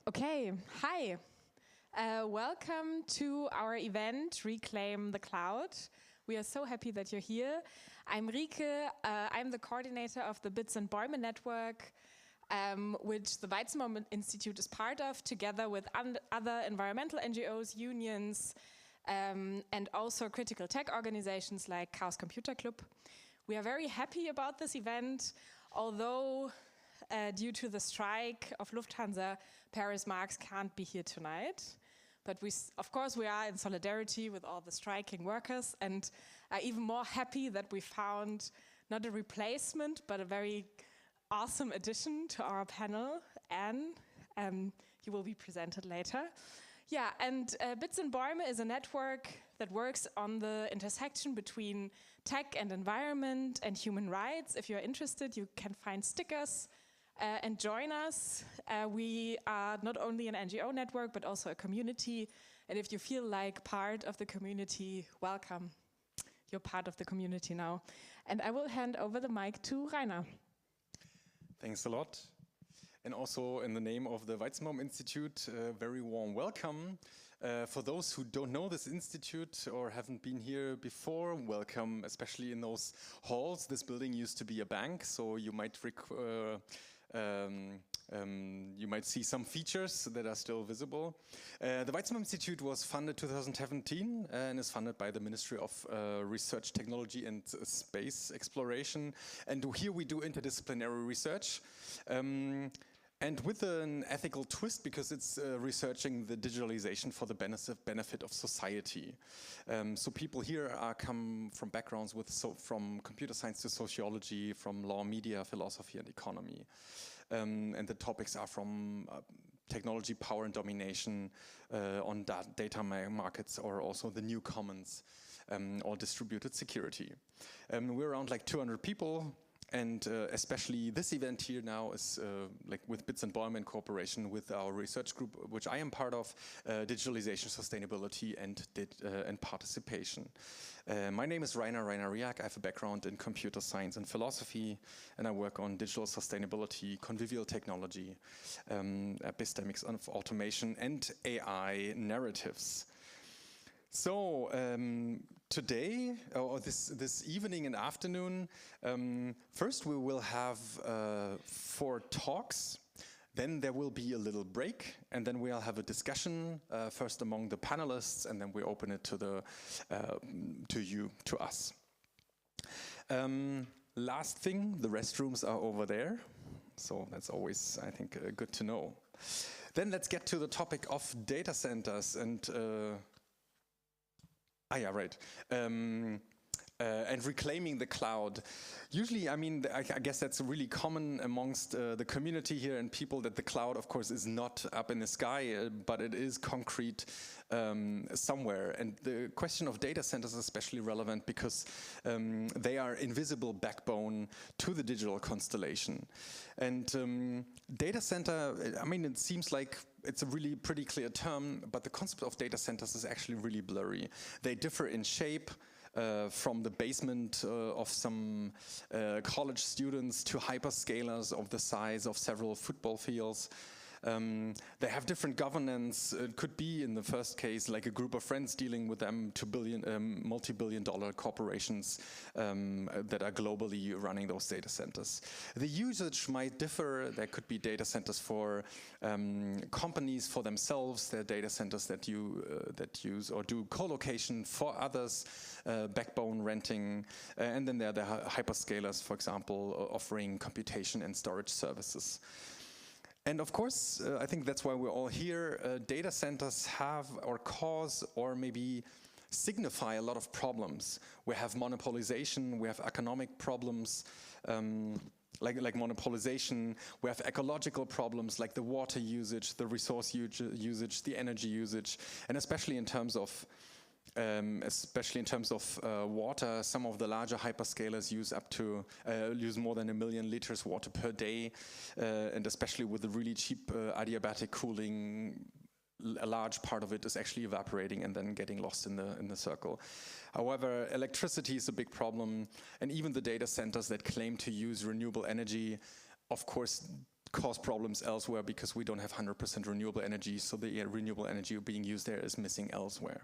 Okay, hi. Welcome to our event, Reclaim the Cloud. We are so happy that you're here. I'm Rike. I'm the coordinator of the Bits Bäume network, which the Weizenbaum Institute is part of, together with other environmental NGOs, unions, and also critical tech organizations like Chaos Computer Club. We are very happy about this event, although due to the strike of Lufthansa, Paris Marx can't be here tonight. But of course, we are in solidarity with all the striking workers, and are even more happy that we found not a replacement, but a very awesome addition to our panel. Anne, you will be presented later. Yeah, and Bits Bäume is a network that works on the intersection between tech and environment and human rights. If you're interested, you can find stickers and join us. We are not only an NGO network, but also a community. And if you feel like part of the community, welcome. You're part of the community now. And I will hand over the mic to Rainer. Thanks a lot. And also in the name of the Weizenbaum Institute, a very warm welcome. For those who don't know this institute or haven't been here before, welcome, especially in those halls. This building used to be a bank, so you might see some features that are still visible. The Weizenbaum Institute was funded 2017 and is funded by the Ministry of Research, Technology and Space Exploration. And here we do interdisciplinary research. And with an ethical twist, because it's researching the digitalization for the benefit of society. So people here come from backgrounds from computer science to sociology, from law, media, philosophy and economy. And the topics are from technology, power and domination on data markets, or also the new commons or distributed security. We're around like 200 people. And especially this event here now is like with Bits Bäume in cooperation with our research group, which I am part of, Digitalization, Sustainability and Participation. My name is Rainer Rehak. I have a background in computer science and philosophy, and I work on digital sustainability, convivial technology, epistemics of automation, and AI narratives. So today, or this evening and afternoon, first we will have 4 talks. Then there will be a little break, and then we'll have a discussion first among the panelists, and then we open it to us. Last thing, the restrooms are over there, so that's always, I think, good to know. Then let's get to the topic of data centers and. Yeah, right. And reclaiming the cloud. Usually, I mean, I guess that's really common amongst the community here and people that the cloud, of course, is not up in the sky, but it is concrete somewhere. And the question of data centers is especially relevant because they are invisible backbone to the digital constellation. And data center, I mean, it seems like it's a really pretty clear term, but the concept of data centers is actually really blurry. They differ in shape, from the basement of some college students to hyperscalers of the size of several football fields. They have different governance. It could be, in the first case, like a group of friends dealing with them to multi-billion-dollar corporations that are globally running those data centers. The usage might differ. There could be data centers for companies for themselves. There are data centers that use or do co-location for others, backbone renting, and then there are the hyperscalers, for example, offering computation and storage services. And of course, I think that's why we're all here. Data centers have or cause or maybe signify a lot of problems. We have monopolization, we have economic problems, like monopolization. We have ecological problems like the water usage, the resource usage, the energy usage, and especially in terms of water, some of the larger hyperscalers use more than 1 million liters water per day, and especially with the really cheap adiabatic cooling, a large part of it is actually evaporating and then getting lost in the circle. However, electricity is a big problem, and even the data centers that claim to use renewable energy, of course, cause problems elsewhere because we don't have 100% renewable energy, so the renewable energy being used there is missing elsewhere.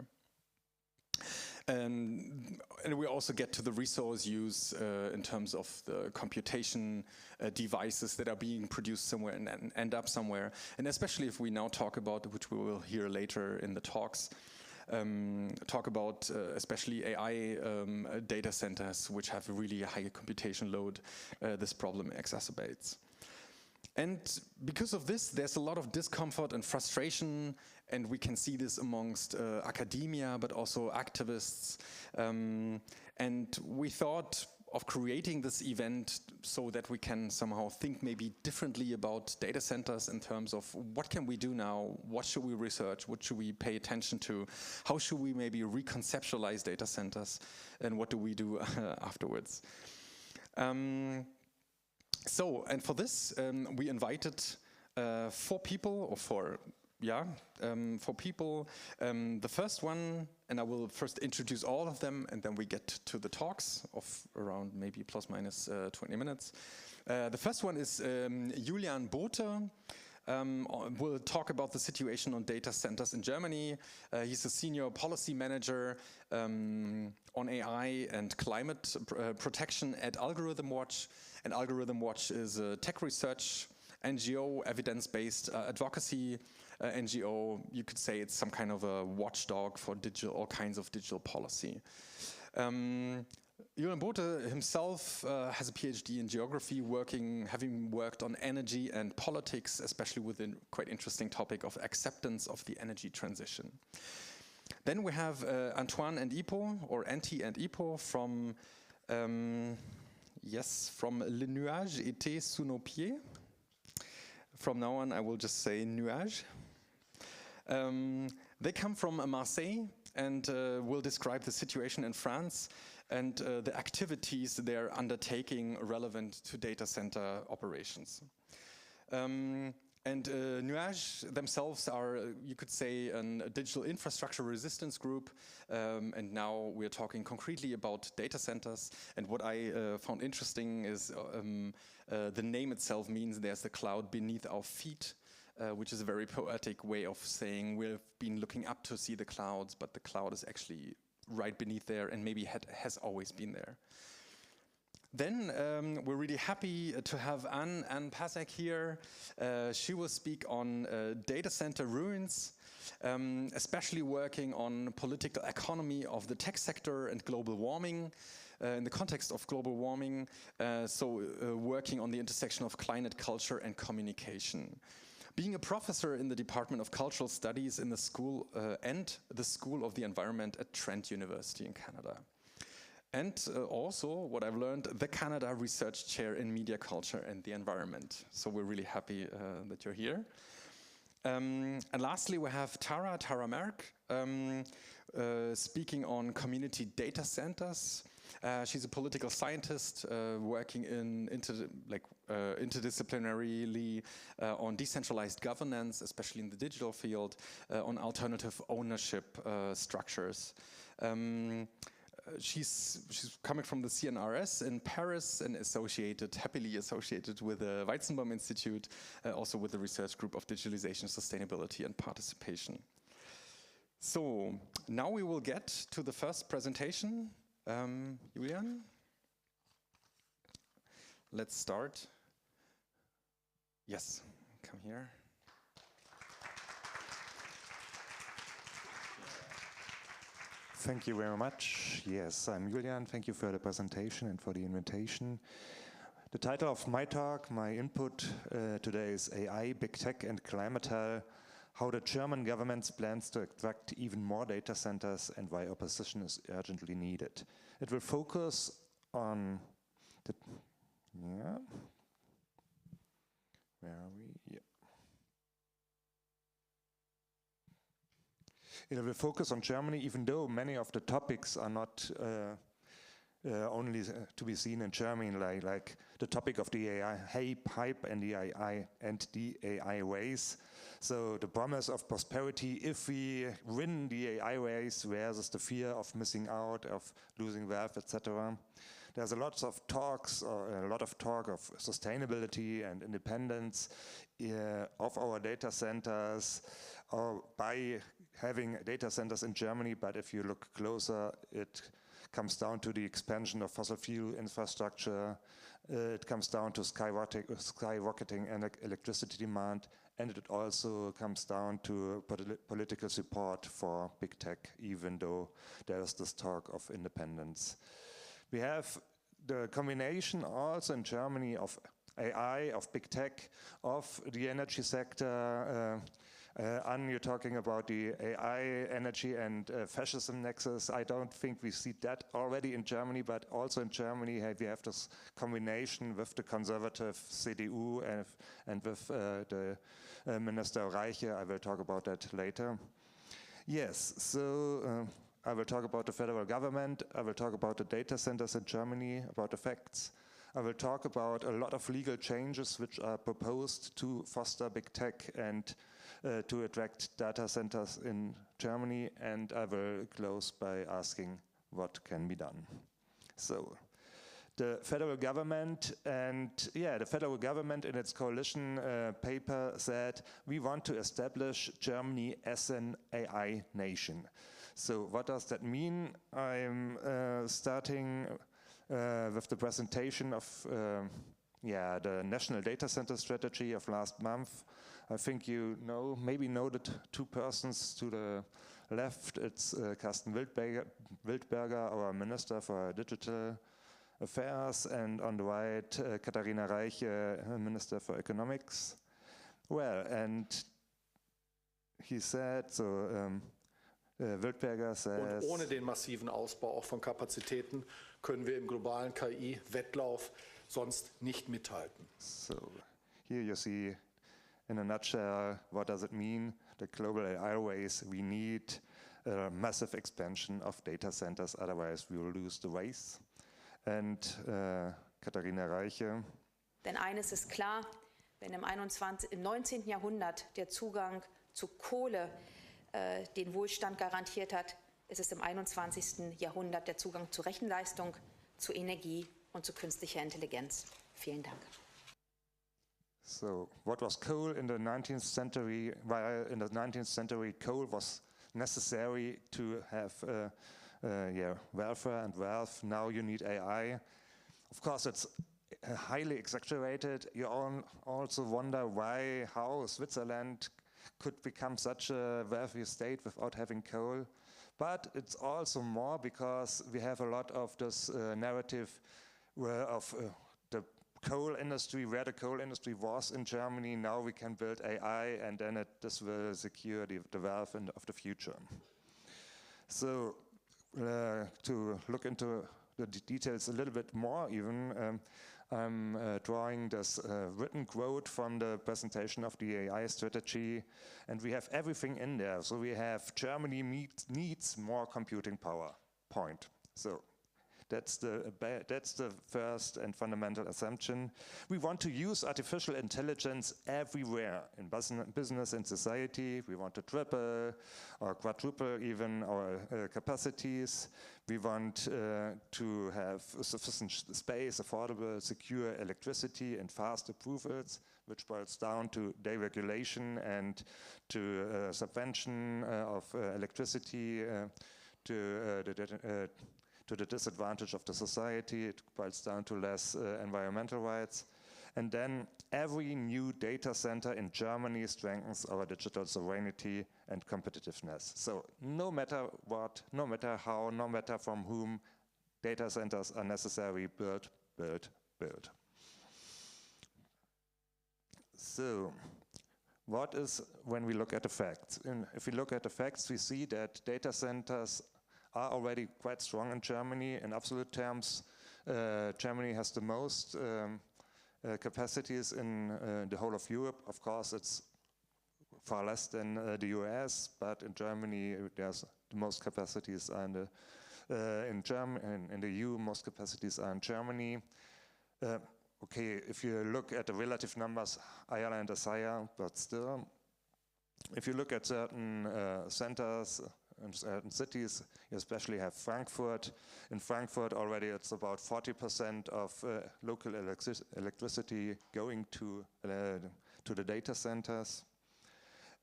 And we also get to the resource use in terms of the computation devices that are being produced somewhere and end up somewhere. And especially if we now talk about, which we will hear later in the talks, talk about especially AI data centers, which have a really high computation load, this problem exacerbates. And because of this, there's a lot of discomfort and frustration, and we can see this amongst academia, but also activists. And we thought of creating this event so that we can somehow think maybe differently about data centers in terms of what can we do now, what should we research, what should we pay attention to, how should we maybe reconceptualize data centers, and what do we do afterwards. So, and for this, we invited 4 people, or 4 people. The first one, and I will first introduce all of them, and then we get to the talks of around maybe plus minus 20 minutes. The first one is Julian Bothe. We'll talk about the situation on data centers in Germany. He's a senior policy manager on AI and climate protection at Algorithm Watch. And Algorithm Watch is a tech research NGO, evidence-based advocacy NGO. You could say it's some kind of a watchdog for all kinds of digital policy. Julian Bothe himself has a PhD in geography, having worked on energy and politics, especially with a quite interesting topic of acceptance of the energy transition. Then we have Antoine and Ipo, or Anti and Ipo, from Le Nuage, était, sous nos pieds. From now on, I will just say Nuage. They come from Marseille and will describe the situation in France and the activities they're undertaking relevant to data center operations. And Nuage themselves are, you could say, a digital infrastructure resistance group. And now we're talking concretely about data centers. And what I found interesting is the name itself means there's the cloud beneath our feet, which is a very poetic way of saying we've been looking up to see the clouds, but the cloud is actually right beneath there and maybe has always been there. Then we're really happy to have Anne Pasek here. She will speak on data center ruins, especially working on political economy of the tech sector and global warming. In the context of global warming, working on the intersection of climate, culture and communication. Being a professor in the Department of Cultural Studies in the school and the School of the Environment at Trent University in Canada. And also, what I've learned, the Canada Research Chair in Media Culture and the Environment. So we're really happy that you're here. And lastly, we have Tara Merk, speaking on community data centers. She's a political scientist working interdisciplinarily on decentralized governance, especially in the digital field, on alternative ownership structures. She's coming from the CNRS in Paris and happily associated with the Weizenbaum Institute, also with the research group of digitalization, sustainability and participation. So now we will get to the first presentation. Julian, let's start. Yes, come here. Thank you very much. Yes, I'm Julian. Thank you for the presentation and for the invitation. The title of my talk, my input today is AI, Big Tech and Climate, how the German government plans to attract even more data centers and why opposition is urgently needed. It will focus on the... Yeah. Where are we? Yeah. It will focus on Germany, even though many of the topics are not only to be seen in Germany, like the topic of the AI hype and the AI race. So the promise of prosperity if we win the AI race versus the fear of missing out, of losing wealth, etc. there's a lot of talk of sustainability and independence of our data centers by having data centers in Germany, but if you look closer, it comes down to the expansion of fossil fuel infrastructure, it comes down to skyrocketing electricity demand, and it also comes down to political support for big tech, even though there is this talk of independence. We have the combination also in Germany of AI, of big tech, of the energy sector. You're talking about the AI, energy, and fascism nexus. I don't think we see that already in Germany, but also in Germany we have this combination with the conservative CDU and with the Minister Rike. I will talk about that later. Yes, so I will talk about the federal government. I will talk about the data centers in Germany, about the facts. I will talk about a lot of legal changes which are proposed to foster big tech and to attract data centers in Germany, and I will close by asking what can be done. So, the federal government the federal government in its coalition paper said, we want to establish Germany as an AI nation. So what does that mean? I'm starting with the presentation of the National Data Center Strategy of last month. I think you maybe know the two persons to the left. It's Carsten Wildberger, our Minister for Digital Affairs, and on the right, Katharina Reiche, Minister for Economics. Well, and he said, Wildberger says... Und ohne den massiven Ausbau auch von Kapazitäten können wir im globalen KI-Wettlauf sonst nicht mithalten. So, here you see, in a nutshell, what does it mean? The global AI race, we need a massive expansion of data centers, otherwise we will lose the race. And Katharina Reiche. Denn eines ist klar, wenn im 19. Jahrhundert der Zugang zu Kohle den Wohlstand garantiert hat, ist es im 21. Jahrhundert der Zugang zu Rechenleistung, zu Energie und zu künstlicher Intelligenz. Vielen Dank. So, what was coal in the 19th century? While in the 19th century, coal was necessary to have welfare and wealth. Now you need AI. Of course, it's highly exaggerated. You also wonder how Switzerland could become such a wealthy state without having coal. But it's also more because we have a lot of this narrative of the coal industry, where the coal industry was in Germany. Now we can build AI, and then this will secure the wealth of the future. So to look into the details a little bit more even, I'm drawing this written quote from the presentation of the AI strategy, and we have everything in there. So we have Germany needs more computing power, point. So that's the first and fundamental assumption. We want to use artificial intelligence everywhere, in business and society. We want to triple or quadruple even our capacities. We want to have sufficient space, affordable, secure electricity and fast approvals, which boils down to deregulation and to subvention of electricity to the disadvantage of the society. It boils down to less environmental rights. And then every new data center in Germany strengthens our digital sovereignty and competitiveness. So no matter what, no matter how, no matter from whom, data centers are necessary. Build, build, build. So what is when we look at the facts? If we look at the facts, we see that data centers are already quite strong in Germany. In absolute terms, Germany has the most capacities in the whole of Europe. Of course, it's far less than the US, but in Germany, there's the most capacities are in the EU. Most capacities are in Germany. Okay, if you look at the relative numbers, Ireland is higher, but still, if you look at certain centers, certain cities. You especially have Frankfurt. In Frankfurt already it's about 40% of local electricity going to the data centers.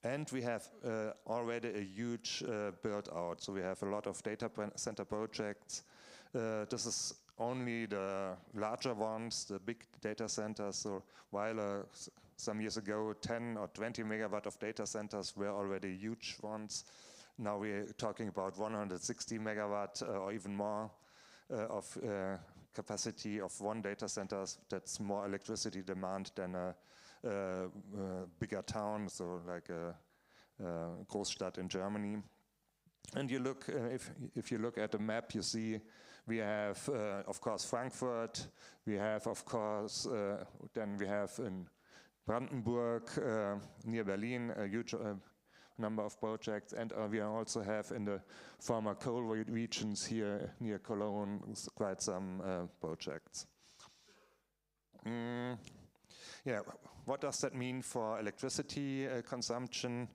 And we have already a huge build out. So we have a lot of data center projects. This is only the larger ones, the big data centers. So while some years ago 10 or 20 megawatt of data centers were already huge ones, now we're talking about 160 megawatt or even more of capacity of one data center. That's more electricity demand than a bigger town, so like a Großstadt in Germany. And you look, if you look at the map, you see we have, of course, Frankfurt. We have, of course, then we have in Brandenburg, near Berlin, a huge number of projects. And we also have in the former coal regions here near Cologne quite some projects. Yeah, what does that mean for electricity consumption?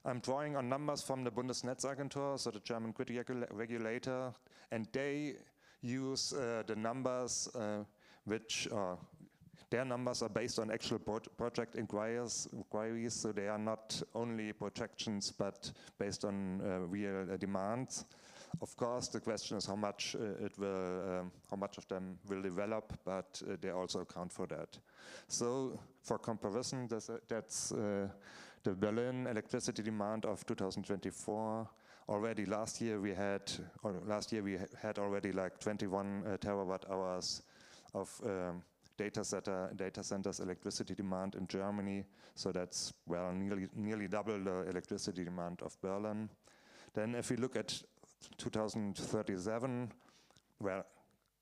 I'm drawing on numbers from the Bundesnetzagentur, so the German grid regulator, and they use the numbers which their numbers are based on actual project inquiries, so they are not only projections but based on real demands. Of course, the question is how much how much of them will develop, but they also account for that. So, for comparison, that's the Berlin electricity demand of 2024. Already last year we had already like 21 terawatt hours of data centers electricity demand in Germany. So that's well nearly double the electricity demand of Berlin. Then if we look at 2037, well,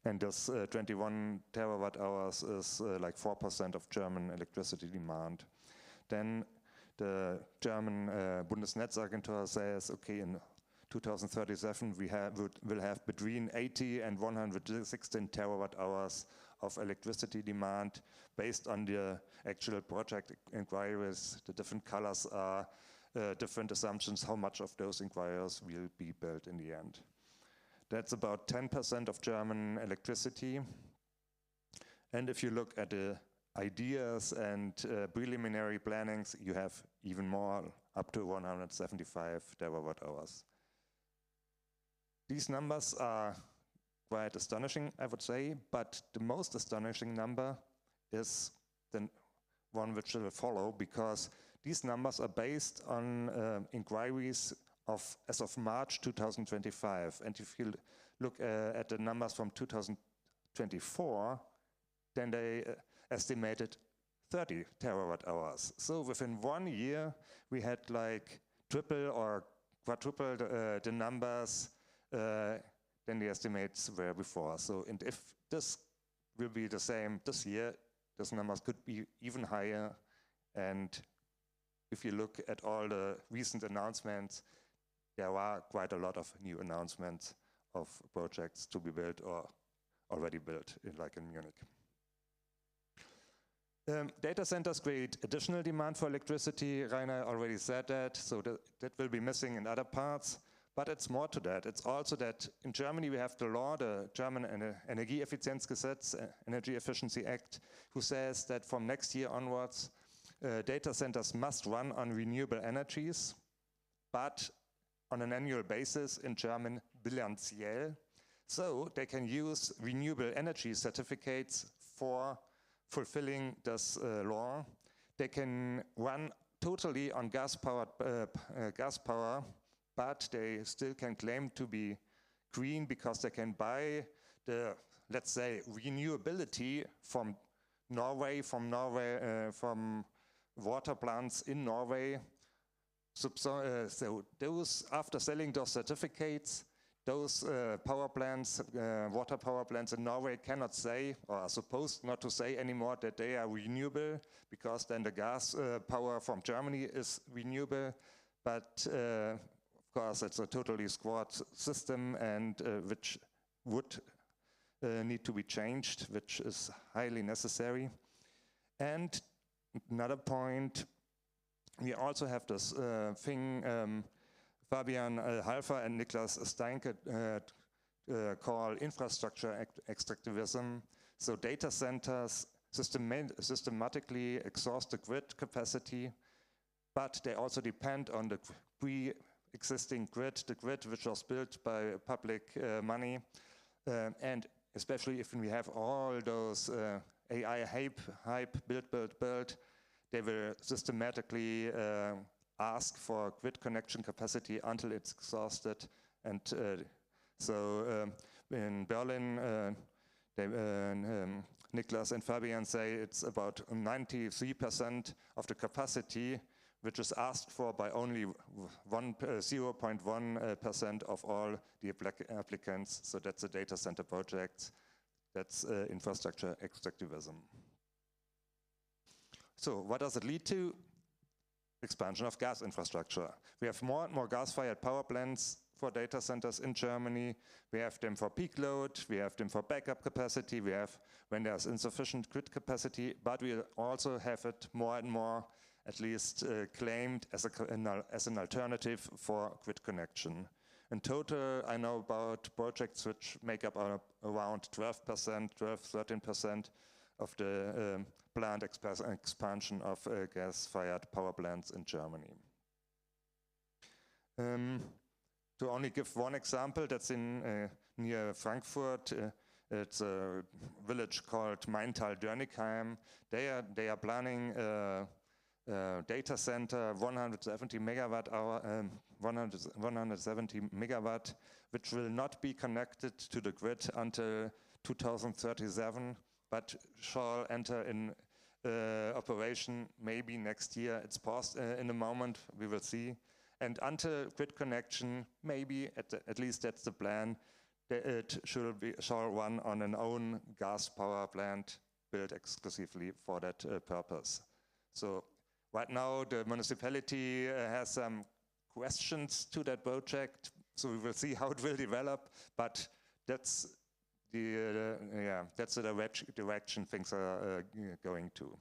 and this 21 terawatt hours is like 4% of German electricity demand. Then the German Bundesnetzagentur says, okay, in 2037 we'll have between 80 and 116 terawatt hours of electricity demand based on the actual project inquiries. The different colors are different assumptions how much of those inquiries will be built in the end. That's about 10% of German electricity. And if you look at the ideas and preliminary plannings, you have even more, up to 175 terawatt hours. These numbers are quite astonishing, I would say, but the most astonishing number is the one which will follow, because these numbers are based on inquiries as of March 2025. And if you look at the numbers from 2024, then they estimated 30 terawatt hours. So within 1 year, we had like triple or quadruple the numbers than the estimates were before. So, and if this will be the same this year, these numbers could be even higher. And if you look at all the recent announcements, there are quite a lot of new announcements of projects to be built or already built, like in Munich. Data centers create additional demand for electricity. Rainer already said that, so that will be missing in other parts. But it's more to that. It's also that in Germany we have the law, the German Energieeffizienzgesetz, Energy Efficiency Act, who says that from next year onwards, data centers must run on renewable energies, but on an annual basis, in German, bilanziell. So they can use renewable energy certificates for fulfilling this law. They can run totally on gas power, but they still can claim to be green because they can buy the, let's say, renewability from Norway, from water plants in Norway. So those, after selling those certificates, those power plants, water power plants in Norway cannot say, or are supposed not to say anymore, that they are renewable, because then the gas power from Germany is renewable. But of course, it's a totally squad system, and which would need to be changed, which is highly necessary. And another point, we also have this thing Fabian Halfer and Niklas Steinke call infrastructure extractivism. So data centers systematically exhaust the grid capacity, but they also depend on the pre-existing grid, the grid which was built by public money. And especially if we have all those AI hype, build, they will systematically ask for grid connection capacity until it's exhausted. And so in Berlin, Niklas and Fabian say it's about 93% of the capacity which is asked for by only 0.1% of all the applicants. So that's a data center project. That's infrastructure extractivism. So what does it lead to? Expansion of gas infrastructure. We have more and more gas-fired power plants for data centers in Germany. We have them for peak load, we have them for backup capacity, we have when there's insufficient grid capacity, but we also have it more and more, at least claimed as an alternative for grid connection. In total, I know about projects which make up around 12%, 13% of the planned expansion of gas-fired power plants in Germany. To only give one example, that's in near Frankfurt. It's a village called Maintal-Dörnigheim. They are planning a data center, 170 megawatt, which will not be connected to the grid until 2037, but shall enter in operation maybe next year. It's paused in a moment, we will see. And until grid connection, maybe, at least that's the plan, it shall run on an own gas power plant built exclusively for that purpose. So right now the municipality has some questions to that project, so we will see how it will develop, but that's the direction things are going to.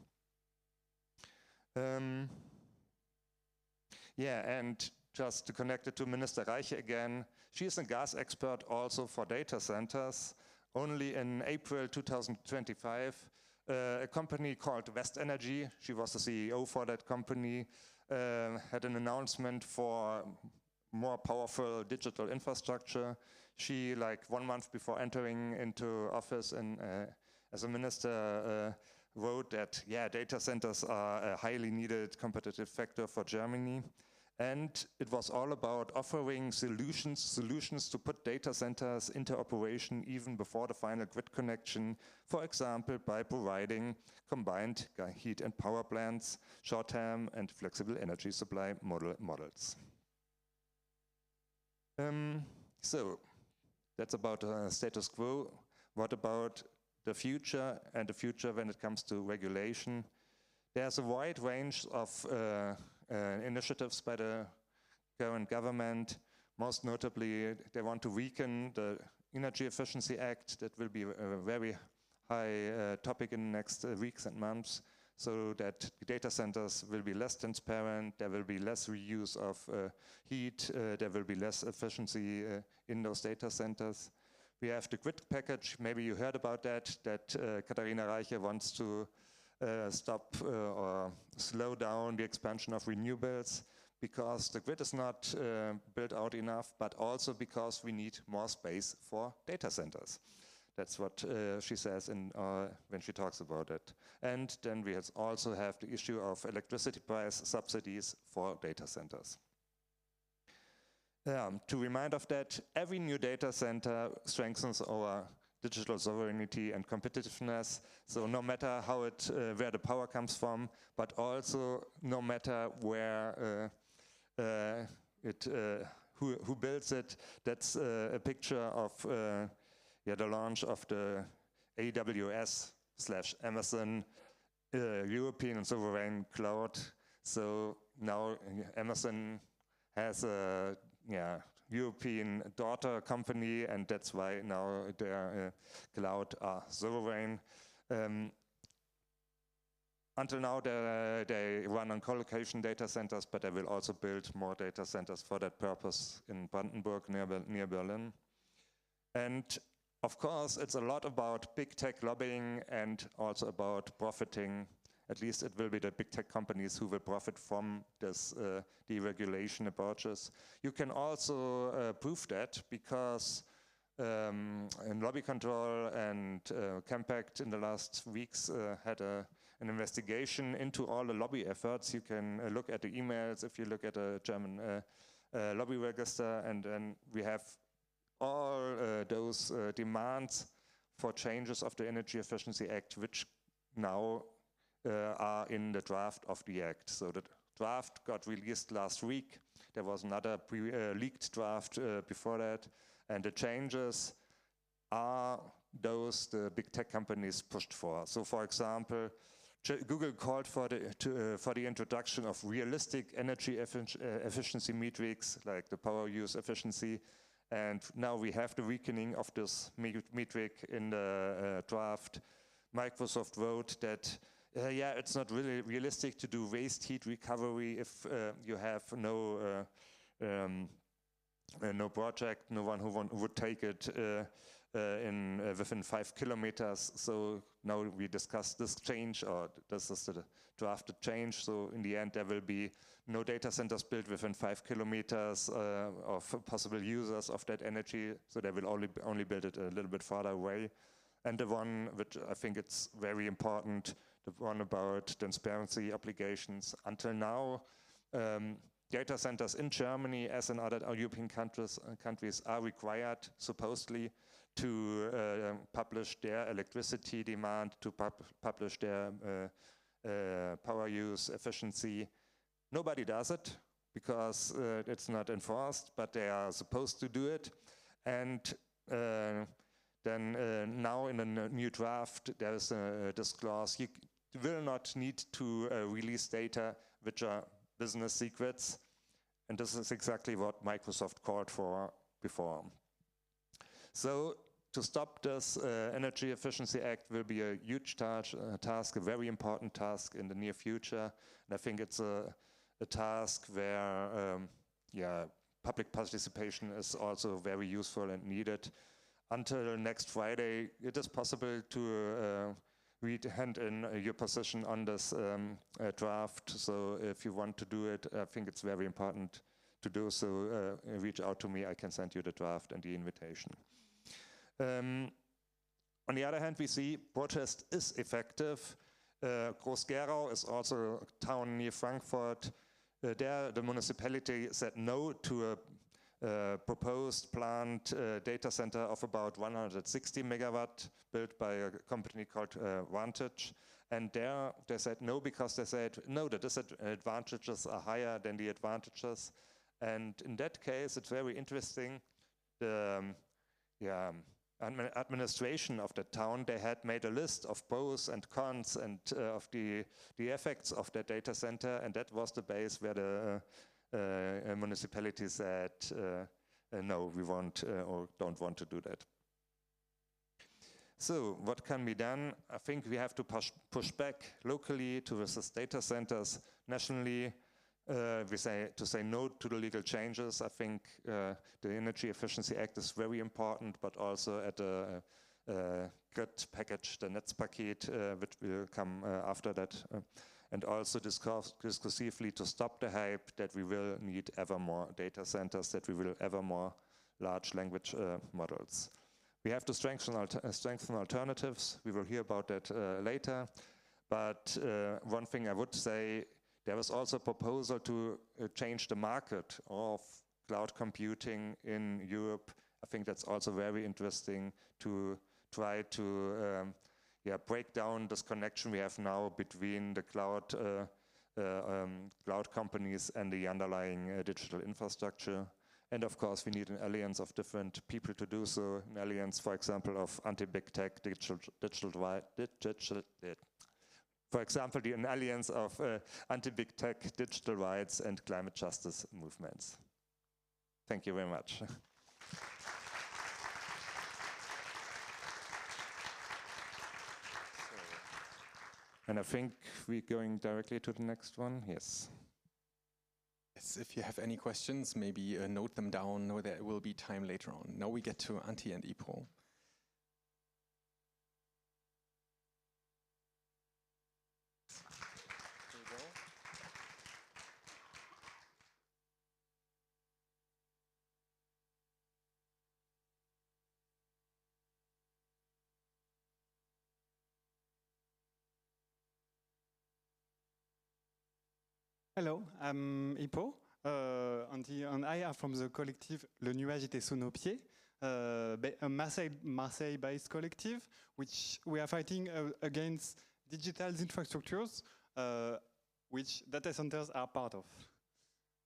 And just to connect it to Minister Rike again, she is a gas expert also for data centers. Only in April 2025, a company called West Energy, she was the CEO for that company, had an announcement for more powerful digital infrastructure. She, like 1 month before entering into office and as a minister, wrote that, data centers are a highly needed competitive factor for Germany. And it was all about offering solutions to put data centers into operation even before the final grid connection, for example, by providing combined heat and power plants, short-term and flexible energy supply models. So that's about the status quo. What about the future and the future when it comes to regulation? There's a wide range of initiatives by the current government. Most notably, they want to weaken the Energy Efficiency Act. That will be a very high topic in the next weeks and months, so that data centers will be less transparent, there will be less reuse of heat, there will be less efficiency in those data centers. We have the grid package, maybe you heard about that Katharina Reiche wants to stop or slow down the expansion of renewables because the grid is not built out enough, but also because we need more space for data centers. That's what she says when she talks about it. And then we also have the issue of electricity price subsidies for data centers. To remind of that, every new data center strengthens our digital sovereignty and competitiveness. So no matter how where the power comes from, but also no matter where who builds it. That's a picture of the launch of the AWS/Amazon European Sovereign Cloud. So now Amazon has a European daughter company, and that's why now their cloud are sovereign. Until now, they run on co-location data centers, but they will also build more data centers for that purpose in Brandenburg, near Berlin. And of course, it's a lot about big tech lobbying and also about profiting. At least it will be the big tech companies who will profit from this deregulation approaches. You can also prove that because in Lobby Control and Campact in the last weeks had an investigation into all the lobby efforts. You can look at the emails if you look at the German lobby register, and then we have all those demands for changes of the Energy Efficiency Act, which now are in the draft of the Act. So the draft got released last week. There was another leaked draft before that, and the changes are those the big tech companies pushed for. So for example, Google called for the introduction of realistic energy efficiency metrics, like the power use efficiency, and now we have the weakening of this metric in the draft. Microsoft wrote that yeah, it's not really realistic to do waste heat recovery if you have no project, no one who would take it within 5 kilometers. So now we discussed this change, or this is the drafted change. So in the end, there will be no data centers built within 5 kilometers of possible users of that energy. So they will only build it a little bit farther away. And the one which I think it's very important, the one about transparency obligations. Until now, data centers in Germany, as in other European countries are required, supposedly, to publish their electricity demand, to publish their power use efficiency. Nobody does it because it's not enforced, but they are supposed to do it. And then now in a new draft, there is this clause, you will not need to release data which are business secrets. And this is exactly what Microsoft called for before. So to stop this Energy Efficiency Act will be a huge task, a very important task in the near future. And I think it's a task where public participation is also very useful and needed. Until next Friday, it is possible to hand in your position on this draft. So if you want to do it, I think it's very important to do so. Reach out to me, I can send you the draft and the invitation. On the other hand, we see protest is effective. Groß-Gerau is also a town near Frankfurt. There, the municipality said no to a proposed planned data center of about 160 megawatt built by a company called Vantage. And there they said no because they said no, the disadvantages are higher than the advantages. And in that case, it's very interesting. The administration of the town, they had made a list of pros and cons and of the effects of that data center, and that was the base where the municipality said no, we want or don't want to do that. So what can be done? I think we have to push back locally to resist data centers. Nationally, we say no to the legal changes. I think the Energy Efficiency Act is very important, but also at the grid package, the Netzpaket, which will come after that. And also discursively to stop the hype that we will need ever more data centers, that we will ever more large language models. We have to strengthen alternatives. We will hear about that later. But one thing I would say, there was also a proposal to change the market of cloud computing in Europe. I think that's also very interesting to try to break down this connection we have now between the cloud companies and the underlying digital infrastructure. And of course, we need an alliance of different people to do so. An alliance, for example, of anti-big tech, for example, an alliance of anti-big tech, digital rights, and climate justice movements. Thank you very much. And I think we're going directly to the next one. Yes. Yes, if you have any questions, maybe note them down, or there will be time later on. Now we get to Antti and Ipo. Hello, I'm Ipo, and I am from the collective Le Nuage, était, sous, pieds, a Marseille-based collective, which we are fighting against digital infrastructures, which data centers are part of.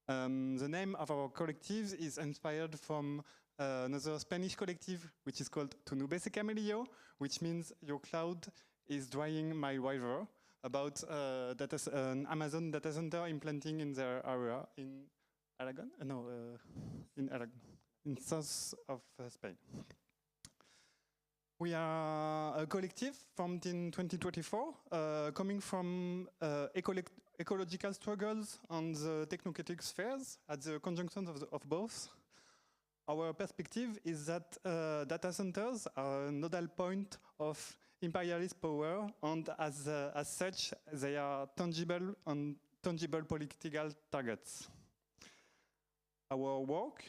The name of our collective is inspired from another Spanish collective, which is called Tu nube seca mi río, which means your cloud is drying my river, about an Amazon data center implanting in their area in Aragon? No, in Aragon, in south of Spain. We are a collective formed in 2024, coming from ecological struggles on the technocratic spheres at the conjunction of both. Our perspective is that data centers are a nodal point of imperialist power, and as such, they are tangible political targets. Our work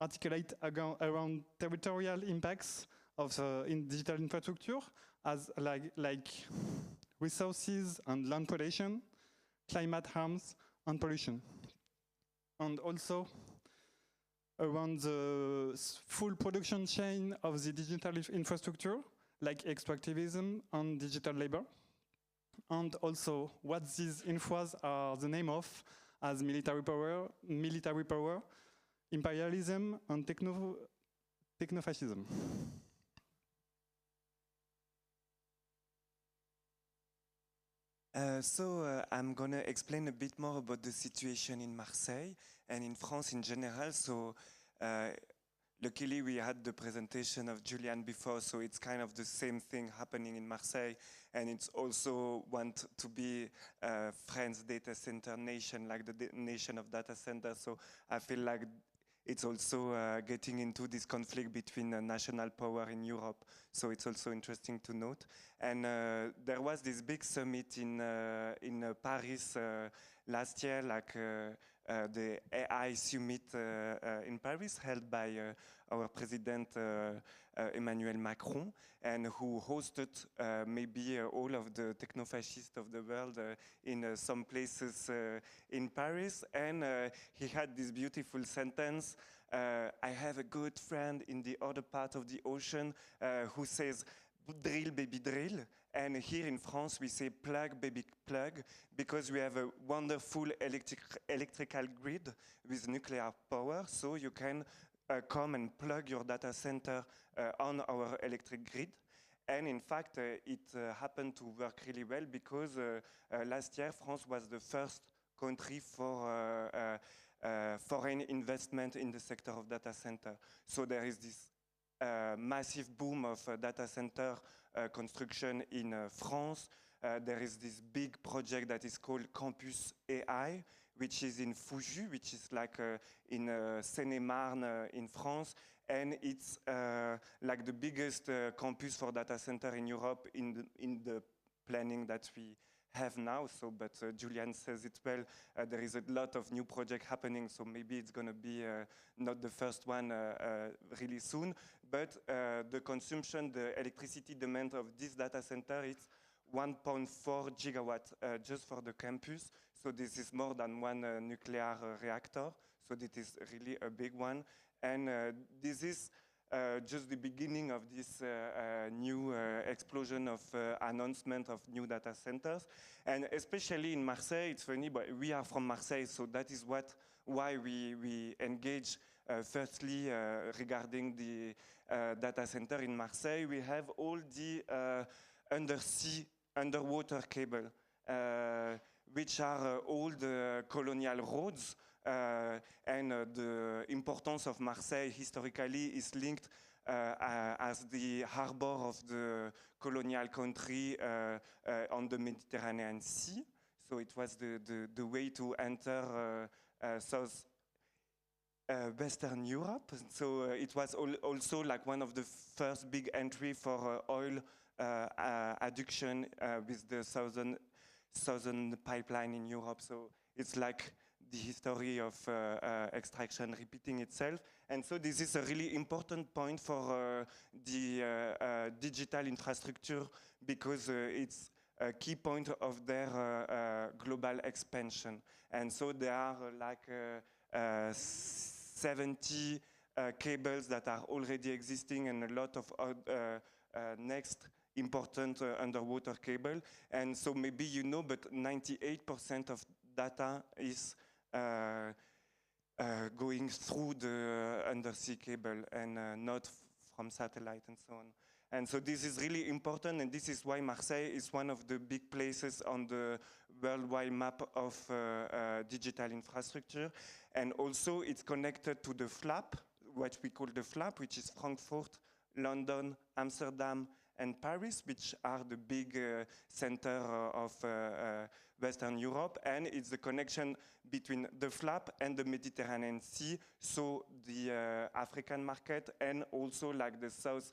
articulates around territorial impacts of in digital infrastructure, as like resources and land predation, climate harms, and pollution, and also around the full production chain of the digital infrastructure, like extractivism and digital labor, and also what these infras are the name of, as military power, imperialism, and technofascism. I'm going to explain a bit more about the situation in Marseille and in France in general. So luckily we had the presentation of Julian before, so it's kind of the same thing happening in Marseille, and it's also want to be France data center nation, like the nation of data centers. So I feel like it's also getting into this conflict between national power in Europe. So it's also interesting to note. And there was this big summit in Paris last year, like the AI summit in Paris, held by our president Emmanuel Macron, and who hosted maybe all of the techno-fascists of the world in some places in Paris. And he had this beautiful sentence, I have a good friend in the other part of the ocean who says, drill, baby, drill. And here in France, we say plug, baby, plug, because we have a wonderful electrical grid with nuclear power, so you can come and plug your data center on our electric grid. And in fact, it happened to work really well, because last year, France was the first country for foreign investment in the sector of data center. So there is this massive boom of data center construction in France. There is this big project that is called Campus AI, which is in Fouju, which is like in Seine-et-Marne in France. And it's like the biggest campus for data center in Europe in the planning that we have now. So, but Julian says it well, there is a lot of new project happening, so maybe it's going to be not the first one really soon. But the consumption, the electricity demand of this data center, it's 1.4 gigawatt just for the campus. So this is more than one nuclear reactor. So this is really a big one. And this is just the beginning of this new explosion of announcement of new data centers. And especially in Marseille, it's funny, but we are from Marseille, so that is why we engage firstly regarding the data center in Marseille. We have all the underwater cable, which are all the colonial roads. And the importance of Marseille historically is linked as the harbor of the colonial country on the Mediterranean Sea. So it was the way to enter Western Europe. So it was also like one of the first big entry for oil adduction with the southern pipeline in Europe. So it's like the history of extraction repeating itself. And so this is a really important point for the digital infrastructure, because it's a key point of their global expansion. And so there are like 70 cables that are already existing, and a lot of next important underwater cable. And so maybe you know, but 98% of data is going through the undersea cable and not from satellite and so on. And so this is really important, and this is why Marseille is one of the big places on the worldwide map of digital infrastructure. And also it's connected to the FLAP, what we call the FLAP, which is Frankfurt, London, Amsterdam, and Paris, which are the big center of Western Europe. And it's the connection between the FLAP and the Mediterranean Sea, so the African market, and also like the South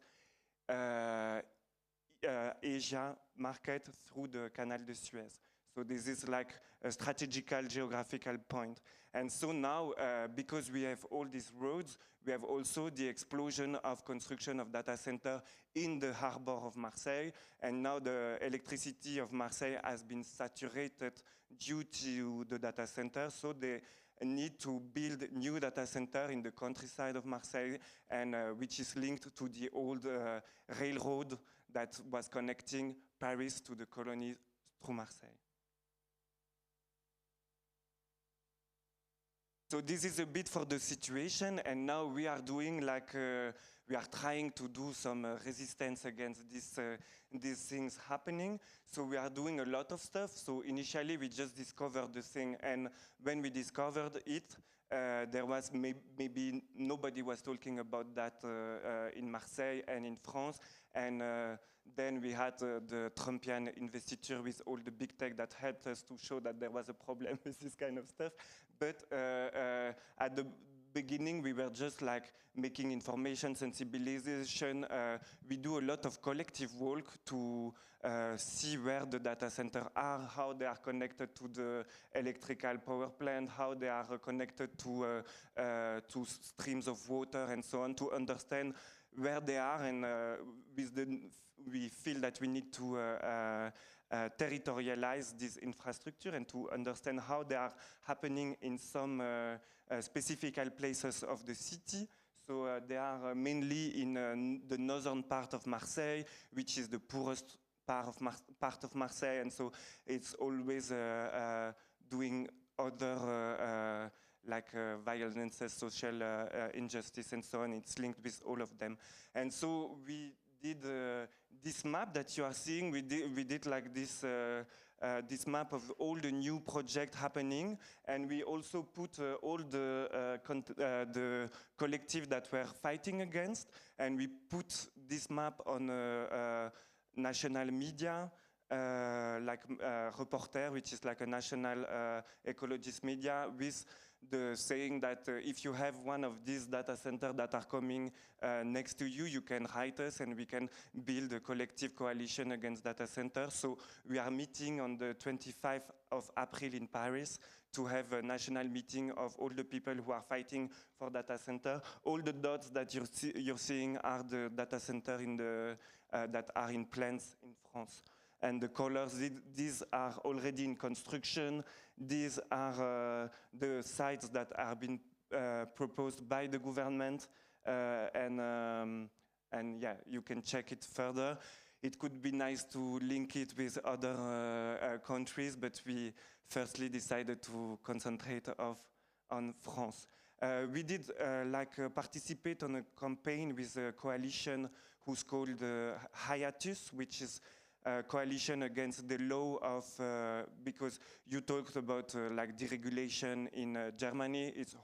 Asia market through the Canal de Suez. So this is like a strategical geographical point. And so now, because we have all these roads, we have also the explosion of construction of data center in the harbor of Marseille. And now the electricity of Marseille has been saturated due to the data center. So they need to build new data center in the countryside of Marseille, and which is linked to the old railroad that was connecting Paris to the colonies through Marseille. So this is a bit for the situation, and now we are doing like, we are trying to do some resistance against these things happening. So we are doing a lot of stuff. So initially we just discovered the thing, and when we discovered it, there was maybe nobody was talking about that in Marseille and in France. And then we had the Trumpian investiture with all the big tech that helped us to show that there was a problem with this kind of stuff. But at the beginning, we were just like making information sensibilization. We do a lot of collective work to see where the data centers are, how they are connected to the electrical power plant, how they are connected to streams of water and so on, to understand where they are. And we feel that we need to territorialize this infrastructure and to understand how they are happening in some specific places of the city. So they are mainly in the northern part of Marseille, which is the poorest part of Marseille, and so it's always doing other like violences, social injustice, and so on. It's linked with all of them. And so we did this map that you are seeing. We did like this this map of all the new projects happening, and we also put all the collective that we're fighting against, and we put this map on national media, like Reporter, which is like a national ecologist media, with the saying that if you have one of these data centers that are coming next to you, you can write us and we can build a collective coalition against data centers. So we are meeting on the 25th of April in Paris to have a national meeting of all the people who are fighting for data center. All the dots that you're seeing are the data center in the, that are in plans in France. And the colors, these are already in construction. These are the sites that are being proposed by the government. And yeah, you can check it further. It could be nice to link it with other countries, but we firstly decided to concentrate on France. We did participate on a campaign with a coalition who's called Hiatus, which is coalition against the law of, because you talked about like deregulation in Germany, it's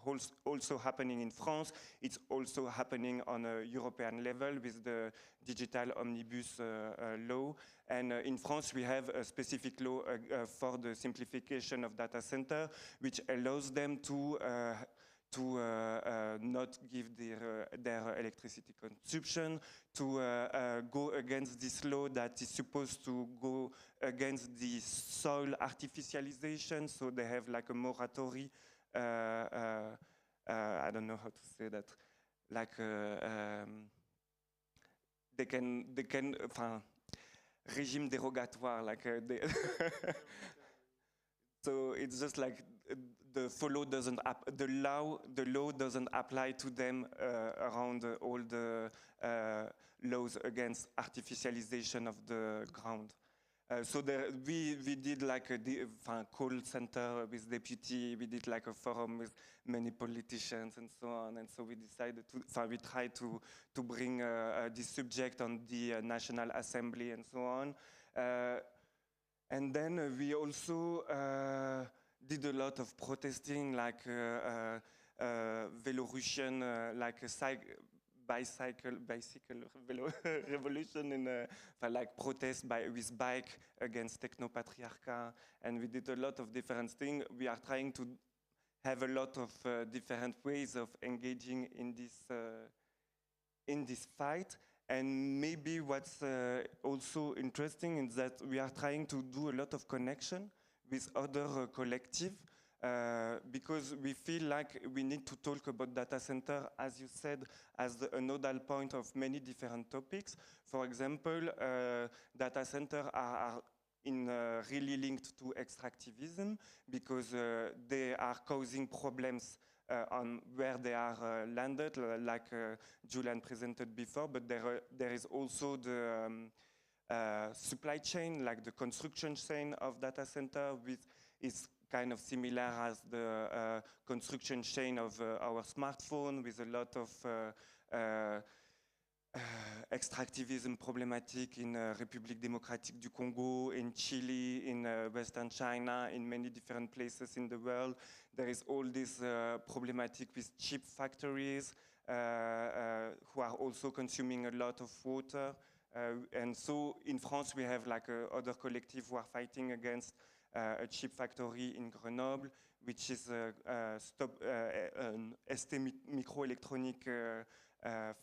also happening in France, it's also happening on a European level with the digital omnibus law. And in France, we have a specific law for the simplification of data center, which allows them to not give their electricity consumption, to go against this law that is supposed to go against the soil artificialization. So they have like a moratory, I don't know how to say that, like they can, régime dérogatoire, like so it's just like the law doesn't apply to them around all the laws against artificialization of the ground. So we did like a call center with deputy, we did like a forum with many politicians and so on, and so we decided we tried to bring this subject on the National Assembly and so on. And then we also did a lot of protesting, like Velorussian, like a bicycle revolution in like protest with bike against techno-patriarchat, and we did a lot of different things. We are trying to have a lot of different ways of engaging in this fight. And maybe what's also interesting is that we are trying to do a lot of connection with other collectives, because we feel like we need to talk about data center, as you said, as a nodal point of many different topics. For example, data centers are really linked to extractivism, because they are causing problems on where they are landed, like Julian presented before, but there is also the supply chain, like the construction chain of data center, is kind of similar as the construction chain of our smartphone, with a lot of extractivism problematic in République démocratique du Congo, in Chile, in Western China, in many different places in the world. There is all this problematic with chip factories who are also consuming a lot of water. And so in France, we have like other collective who are fighting against a chip factory in Grenoble, which is an ST microelectronic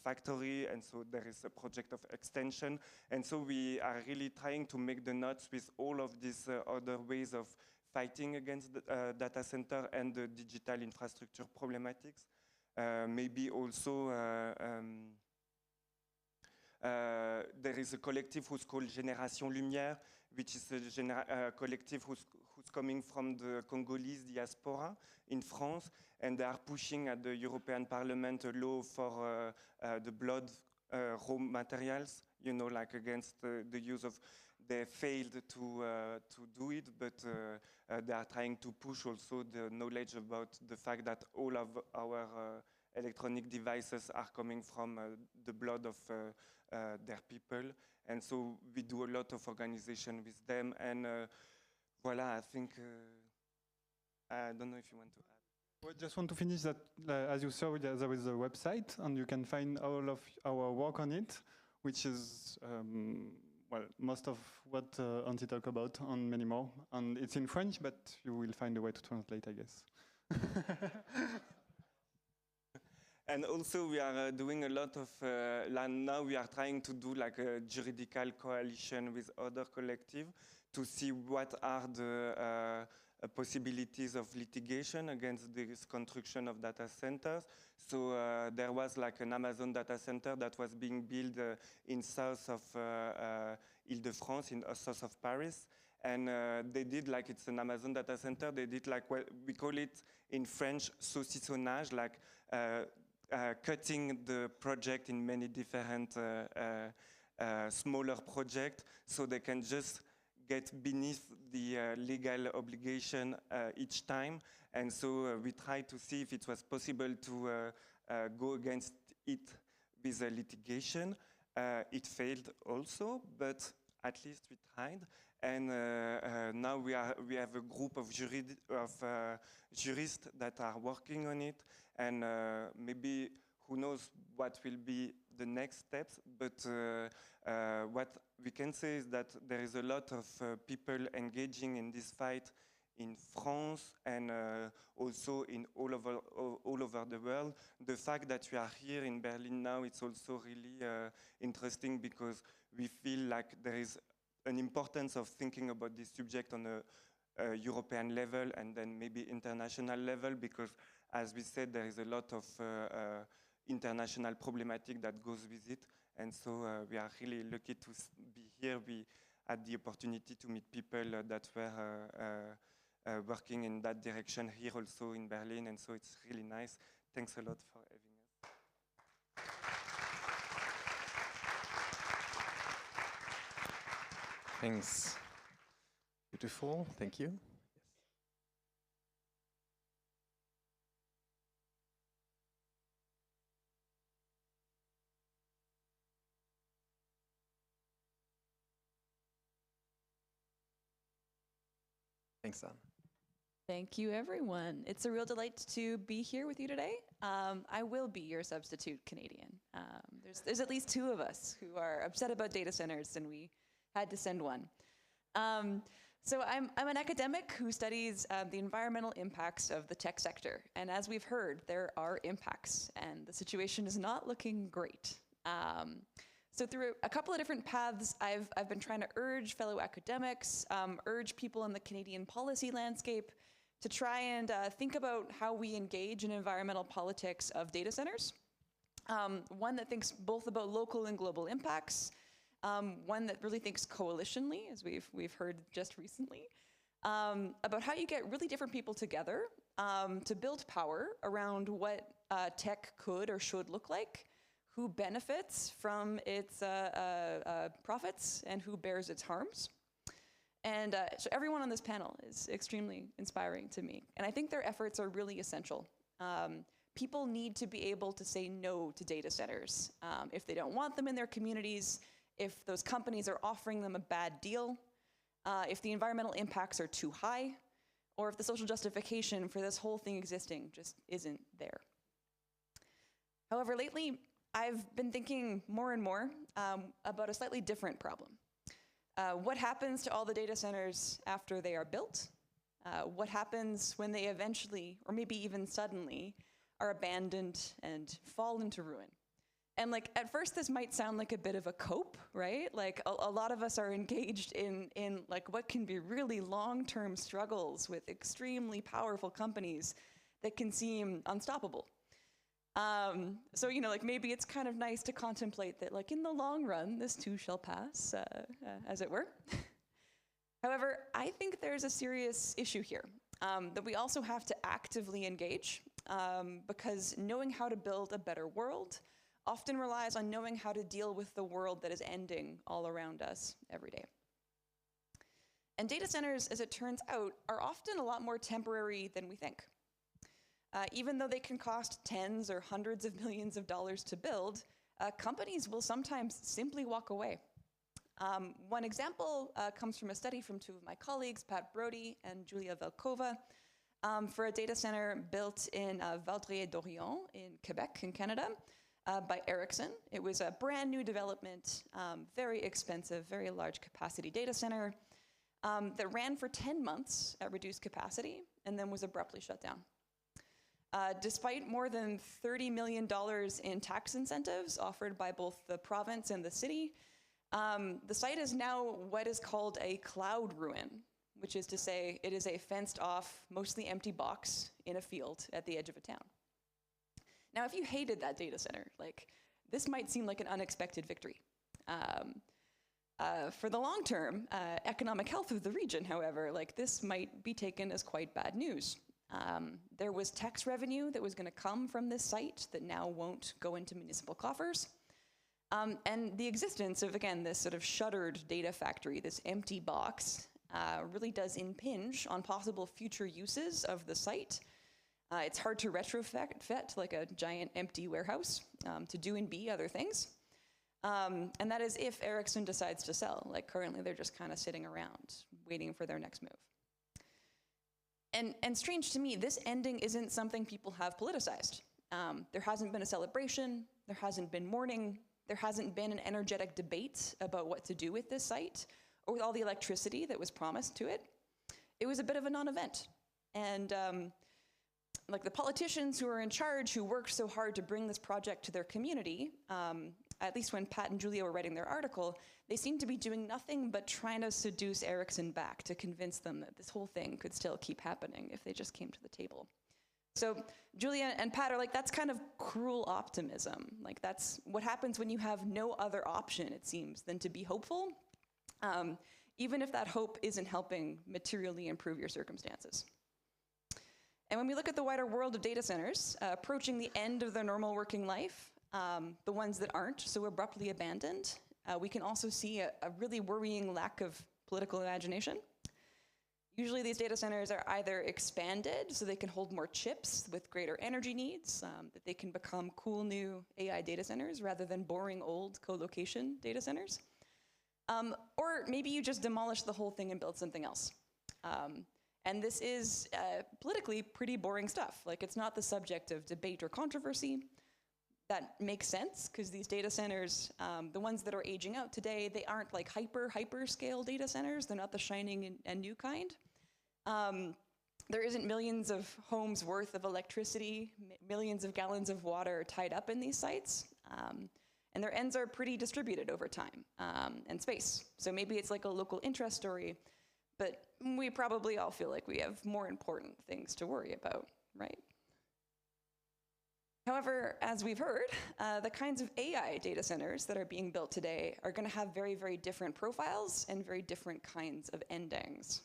factory, and so there is a project of extension. And so we are really trying to make the knots with all of these other ways of fighting against the data center and the digital infrastructure problematics. Maybe also there is a collective who's called Génération Lumière, which is a collective who's coming from the Congolese diaspora in France, and they are pushing at the European Parliament a law for the blood raw materials, you know, like against the use of. They failed to do it, but they are trying to push also the knowledge about the fact that all of our electronic devices are coming from the blood of their people. And so we do a lot of organization with them. And voila, I think, I don't know if you want to add. I just want to finish that, as you saw, there is a website, and you can find all of our work on it, which is, well, most of what Antti talked about and many more. And it's in French, but you will find a way to translate, I guess. And also we are doing a lot of, now we are trying to do like a juridical coalition with other collectives to see what are the possibilities of litigation against this construction of data centers. So there was like an Amazon data center that was being built in south of Ile-de-France, in south of Paris. And they did like, it's an Amazon data center, they did like, what we call it in French, saucissonnage, like cutting the project in many different smaller projects, so they can just get beneath the legal obligation each time. And so we tried to see if it was possible to go against it with a litigation. It failed also, but at least we tried. And now we have a group of jurists that are working on it, and maybe who knows what will be the next steps, but what we can say is that there is a lot of people engaging in this fight in France and also in all over the world. The fact that we are here in Berlin now, it's also really interesting because we feel like there is an importance of thinking about this subject on a European level and then maybe international level, because as we said, there is a lot of international problematic that goes with it. And so we are really lucky to be here. We had the opportunity to meet people that were working in that direction here also in Berlin, and so it's really nice. Thanks a lot for having us. Thanks. Beautiful. Thank you. Thanks, Anne. Thank you, everyone. It's a real delight to be here with you today. I will be your substitute Canadian. There's at least two of us who are upset about data centers, and we had to send one. So I'm an academic who studies the environmental impacts of the tech sector. And as we've heard, there are impacts, and the situation is not looking great. So through a couple of different paths, I've been trying to urge fellow academics, urge people in the Canadian policy landscape to try and think about how we engage in environmental politics of data centers. One that thinks both about local and global impacts, one that really thinks coalitionally, as we've heard just recently, about how you get really different people together to build power around what tech could or should look like, who benefits from its profits and who bears its harms. And so everyone on this panel is extremely inspiring to me. And I think their efforts are really essential. People need to be able to say no to data centers if they don't want them in their communities, if those companies are offering them a bad deal, if the environmental impacts are too high, or if the social justification for this whole thing existing just isn't there. However, lately, I've been thinking more and more about a slightly different problem. What happens to all the data centers after they are built? What happens when they eventually, or maybe even suddenly, are abandoned and fall into ruin? And like, at first this might sound like a bit of a cope, right? Like a lot of us are engaged in like what can be really long-term struggles with extremely powerful companies that can seem unstoppable. So, you know, like maybe it's kind of nice to contemplate that like in the long run, this too shall pass, as it were. However, I think there's a serious issue here that we also have to actively engage because knowing how to build a better world often relies on knowing how to deal with the world that is ending all around us every day. And data centers, as it turns out, are often a lot more temporary than we think. Even though they can cost tens or hundreds of millions of dollars to build, companies will sometimes simply walk away. One example comes from a study from two of my colleagues, Pat Brody and Julia Velkova, for a data center built in Vaudreuil-Dorion in Quebec, in Canada, by Ericsson. It was a brand new development, very expensive, very large capacity data center that ran for 10 months at reduced capacity and then was abruptly shut down. Despite more than $30 million in tax incentives offered by both the province and the city, the site is now what is called a cloud ruin, which is to say it is a fenced-off, mostly empty box in a field at the edge of a town. Now, if you hated that data center, like, this might seem like an unexpected victory. For the long-term economic health of the region, however, like, this might be taken as quite bad news. There was tax revenue that was going to come from this site that now won't go into municipal coffers. And the existence of, again, this sort of shuttered data factory, this empty box, really does impinge on possible future uses of the site. It's hard to retrofit like a giant empty warehouse to do and be other things. And that is if Ericsson decides to sell. Like currently they're just kind of sitting around waiting for their next move. And strange to me, this ending isn't something people have politicized. There hasn't been a celebration, there hasn't been mourning, there hasn't been an energetic debate about what to do with this site or with all the electricity that was promised to it. It was a bit of a non-event. And like the politicians who are in charge, who worked so hard to bring this project to their community, at least when Pat and Julia were writing their article, they seemed to be doing nothing but trying to seduce Ericsson back to convince them that this whole thing could still keep happening if they just came to the table. So Julia and Pat are like, that's kind of cruel optimism. Like that's what happens when you have no other option, it seems, than to be hopeful, even if that hope isn't helping materially improve your circumstances. And when we look at the wider world of data centers, approaching the end of their normal working life, the ones that aren't so abruptly abandoned, we can also see a really worrying lack of political imagination. Usually these data centers are either expanded so they can hold more chips with greater energy needs, that they can become cool new AI data centers rather than boring old co-location data centers. Or maybe you just demolish the whole thing and build something else. And this is politically pretty boring stuff. Like it's not the subject of debate or controversy. That makes sense because these data centers, the ones that are aging out today, they aren't like hyper scale data centers. They're not the shining and new kind. There isn't millions of homes worth of electricity, millions of gallons of water tied up in these sites. And their ends are pretty distributed over time and space. So maybe it's like a local interest story, but we probably all feel like we have more important things to worry about, right? However, as we've heard, the kinds of AI data centers that are being built today are going to have very, very different profiles and very different kinds of endings.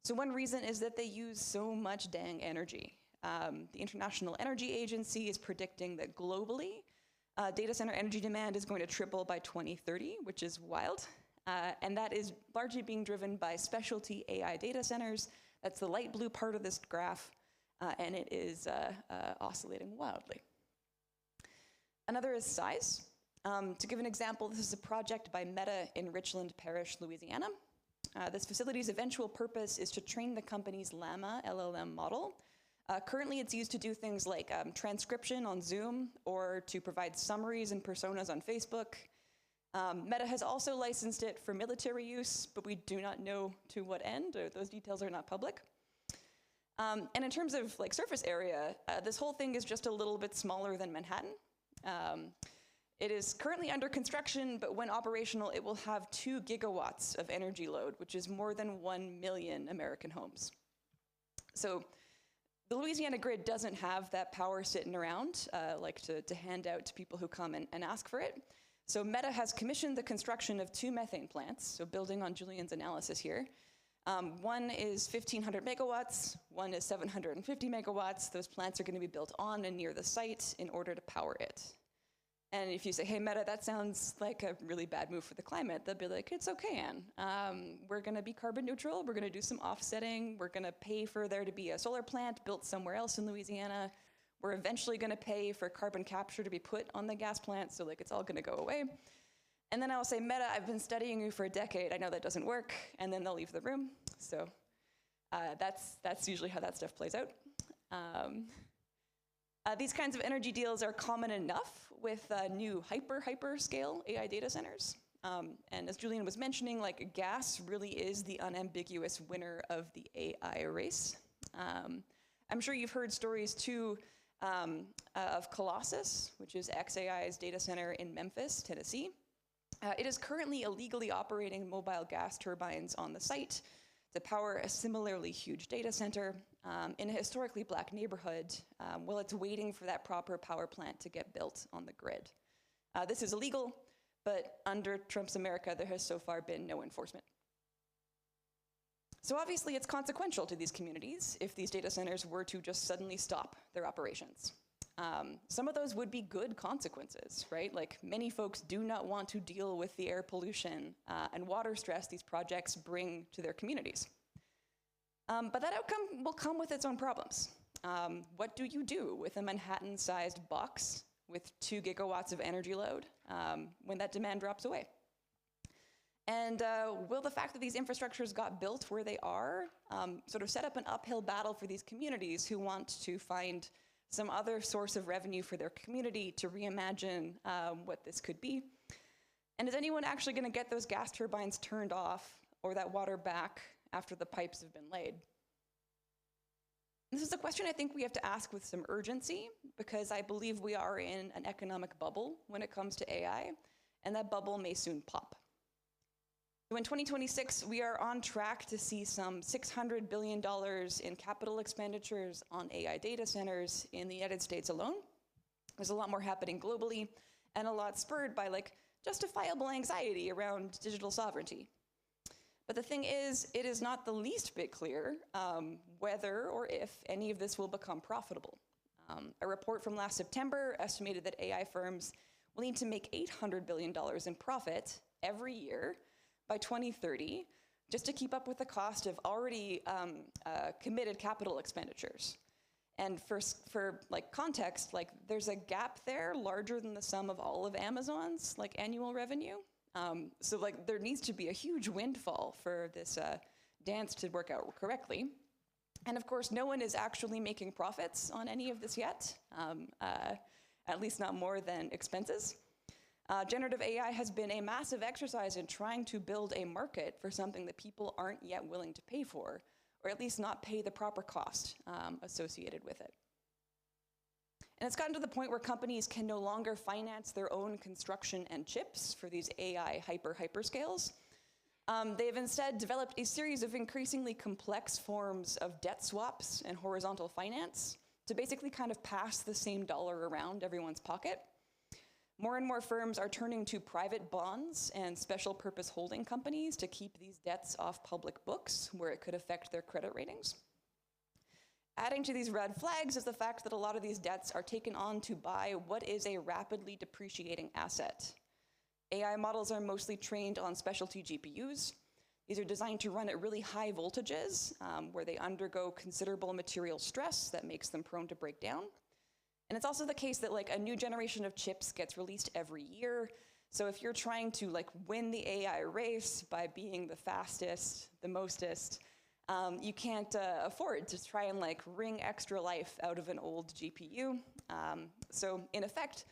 So one reason is that they use so much dang energy. The International Energy Agency is predicting that globally, data center energy demand is going to triple by 2030, which is wild. And that is largely being driven by specialty AI data centers. That's the light blue part of this graph, and it is oscillating wildly. Another is size. To give an example, this is a project by Meta in Richland Parish, Louisiana. This facility's eventual purpose is to train the company's Llama LLM model. Currently, it's used to do things like transcription on Zoom or to provide summaries and personas on Facebook. Meta has also licensed it for military use, but we do not know to what end, or those details are not public. And in terms of like surface area, this whole thing is just a little bit smaller than Manhattan. It is currently under construction, but when operational, it will have 2 gigawatts of energy load, which is more than 1 million American homes. So the Louisiana grid doesn't have that power sitting around, like to hand out to people who come and ask for it. So Meta has commissioned the construction of 2 methane plants, so building on Julian's analysis here. One is 1,500 megawatts, one is 750 megawatts. Those plants are going to be built on and near the site in order to power it. And if you say, hey, Meta, that sounds like a really bad move for the climate, they'll be like, it's okay, Anne. We're going to be carbon neutral. We're going to do some offsetting. We're going to pay for there to be a solar plant built somewhere else in Louisiana. We're eventually going to pay for carbon capture to be put on the gas plant, so like it's all going to go away. And then I'll say, Meta, I've been studying you for a decade. I know that doesn't work. And then they'll leave the room. So that's usually how that stuff plays out. These kinds of energy deals are common enough with new hyper scale AI data centers. And as Julian was mentioning, like gas really is the unambiguous winner of the AI race. I'm sure you've heard stories too of Colossus, which is xAI's data center in Memphis, Tennessee. It is currently illegally operating mobile gas turbines on the site to power a similarly huge data center in a historically black neighborhood while it's waiting for that proper power plant to get built on the grid. This is illegal, but under Trump's America, there has so far been no enforcement. So obviously it's consequential to these communities if these data centers were to just suddenly stop their operations. Some of those would be good consequences, right? Like many folks do not want to deal with the air pollution and water stress these projects bring to their communities. But that outcome will come with its own problems. What do you do with a Manhattan-sized box with 2 gigawatts of energy load when that demand drops away? And will the fact that these infrastructures got built where they are sort of set up an uphill battle for these communities who want to find some other source of revenue for their community to reimagine what this could be? And is anyone actually going to get those gas turbines turned off or that water back after the pipes have been laid? This is a question I think we have to ask with some urgency, because I believe we are in an economic bubble when it comes to AI, and that bubble may soon pop. So in 2026, we are on track to see some $600 billion in capital expenditures on AI data centers in the United States alone. There's a lot more happening globally, and a lot spurred by justifiable anxiety around digital sovereignty. But the thing is, it is not the least bit clear whether or if any of this will become profitable. A report from last September estimated that AI firms will need to make $800 billion in profit every year by 2030, just to keep up with the cost of already committed capital expenditures. And for context, there's a gap there larger than the sum of all of Amazon's annual revenue. So there needs to be a huge windfall for this dance to work out correctly. And of course, no one is actually making profits on any of this yet, at least not more than expenses. Generative AI has been a massive exercise in trying to build a market for something that people aren't yet willing to pay for, or at least not pay the proper cost associated with it. And it's gotten to the point where companies can no longer finance their own construction and chips for these AI hyperscales. They've instead developed a series of increasingly complex forms of debt swaps and horizontal finance to basically kind of pass the same dollar around everyone's pocket. More and more firms are turning to private bonds and special purpose holding companies to keep these debts off public books, where it could affect their credit ratings. Adding to these red flags is the fact that a lot of these debts are taken on to buy what is a rapidly depreciating asset. AI models are mostly trained on specialty GPUs. These are designed to run at really high voltages, where they undergo considerable material stress that makes them prone to break down. And it's also the case that a new generation of chips gets released every year. So if you're trying to win the AI race by being the fastest, the mostest, you can't afford to try and wring extra life out of an old GPU. So in effect,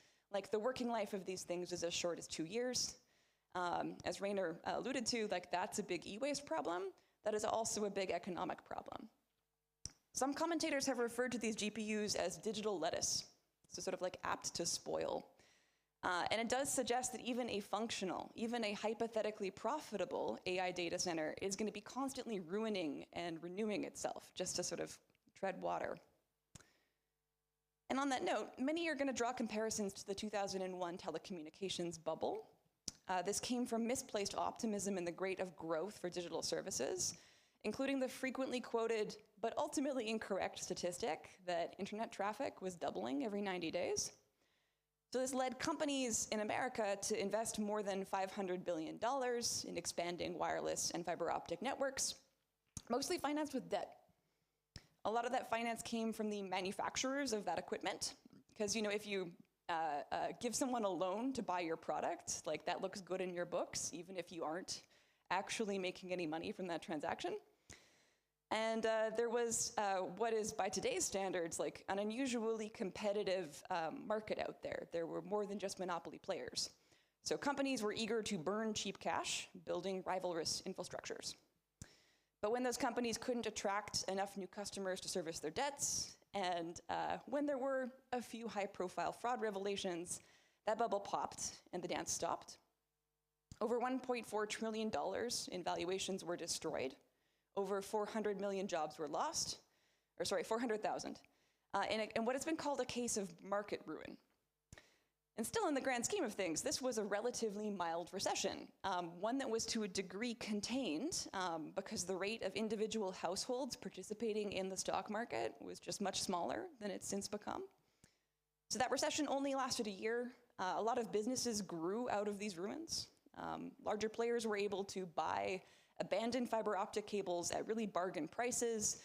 the working life of these things is as short as 2 years. As Rainer alluded to, that's a big e-waste problem. That is also a big economic problem. Some commentators have referred to these GPUs as digital lettuce, so sort of apt to spoil. And it does suggest that even a functional, even a hypothetically profitable AI data center is going to be constantly ruining and renewing itself just to sort of tread water. And on that note, many are going to draw comparisons to the 2001 telecommunications bubble. This came from misplaced optimism in the rate of growth for digital services, including the frequently quoted but ultimately incorrect statistic that internet traffic was doubling every 90 days. So this led companies in America to invest more than $500 billion in expanding wireless and fiber optic networks, mostly financed with debt. A lot of that finance came from the manufacturers of that equipment, because if you give someone a loan to buy your product, that looks good in your books, even if you aren't actually making any money from that transaction. And there was what is, by today's standards, an unusually competitive market out there. There were more than just monopoly players. So companies were eager to burn cheap cash, building rivalrous infrastructures. But when those companies couldn't attract enough new customers to service their debts, and when there were a few high-profile fraud revelations, that bubble popped and the dance stopped. Over $1.4 trillion in valuations were destroyed. Over 400 million jobs were lost, 400,000, in what has been called a case of market ruin. And still, in the grand scheme of things, this was a relatively mild recession, one that was to a degree contained because the rate of individual households participating in the stock market was just much smaller than it's since become. So that recession only lasted a year. A lot of businesses grew out of these ruins. Larger players were able to buy abandoned fiber optic cables at really bargain prices.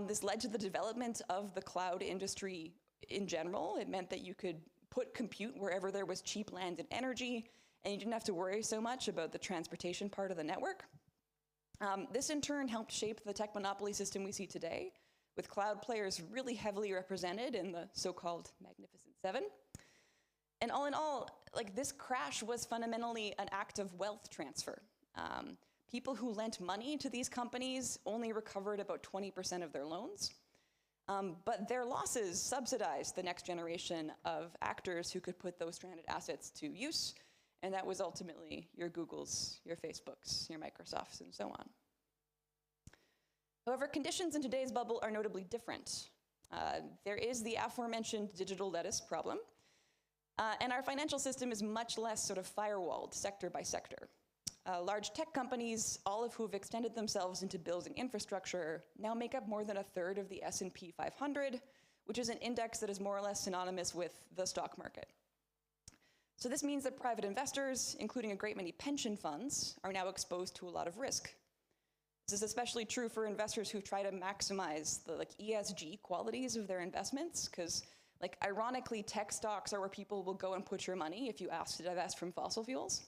This led to the development of the cloud industry in general. It meant that you could put compute wherever there was cheap land and energy, and you didn't have to worry so much about the transportation part of the network. This in turn helped shape the tech monopoly system we see today, with cloud players really heavily represented in the so-called Magnificent Seven. And all in all, like, this crash was fundamentally an act of wealth transfer. People who lent money to these companies only recovered about 20% of their loans, but their losses subsidized the next generation of actors who could put those stranded assets to use, and that was ultimately your Googles, your Facebooks, your Microsofts, and so on. However, conditions in today's bubble are notably different. There is the aforementioned digital lettuce problem, and our financial system is much less sort of firewalled sector by sector. Large tech companies, all of who have extended themselves into building infrastructure, now make up more than a third of the S&P 500, which is an index that is more or less synonymous with the stock market. So this means that private investors, including a great many pension funds, are now exposed to a lot of risk. This is especially true for investors who try to maximize the ESG qualities of their investments, because ironically, tech stocks are where people will go and put your money if you ask to divest from fossil fuels.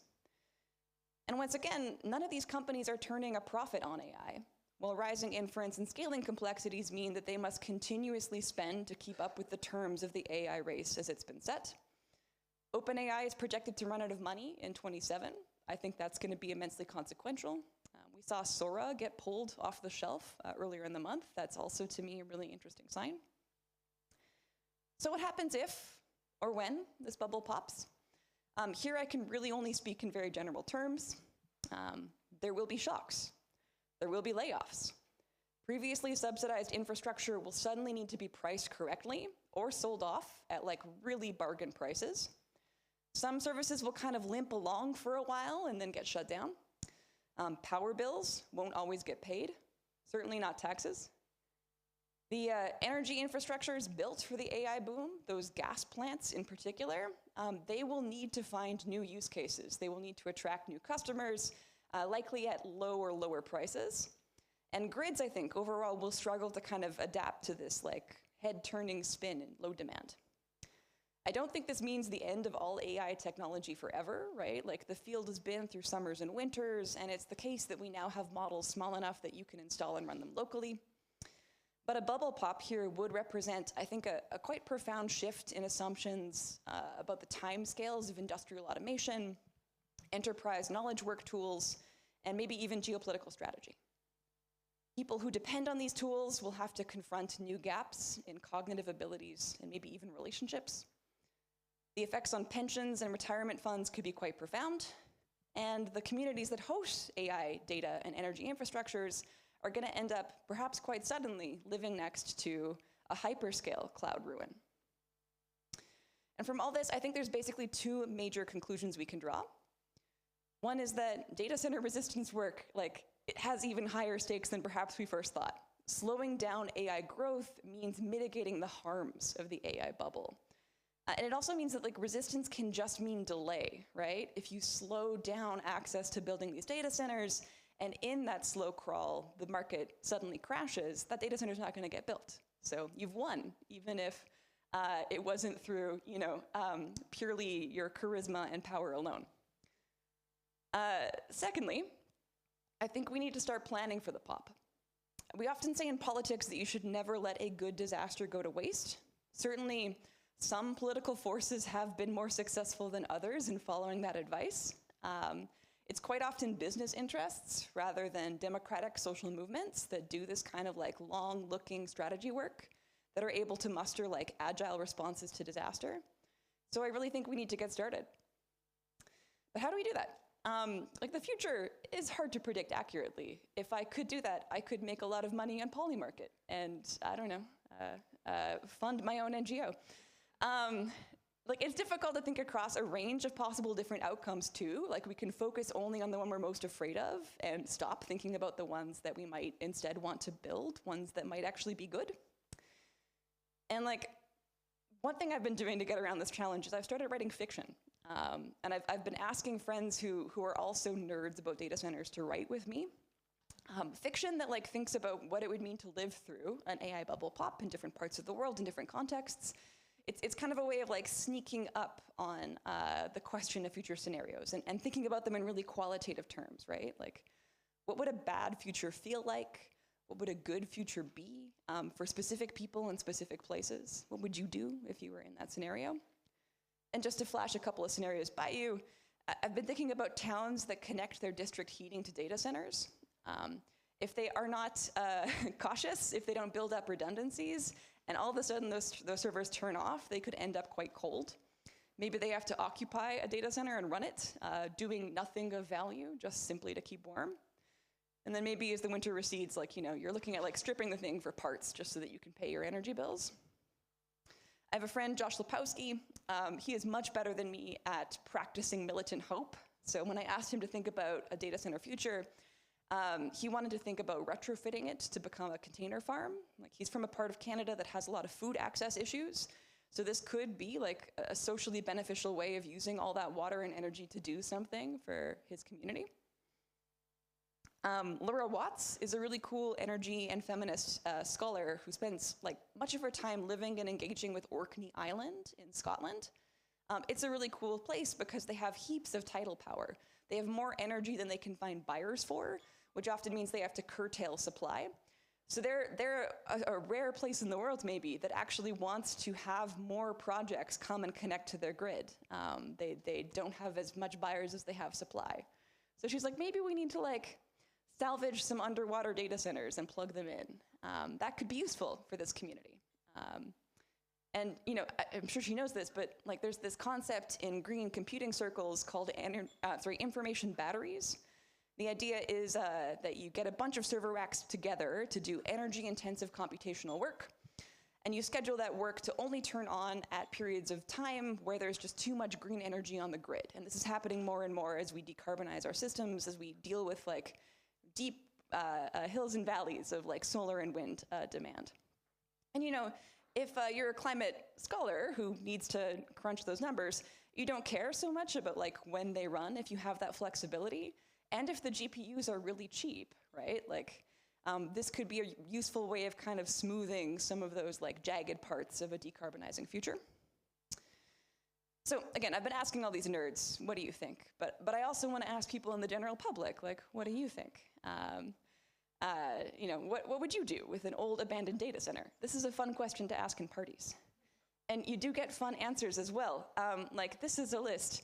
And once again, none of these companies are turning a profit on AI, while rising inference and scaling complexities mean that they must continuously spend to keep up with the terms of the AI race as it's been set. OpenAI is projected to run out of money in 2027. I think that's going to be immensely consequential. We saw Sora get pulled off the shelf earlier in the month. That's also, to me, a really interesting sign. So what happens if, or when, this bubble pops? Here I can really only speak in very general terms. There will be shocks. There will be layoffs. Previously subsidized infrastructure will suddenly need to be priced correctly or sold off at really bargain prices. Some services will kind of limp along for a while and then get shut down. Power bills won't always get paid, certainly not taxes. The energy infrastructure is built for the AI boom, those gas plants in particular. They will need to find new use cases. They will need to attract new customers, likely at lower prices. And grids, I think, overall will struggle to kind of adapt to this head-turning spin in low demand. I don't think this means the end of all AI technology forever, right? The field has been through summers and winters, and it's the case that we now have models small enough that you can install and run them locally. But a bubble pop here would represent, I think, a quite profound shift in assumptions about the timescales of industrial automation, enterprise knowledge work tools, and maybe even geopolitical strategy. People who depend on these tools will have to confront new gaps in cognitive abilities and maybe even relationships. The effects on pensions and retirement funds could be quite profound, and the communities that host AI data and energy infrastructures are going to end up, perhaps quite suddenly, living next to a hyperscale cloud ruin. And from all this, I think there's basically two major conclusions we can draw. One is that data center resistance work, it has even higher stakes than perhaps we first thought. Slowing down AI growth means mitigating the harms of the AI bubble. And it also means that resistance can just mean delay, right? If you slow down access to building these data centers, and in that slow crawl, the market suddenly crashes, that data center is not going to get built. So you've won, even if it wasn't through purely your charisma and power alone. Secondly, I think we need to start planning for the pop. We often say in politics that you should never let a good disaster go to waste. Certainly, some political forces have been more successful than others in following that advice. It's quite often business interests rather than democratic social movements that do this kind of long-looking strategy work that are able to muster agile responses to disaster. So I really think we need to get started. But how do we do that? The future is hard to predict accurately. If I could do that, I could make a lot of money on Polymarket and, I don't know, fund my own NGO. It's difficult to think across a range of possible different outcomes too. We can focus only on the one we're most afraid of and stop thinking about the ones that we might instead want to build, ones that might actually be good. And one thing I've been doing to get around this challenge is I've started writing fiction. And I've been asking friends who are also nerds about data centers to write with me. Fiction that thinks about what it would mean to live through an AI bubble pop in different parts of the world, in different contexts, it's kind of a way of like sneaking up on the question of future scenarios and thinking about them in really qualitative terms, right? Like, what would a bad future feel like? What would a good future be for specific people in specific places? What would you do if you were in that scenario? And just to flash a couple of scenarios by you, I've been thinking about towns that connect their district heating to data centers. If they are not cautious, if they don't build up redundancies, and all of a sudden those servers turn off, they could end up quite cold. Maybe they have to occupy a data center and run it, doing nothing of value, just simply to keep warm. And then maybe as the winter recedes, like, you know, you're looking at like stripping the thing for parts just so that you can pay your energy bills. I have a friend, Josh Lepowski. He is much better than me at practicing militant hope. So when I asked him to think about a data center future, he wanted to think about retrofitting it to become a container farm. Like, he's from a part of Canada that has a lot of food access issues. So this could be like a socially beneficial way of using all that water and energy to do something for his community. Laura Watts is a really cool energy and feminist scholar who spends like much of her time living and engaging with Orkney Island in Scotland. It's a really cool place because they have heaps of tidal power. They have more energy than they can find buyers for, which often means they have to curtail supply. So they're a rare place in the world maybe that actually wants to have more projects come and connect to their grid. They don't have as much buyers as they have supply. So she's like, maybe we need to like salvage some underwater data centers and plug them in. That could be useful for this community. And you know, I'm sure she knows this, but like there's this concept in green computing circles called information batteries. The idea is that you get a bunch of server racks together to do energy-intensive computational work, and you schedule that work to only turn on at periods of time where there's just too much green energy on the grid. And this is happening more and more as we decarbonize our systems, as we deal with like deep hills and valleys of like solar and wind demand. And you know, if you're a climate scholar who needs to crunch those numbers, you don't care so much about like when they run if you have that flexibility, and if the GPUs are really cheap, right? Like this could be a useful way of kind of smoothing some of those like jagged parts of a decarbonizing future. So again, I've been asking all these nerds, what do you think? But I also want to ask people in the general public, like, what do you think? You know, what would you do with an old abandoned data center? This is a fun question to ask in parties. And you do get fun answers as well. Like, this is a list.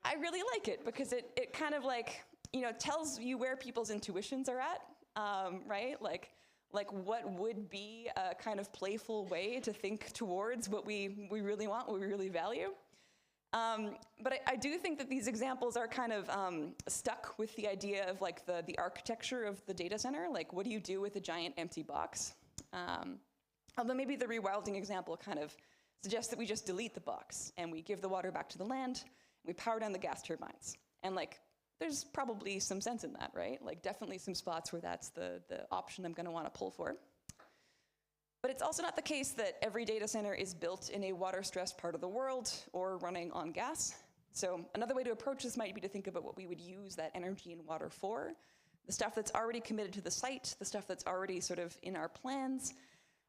I really like it because it kind of like, you know, tells you where people's intuitions are at, right? Like what would be a kind of playful way to think towards what we really want, what we really value. But I do think that these examples are kind of stuck with the idea of like the architecture of the data center. Like, what do you do with a giant empty box? Although maybe the rewilding example kind of suggests that we just delete the box and we give the water back to the land, and we power down the gas turbines. And like, there's probably some sense in that, right? Like, definitely some spots where that's the option I'm gonna wanna pull for. But it's also not the case that every data center is built in a water-stressed part of the world or running on gas. So another way to approach this might be to think about what we would use that energy and water for, the stuff that's already committed to the site, the stuff that's already sort of in our plans,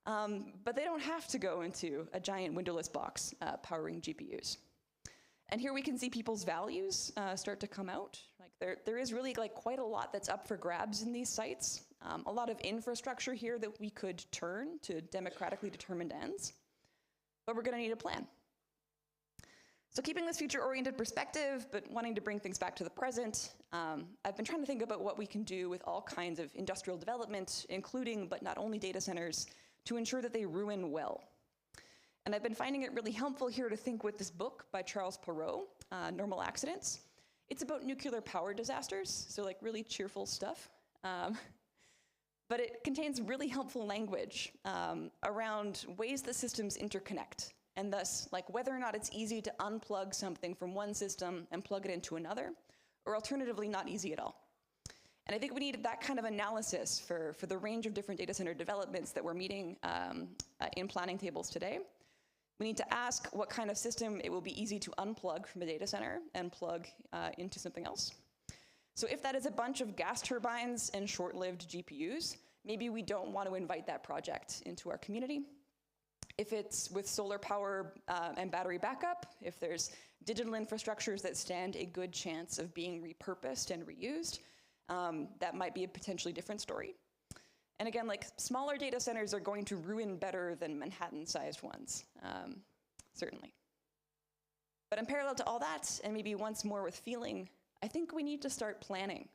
but they don't have to go into a giant windowless box powering GPUs. And here we can see people's values start to come out. Like there is really like quite a lot that's up for grabs in these sites. A lot of infrastructure here that we could turn to democratically determined ends, but we're gonna need a plan. So keeping this future-oriented perspective, but wanting to bring things back to the present, I've been trying to think about what we can do with all kinds of industrial development, including, but not only data centers, to ensure that they ruin well. And I've been finding it really helpful here to think with this book by Charles Perrault, Normal Accidents. It's about nuclear power disasters, so like really cheerful stuff. But it contains really helpful language around ways that systems interconnect, and thus like whether or not it's easy to unplug something from one system and plug it into another, or alternatively not easy at all. And I think we need that kind of analysis for the range of different data center developments that we're meeting in planning tables today. We need to ask what kind of system it will be easy to unplug from a data center and plug into something else. So if that is a bunch of gas turbines and short-lived GPUs, maybe we don't want to invite that project into our community. if it's with solar power and battery backup, if there's digital infrastructures that stand a good chance of being repurposed and reused, that might be a potentially different story. And again, like smaller data centers are going to ruin better than Manhattan-sized ones, certainly. But in parallel to all that, and maybe once more with feeling, I think we need to start planning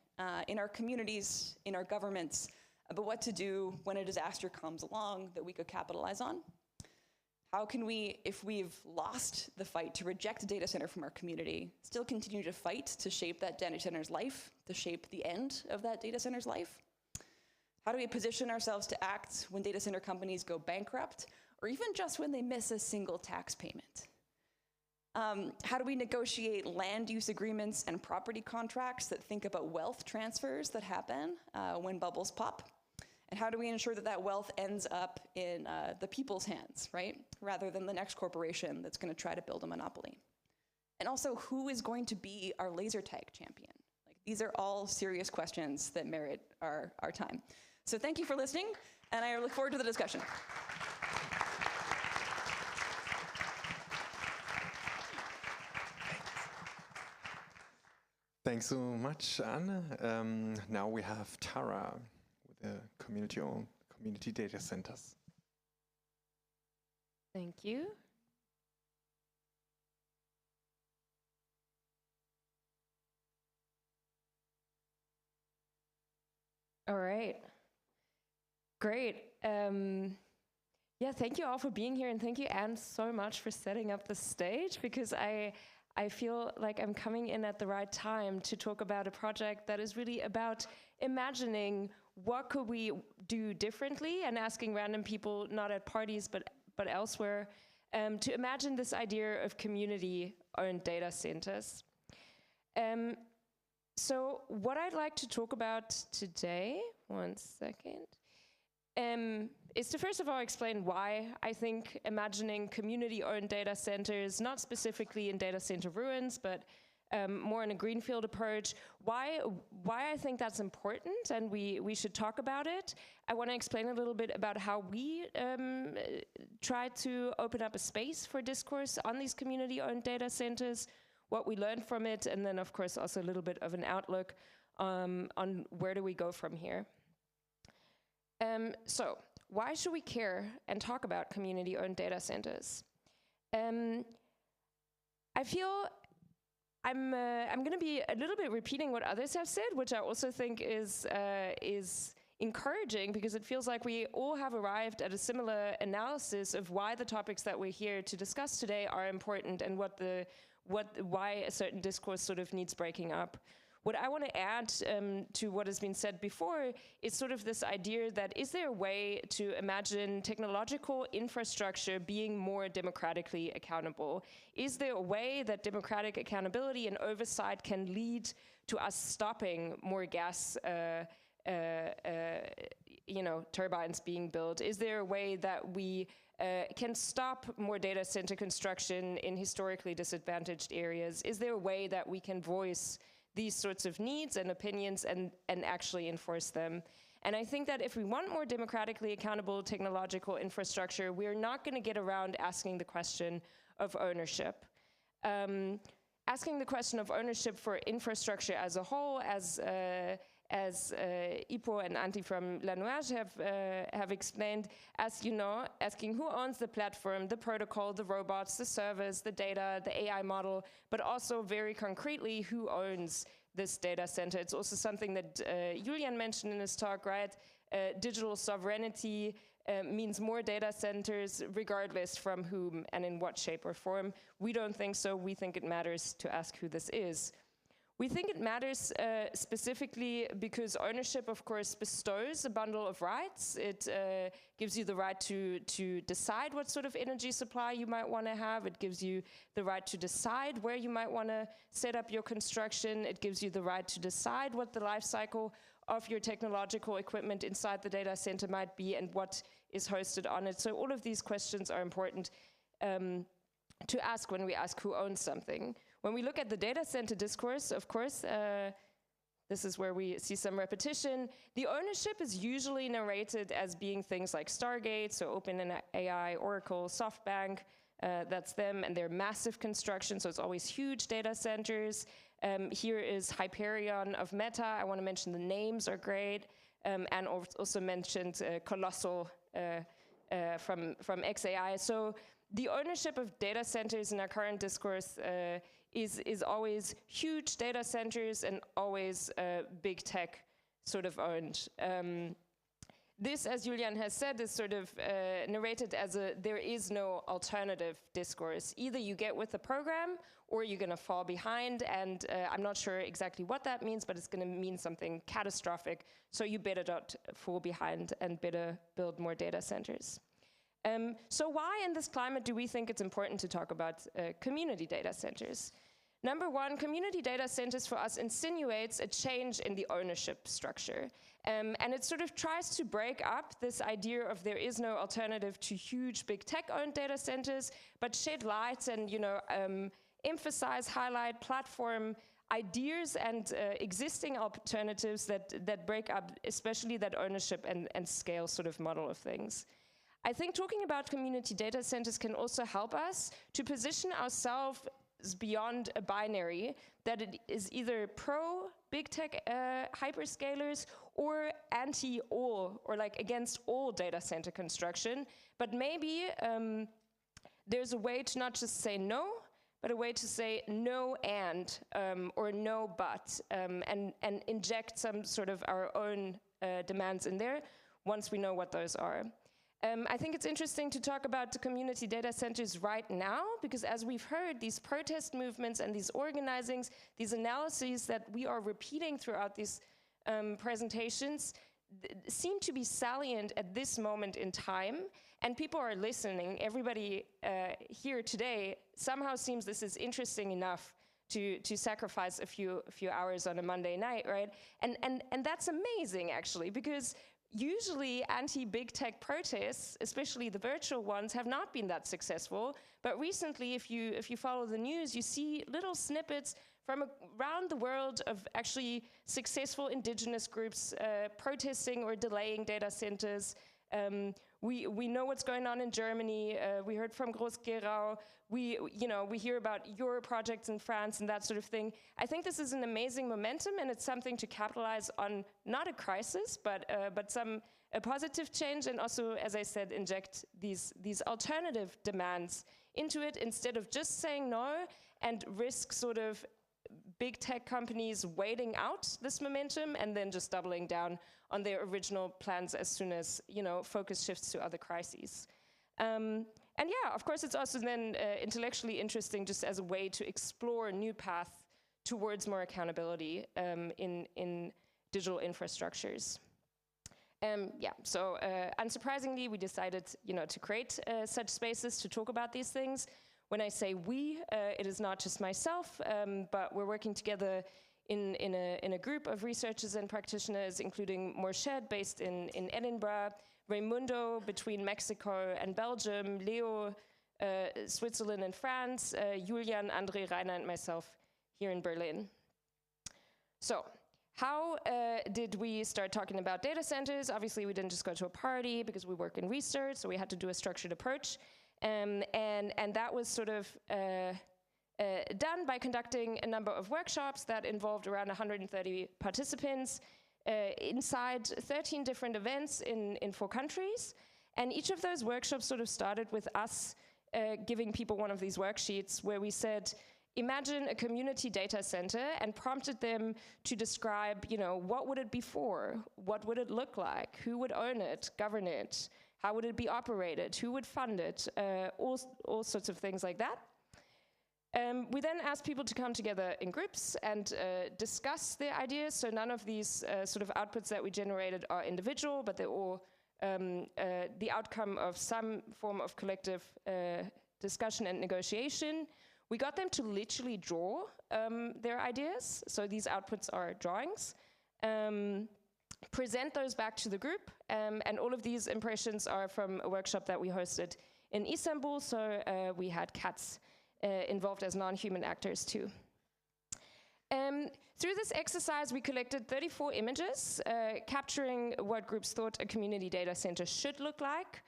in our communities, in our governments, about what to do when a disaster comes along that we could capitalize on. How can we, if we've lost the fight to reject a data center from our community, still continue to fight to shape that data center's life, to shape the end of that data center's life? How do we position ourselves to act when data center companies go bankrupt, or even just when they miss a single tax payment? How do we negotiate land use agreements and property contracts that think about wealth transfers that happen when bubbles pop? And how do we ensure that that wealth ends up in the people's hands, right? Rather than the next corporation that's going to try to build a monopoly. And also, who is going to be our laser tag champion? Like, these are all serious questions that merit our time. So thank you for listening, and I look forward to the discussion. Thanks so much, Anne. Now we have Tara with the community-owned community data centers. Thank you. All right. Great. Yeah, thank you all for being here, and thank you, Anne, so much for setting up the stage, because I feel like I'm coming in at the right time to talk about a project that is really about imagining what could we do differently, and asking random people, not at parties but elsewhere, to imagine this idea of community-owned data centers. So what I'd like to talk about today, one second, is to first of all explain why I think imagining community-owned data centers, not specifically in data center ruins, but more in a greenfield approach, why I think that's important and we should talk about it. I want to explain a little bit about how we try to open up a space for discourse on these community-owned data centers, what we learned from it, and then of course also a little bit of an outlook on where do we go from here. So why should we care and talk about community-owned data centers? I feel I'm going to be a little bit repeating what others have said, which I also think is encouraging, because it feels like we all have arrived at a similar analysis of why the topics that we're here to discuss today are important, and why a certain discourse sort of needs breaking up. What I want to add to what has been said before is sort of this idea that, is there a way to imagine technological infrastructure being more democratically accountable? Is there a way that democratic accountability and oversight can lead to us stopping more gas turbines being built? Is there a way that we can stop more data center construction in historically disadvantaged areas? Is there a way that we can voice these sorts of needs and opinions and actually enforce them? And I think that if we want more democratically accountable technological infrastructure, we're not going to get around asking the question of ownership. Asking the question of ownership for infrastructure as a whole, as Ipo and Antti from Nuage have explained, asking who owns the platform, the protocol, the robots, the servers, the data, the AI model, but also very concretely, who owns this data center. It's also something that Julian mentioned in his talk, right? Digital sovereignty means more data centers, regardless from whom and in what shape or form. We don't think so. We think it matters to ask who this is. We think it matters specifically because ownership, of course, bestows a bundle of rights. It gives you the right to decide what sort of energy supply you might want to have. It gives you the right to decide where you might want to set up your construction. It gives you the right to decide what the life cycle of your technological equipment inside the data center might be and what is hosted on it. So all of these questions are important to ask when we ask who owns something. When we look at the data center discourse, of course, this is where we see some repetition. The ownership is usually narrated as being things like Stargate, so OpenAI, Oracle, SoftBank, that's them, and their massive construction, so it's always huge data centers. Here is Hyperion of Meta. I want to mention the names are great, and also mentioned Colossal from XAI. So the ownership of data centers in our current discourse is always huge data centers and always big tech sort of owned. This, as Julian has said, is sort of narrated as there is no alternative discourse. Either you get with the program or you're going to fall behind, and I'm not sure exactly what that means, but it's going to mean something catastrophic, so you better not fall behind and better build more data centers. So why in this climate do we think it's important to talk about community data centers? Number one, community data centers for us insinuates a change in the ownership structure. And it sort of tries to break up this idea of there is no alternative to huge big tech-owned data centers, but shed light and emphasize, highlight, platform ideas and existing alternatives that break up, especially that ownership and scale sort of model of things. I think talking about community data centers can also help us to position ourselves beyond a binary, that it is either pro big tech hyperscalers or anti all, or like against all data center construction. But maybe there's a way to not just say no, but a way to say no and, or no but, and inject some sort of our own demands in there once we know what those are. I think it's interesting to talk about the community data centers right now, because as we've heard, these protest movements and these organizings, these analyses that we are repeating throughout these presentations seem to be salient at this moment in time, and people are listening. Everybody here today somehow seems this is interesting enough to sacrifice a few hours on a Monday night, right? And that's amazing, actually, because usually anti-big tech protests, especially the virtual ones, have not been that successful. But recently, if you follow the news, you see little snippets from around the world of actually successful indigenous groups protesting or delaying data centers. We know what's going on in Germany. We heard from Groß-Gerau. We hear about your projects in France and that sort of thing. I think this is an amazing momentum, and it's something to capitalize on, not a crisis, but a positive change, and also, as I said, inject these alternative demands into it instead of just saying no and risk sort of big tech companies waiting out this momentum and then just doubling down on their original plans as soon as focus shifts to other crises. And yeah, of course, it's also then intellectually interesting just as a way to explore a new path towards more accountability in digital infrastructures. So unsurprisingly, we decided to create such spaces to talk about these things. When I say we, it is not just myself, but we're working together in a group of researchers and practitioners, including Morshed, based in Edinburgh, Raimundo between Mexico and Belgium, Leo, Switzerland and France, Julian, Andre, Rainer, and myself here in Berlin. So how did we start talking about data centers? Obviously, we didn't just go to a party because we work in research, so we had to do a structured approach. And that was sort of done by conducting a number of workshops that involved around 130 participants inside 13 different events in 4 countries. And each of those workshops sort of started with us giving people one of these worksheets where we said, imagine a community data center, and prompted them to describe, what would it be for? What would it look like? Who would own it, govern it? How would it be operated? Who would fund it? All sorts of things like that. We then asked people to come together in groups and discuss their ideas. So none of these sort of outputs that we generated are individual, but they're all the outcome of some form of collective discussion and negotiation. We got them to literally draw their ideas. So these outputs are drawings. Present those back to the group, and all of these impressions are from a workshop that we hosted in Istanbul, so we had cats involved as non-human actors too. Through this exercise, we collected 34 images, capturing what groups thought a community data center should look like.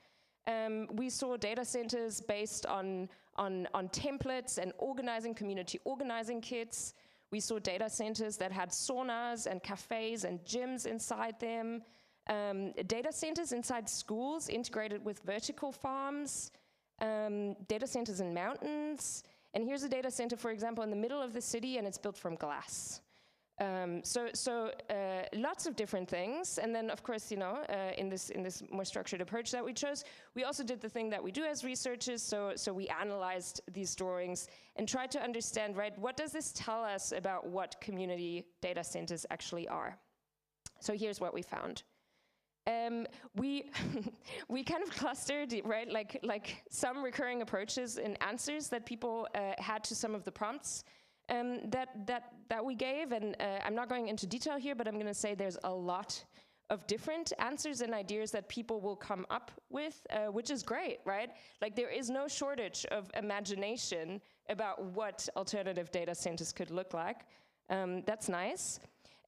We saw data centers based on templates and community organizing kits. We saw data centers that had saunas and cafes and gyms inside them. Data centers inside schools integrated with vertical farms. Data centers in mountains. And here's a data center, for example, in the middle of the city, and it's built from glass. So lots of different things, and then of course, you know, in this more structured approach that we chose, we also did the thing that we do as researchers. So we analyzed these drawings and tried to understand, right, what does this tell us about what community data centers actually are? So here's what we found. We kind of clustered, right, like some recurring approaches and answers that people had to some of the prompts that we gave, and I'm not going into detail here, but I'm going to say there's a lot of different answers and ideas that people will come up with, which is great, right? Like there is no shortage of imagination about what alternative data centers could look like. That's nice.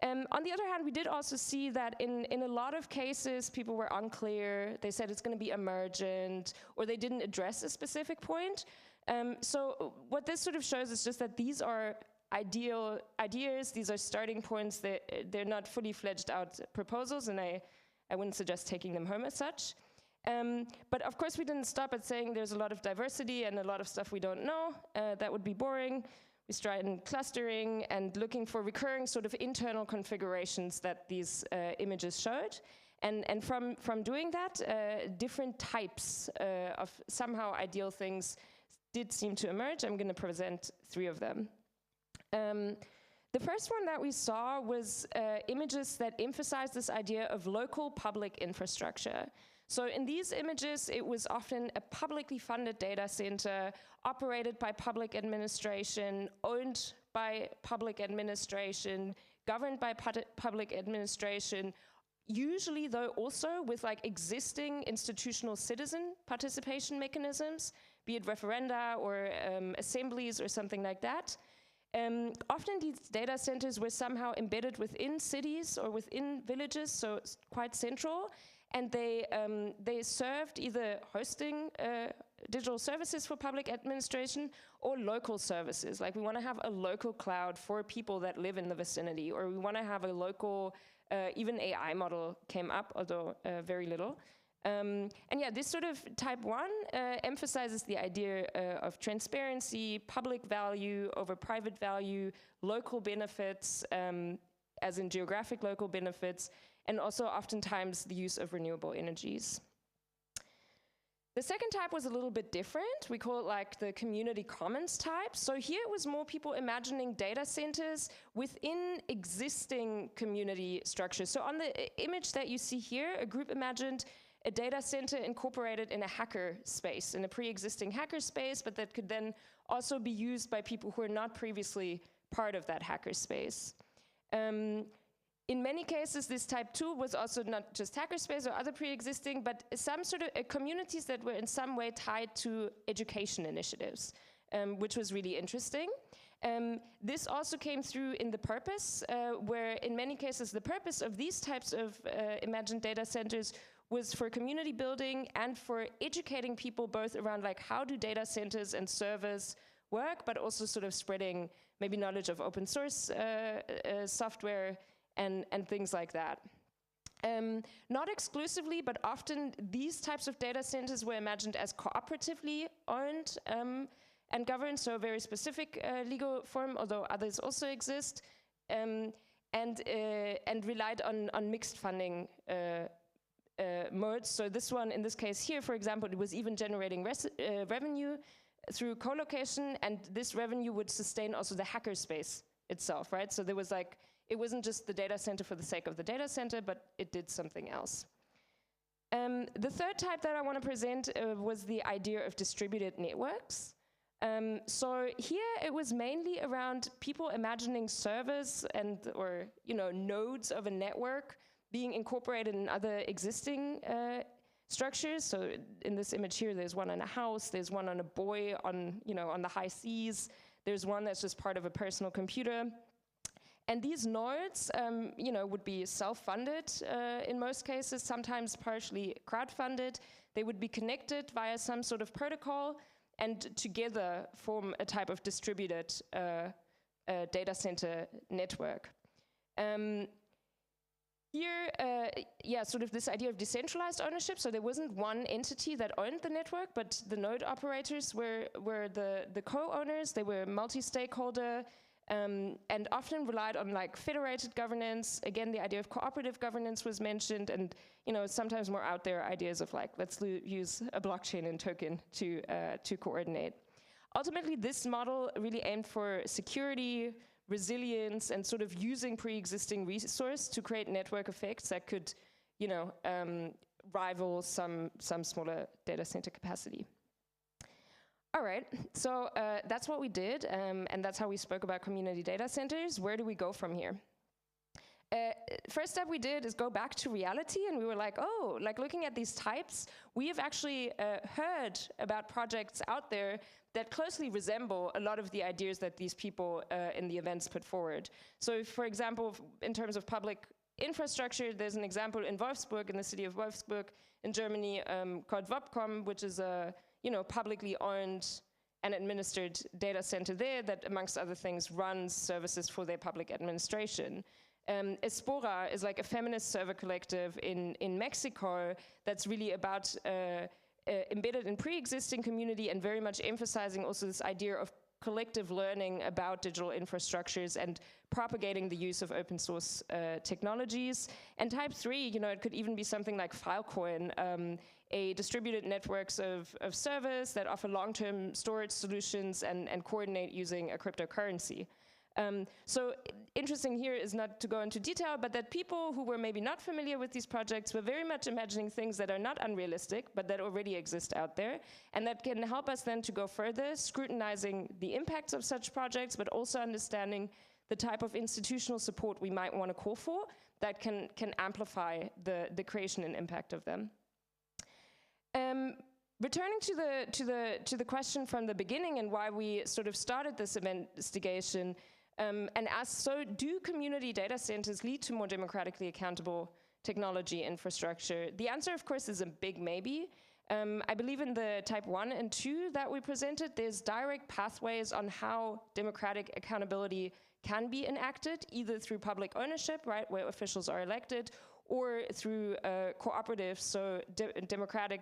On the other hand, we did also see that in a lot of cases, people were unclear. They said it's going to be emergent, or they didn't address a specific point. So what this sort of shows is just that these are ideas, these are starting points, they're not fully fledged out proposals, and I wouldn't suggest taking them home as such. But of course we didn't stop at saying there's a lot of diversity and a lot of stuff we don't know. That would be boring. We started clustering and looking for recurring sort of internal configurations that these images showed. And from doing that, different types of somehow ideal things did seem to emerge. I'm going to present 3 of them. The first one that we saw was images that emphasized this idea of local public infrastructure. So in these images, it was often a publicly funded data center operated by public administration, owned by public administration, governed by public administration, usually though also with like existing institutional citizen participation mechanisms, be it referenda or assemblies or something like that. Often these data centers were somehow embedded within cities or within villages, so quite central, and they served either hosting digital services for public administration or local services. Like we want to have a local cloud for people that live in the vicinity, or we want to have a local, even AI model came up, although very little. And yeah, this sort of type 1 emphasizes the idea of transparency, public value over private value, local benefits, as in geographic local benefits, and also oftentimes the use of renewable energies. The second type was a little bit different. We call it like the community commons type. So here it was more people imagining data centers within existing community structures. So on the image that you see here, a group imagined a data center incorporated in a hacker space, in a pre-existing hacker space, but that could then also be used by people who are not previously part of that hacker space. In many cases, this type 2 was also not just hackerspace or other pre-existing, but some sort of communities that were in some way tied to education initiatives, which was really interesting. This also came through in the purpose, where in many cases the purpose of these types of imagined data centers was for community building and for educating people both around like how do data centers and servers work, but also sort of spreading maybe knowledge of open source software and things like that. Not exclusively, but often these types of data centers were imagined as cooperatively owned and governed, so a very specific legal form, although others also exist, and relied on mixed funding modes. So this one, in this case here, for example, it was even generating revenue through co-location, and this revenue would sustain also the hackerspace itself, right? So there was like, it wasn't just the data center for the sake of the data center, but it did something else. The third type that I want to present was the idea of distributed networks. So here it was mainly around people imagining servers or nodes of a network being incorporated in other existing structures. So in this image here, there's one on a house, there's one on a buoy on the high seas, there's one that's just part of a personal computer. And these nodes, would be self-funded in most cases, sometimes partially crowd-funded. They would be connected via some sort of protocol and together form a type of distributed data center network. Here, sort of this idea of decentralized ownership. So there wasn't one entity that owned the network, but the node operators were the co-owners. They were multi-stakeholder and often relied on like federated governance. Again, the idea of cooperative governance was mentioned, and sometimes more out there ideas of like, let's use a blockchain and token to coordinate. Ultimately, this model really aimed for security, resilience, and sort of using pre-existing resource to create network effects that could, rival some smaller data center capacity. All right, so that's what we did, and that's how we spoke about community data centers. Where do we go from here? First step we did is go back to reality, and we were like, oh, like looking at these types, we have actually heard about projects out there that closely resemble a lot of the ideas that these people in the events put forward. So for example, in terms of public infrastructure, there's an example in Wolfsburg, in the city of Wolfsburg in Germany, called WOPCOM, which is a publicly owned and administered data center there that, amongst other things, runs services for their public administration. Espora is like a feminist server collective in Mexico that's really about embedded in pre-existing community and very much emphasizing also this idea of collective learning about digital infrastructures and propagating the use of open source technologies. And type 3, it could even be something like Filecoin, a distributed networks of servers that offer long-term storage solutions and coordinate using a cryptocurrency. So interesting here is not to go into detail, but that people who were maybe not familiar with these projects were very much imagining things that are not unrealistic, but that already exist out there, and that can help us then to go further, scrutinizing the impacts of such projects, but also understanding the type of institutional support we might want to call for that can amplify the creation and impact of them. Returning to the question from the beginning and why we sort of started this investigation, and asked, so do community data centers lead to more democratically accountable technology infrastructure? The answer, of course, is a big maybe. I believe in the type 1 and 2 that we presented, there's direct pathways on how democratic accountability can be enacted, either through public ownership, right, where officials are elected, or through cooperatives, so democratic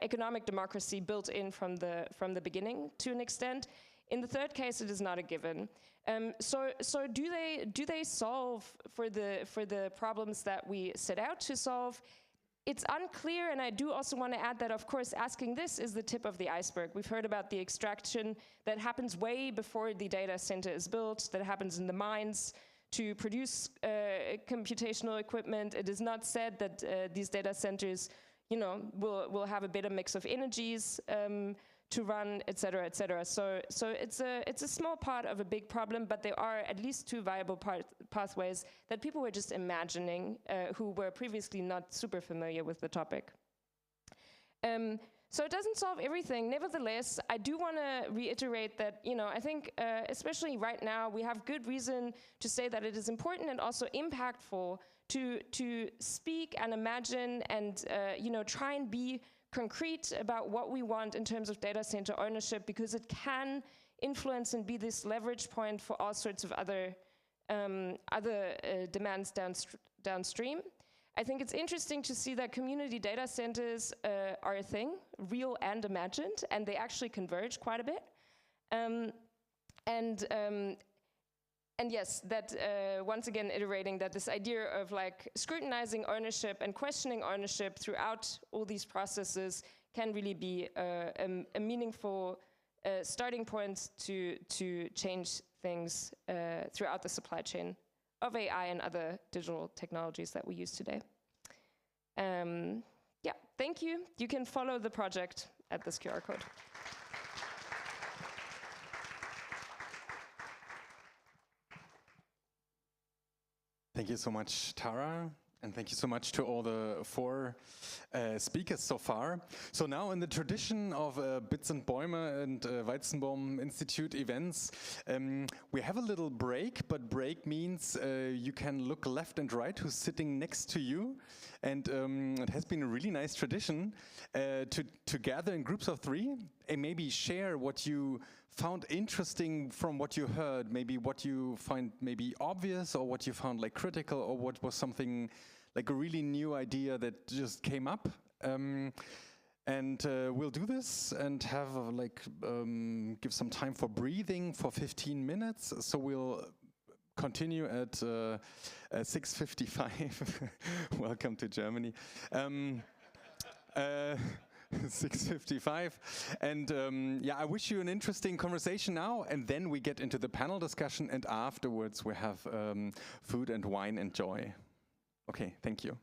economic democracy built in from the beginning to an extent. In the third case, it is not a given. So do they solve for the problems that we set out to solve? It's unclear, and I do also want to add that, of course, asking this is the tip of the iceberg. We've heard about the extraction that happens way before the data center is built, that happens in the mines to produce computational equipment. It is not said that these data centers will have a better mix of energies to run, et cetera, et cetera. So it's a small part of a big problem, but there are at least two viable pathways that people were just imagining who were previously not super familiar with the topic. So it doesn't solve everything. Nevertheless, I do want to reiterate that, I think especially right now, we have good reason to say that it is important and also impactful to speak and imagine and try and be concrete about what we want in terms of data center ownership, because it can influence and be this leverage point for all sorts of other demands downstream. I think it's interesting to see that community data centers are a thing, real and imagined, and they actually converge quite a bit. And yes, that once again iterating that this idea of like scrutinizing ownership and questioning ownership throughout all these processes can really be a meaningful starting point to change things throughout the supply chain of AI and other digital technologies that we use today. Yeah, thank you. You can follow the project at this QR code. Thank you so much, Tara. And thank you so much to all the four speakers so far. So now in the tradition of Bits Bäume and Weizenbaum Institute events, we have a little break, but break means you can look left and right who's sitting next to you. And it has been a really nice tradition to gather in groups of 3 and maybe share what you found interesting from what you heard, maybe what you find maybe obvious or what you found like critical or what was something like a really new idea that just came up. And we'll do this and have give some time for breathing for 15 minutes. So we'll continue at 6:55. Welcome to Germany. 6:55, and yeah, I wish you an interesting conversation now, and then we get into the panel discussion, and afterwards we have food and wine and joy. Okay, thank you.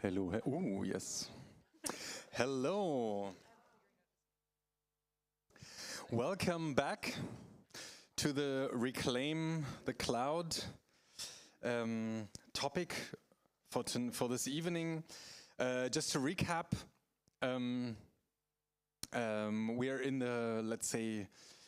Hello. Oh, yes. Hello. Welcome back to the Reclaim the Cloud topic for this evening. Just to recap, we are in the, let's say,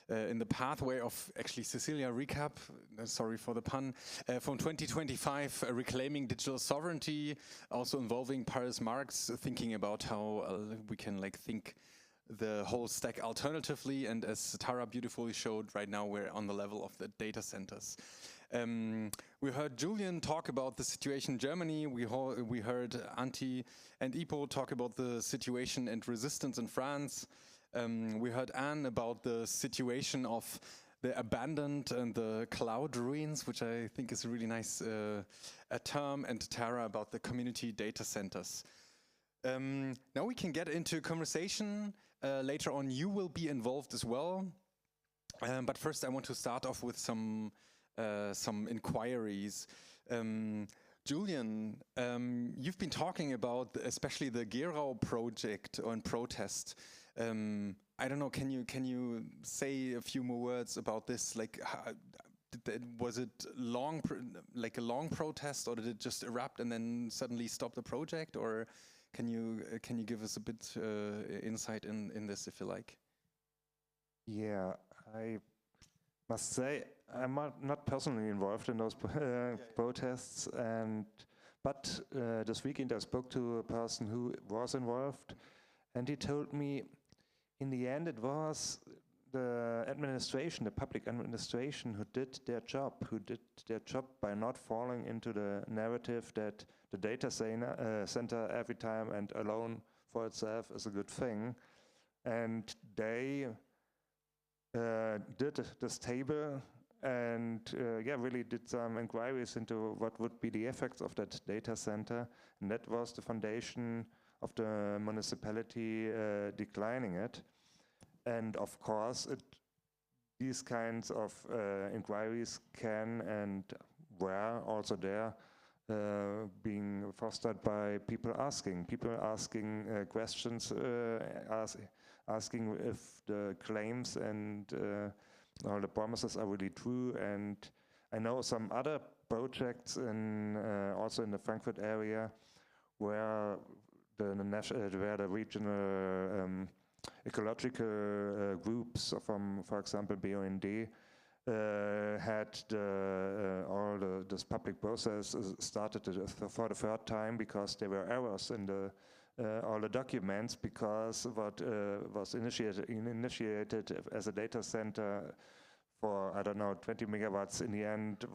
in the pathway of, actually Cecilia, recap, sorry for the pun, from 2025, reclaiming digital sovereignty, also involving Paris Marx, thinking about how we can think the whole stack alternatively, and as Tara beautifully showed, right now we're on the level of the data centers. We heard Julian talk about the situation in Germany, we heard Antti and Ipo talk about the situation and resistance in France. We heard Anne about the situation of the abandoned and the cloud ruins, which I think is a really nice a term, and Tara about the community data centers. Now we can get into a conversation. Later on you will be involved as well. But first I want to start off with some inquiries. Julian, you've been talking about especially the Gerau project on protest. I don't know, can you say a few more words about this? Was it a long protest, or did it just erupt and then suddenly stop the project? Or can you give us a bit insight in this, if you like? Yeah, I must say I'm not personally involved in those protests, but this weekend I spoke to a person who was involved, and he told me in the end it was the administration, the public administration, who did their job by not falling into the narrative that the data center every time and alone for itself is a good thing. And they did this table and really did some inquiries into what would be the effects of that data center, and that was the foundation of the municipality declining it. And of course, these kinds of inquiries can and were also there being fostered by people asking questions, asking if the claims and all the promises are really true. And I know some other projects also in the Frankfurt area where the regional ecological groups from, for example, BUND, had this public process started for the third time because there were errors in all the documents, because what was initiated as a data center for, I don't know, 20 megawatts in the end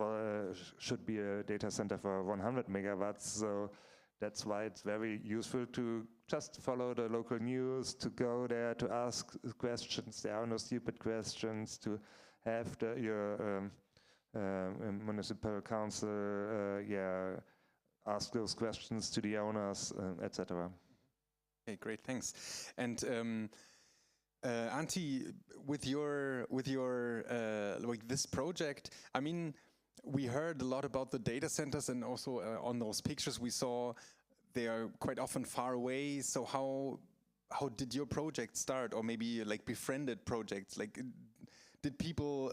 should be a data center for 100 megawatts. So that's why it's very useful to just follow the local news, to go there, to ask questions. There are no stupid questions, to have your municipal council ask those questions to the owners, etc. Okay, great, thanks. And Antti, with your this project, I mean, we heard a lot about the data centers, and also on those pictures we saw they are quite often far away. So how did your project start, or maybe befriended projects? Did people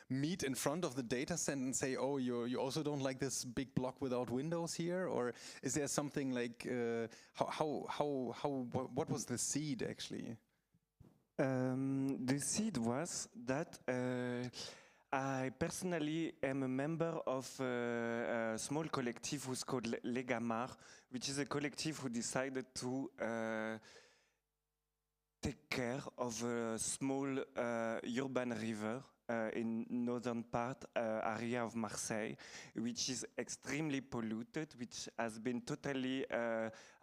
meet in front of the data center and say, "Oh, you also don't like this big block without windows here"? Or is there something what was the seed actually? The seed was that I personally am a member of a small collective who's called Les Gamards, which is a collective who decided to take care of a small urban river in northern part area of Marseille, which is extremely polluted, which has been totally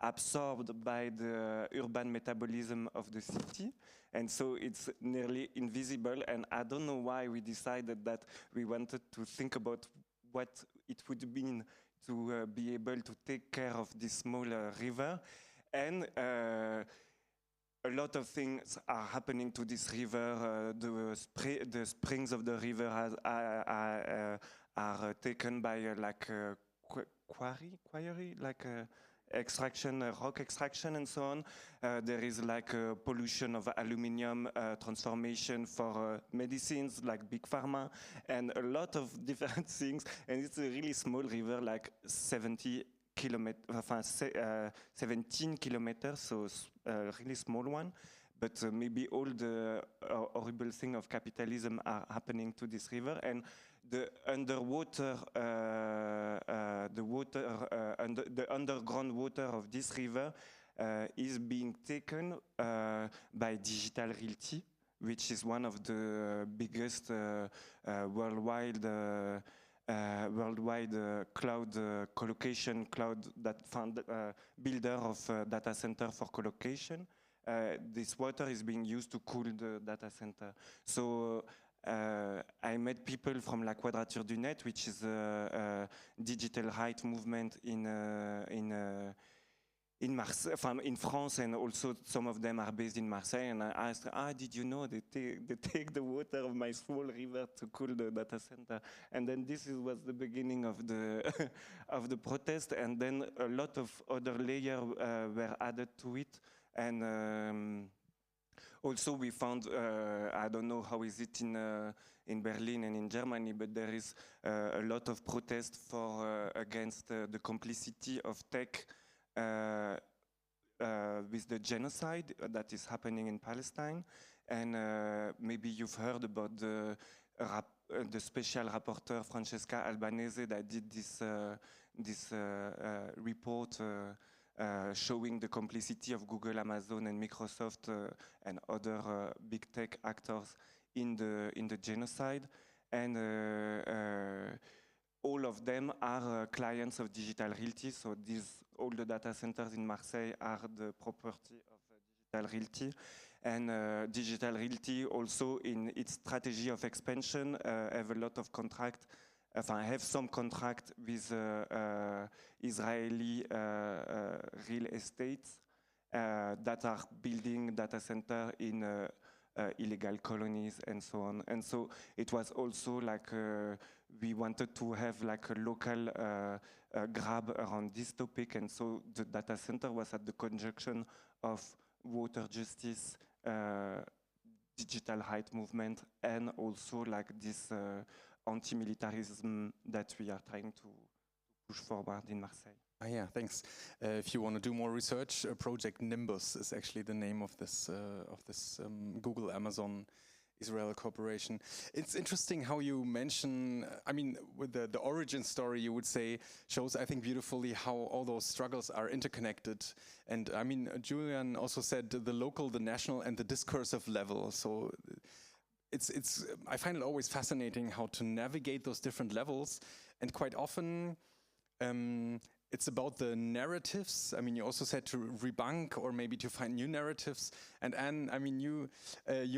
absorbed by the urban metabolism of the city. And so it's nearly invisible, and I don't know why we decided that we wanted to think about what it would mean to be able to take care of this small river. And a lot of things are happening to this river. The springs of the river are taken by like a quarry, extraction, rock extraction, and so on. There is like pollution of aluminium, transformation for medicines like big pharma, and a lot of different things. And it's a really small river, like 17 kilometers, so a really small one. But maybe all the horrible thing of capitalism are happening to this river, and the underwater, the underground water of this river is being taken by Digitalization, which is one of the biggest worldwide cloud collocation, builder of data center for collocation. This water is being used to cool the data center. So I met people from La Quadrature du Net, which is a digital right movement in Marseille, in France, and also some of them are based in Marseille. And I asked, did you know they take the water of my small river to cool the data center? And then this was the beginning of the of the protest. And then a lot of other layers were added to it. And also we found, I don't know how is it in Berlin and in Germany, but there is a lot of protest for against the complicity of tech with the genocide that is happening in Palestine. And maybe you've heard about the special rapporteur Francesca Albanese that did this report showing the complicity of Google, Amazon, and Microsoft and other big tech actors in the genocide. And all of them are clients of Digital Realty. So all the data centers in Marseille are the property of Digital Realty. And Digital Realty also, in its strategy of expansion, have a lot of contract. Have some contract with Israeli real estates that are building data center in illegal colonies and so on. And so it was also like we wanted to have like a local grab around this topic, and so the data center was at the conjunction of water justice, digital right movement, and also like this anti-militarism that we are trying to push forward in Marseille. Yeah, thanks. If you want to do more research, Project Nimbus is actually the name of this Google, Amazon, Israel cooperation. It's interesting how you mention, I mean, with the origin story, you would say, shows, I think, beautifully how all those struggles are interconnected. And I mean, Julian also said the local, the national, and the discursive level. So I find it always fascinating how to navigate those different levels, and quite often it's about the narratives. I mean, you also said to debunk or maybe to find new narratives. And Anne, I mean, you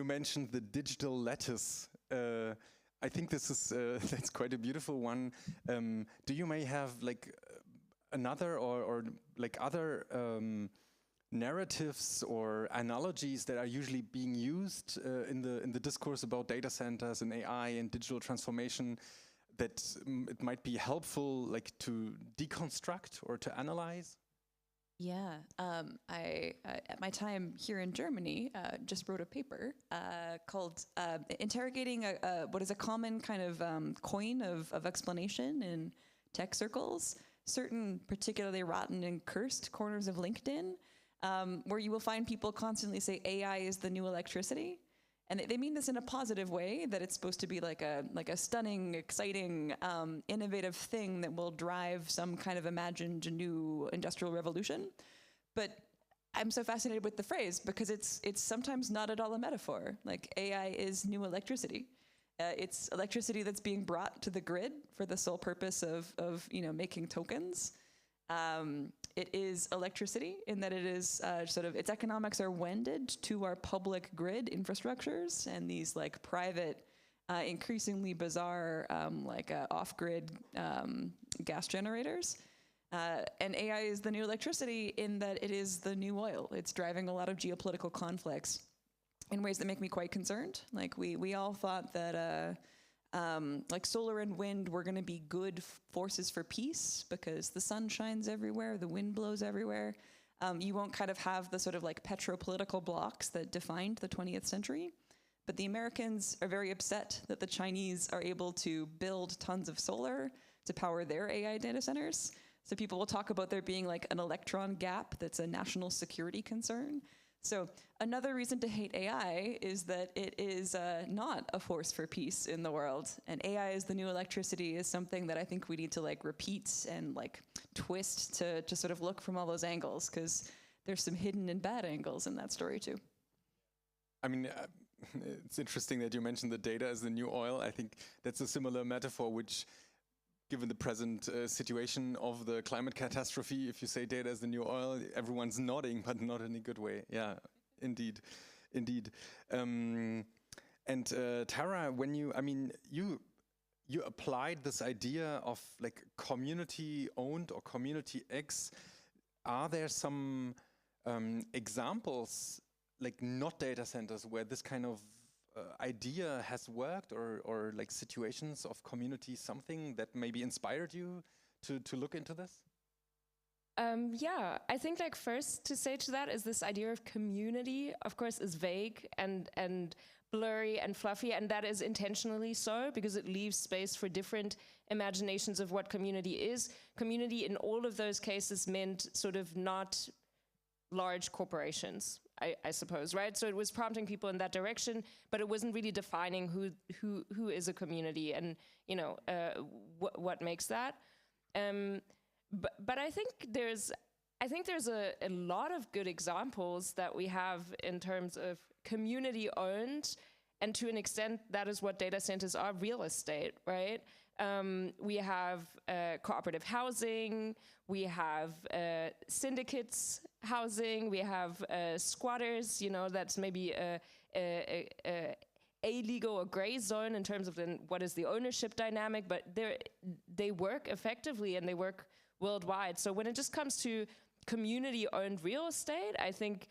mentioned the digital lattice. I think this is that's quite a beautiful one. Do you may have like another or like other narratives or analogies that are usually being used in the discourse about data centers and AI and digital transformation that it might be helpful, like to deconstruct or to analyze? Yeah, I at my time here in Germany just wrote a paper called interrogating what is a common kind of coin of explanation in tech circles, certain particularly rotten and cursed corners of LinkedIn, where you will find people constantly say AI is the new electricity. And they mean this in a positive way, that it's supposed to be like a stunning, exciting, innovative thing that will drive some kind of imagined new industrial revolution. But I'm so fascinated with the phrase because it's sometimes not at all a metaphor. Like AI is new electricity. It's electricity that's being brought to the grid for the sole purpose of making tokens. It is electricity in that it is its economics are wended to our public grid infrastructures and these like private, increasingly bizarre off-grid gas generators. And AI is the new electricity in that it is the new oil. It's driving a lot of geopolitical conflicts in ways that make me quite concerned. Like we all thought that Like solar and wind were going to be good forces for peace because the sun shines everywhere, the wind blows everywhere. You won't kind of have the sort of like petropolitical blocks that defined the 20th century. But the Americans are very upset that the Chinese are able to build tons of solar to power their AI data centers. So people will talk about there being like an electron gap that's a national security concern. So another reason to hate AI is that it is not a force for peace in the world. And AI is the new electricity is something that I think we need to like repeat and like twist to sort of look from all those angles, because there's some hidden and bad angles in that story too. I mean, it's interesting that you mentioned the data as the new oil. I think that's a similar metaphor, which, given the present situation of the climate catastrophe, if you say data is the new oil, everyone's nodding, but not in a good way. Yeah, indeed, indeed. And Tara, when you applied this idea of like community owned or community X, are there some examples, like not data centers, where this kind of idea has worked, or like situations of community, something that maybe inspired you to look into this? Yeah, I think like first to say to that is this idea of community, of course, is vague and blurry and fluffy, and that is intentionally so because it leaves space for different imaginations of what community is. Community in all of those cases meant sort of not large corporations, I suppose, right? So it was prompting people in that direction, but it wasn't really defining who is a community and, you know, what makes that. But I think there's a lot of good examples that we have in terms of community owned, and to an extent that is what data centers are, real estate, right? We have cooperative housing, we have syndicates housing, we have squatters, you know, that's maybe a legal or gray zone in terms of what is the ownership dynamic, but they work effectively and they work worldwide. So when it just comes to community-owned real estate, I think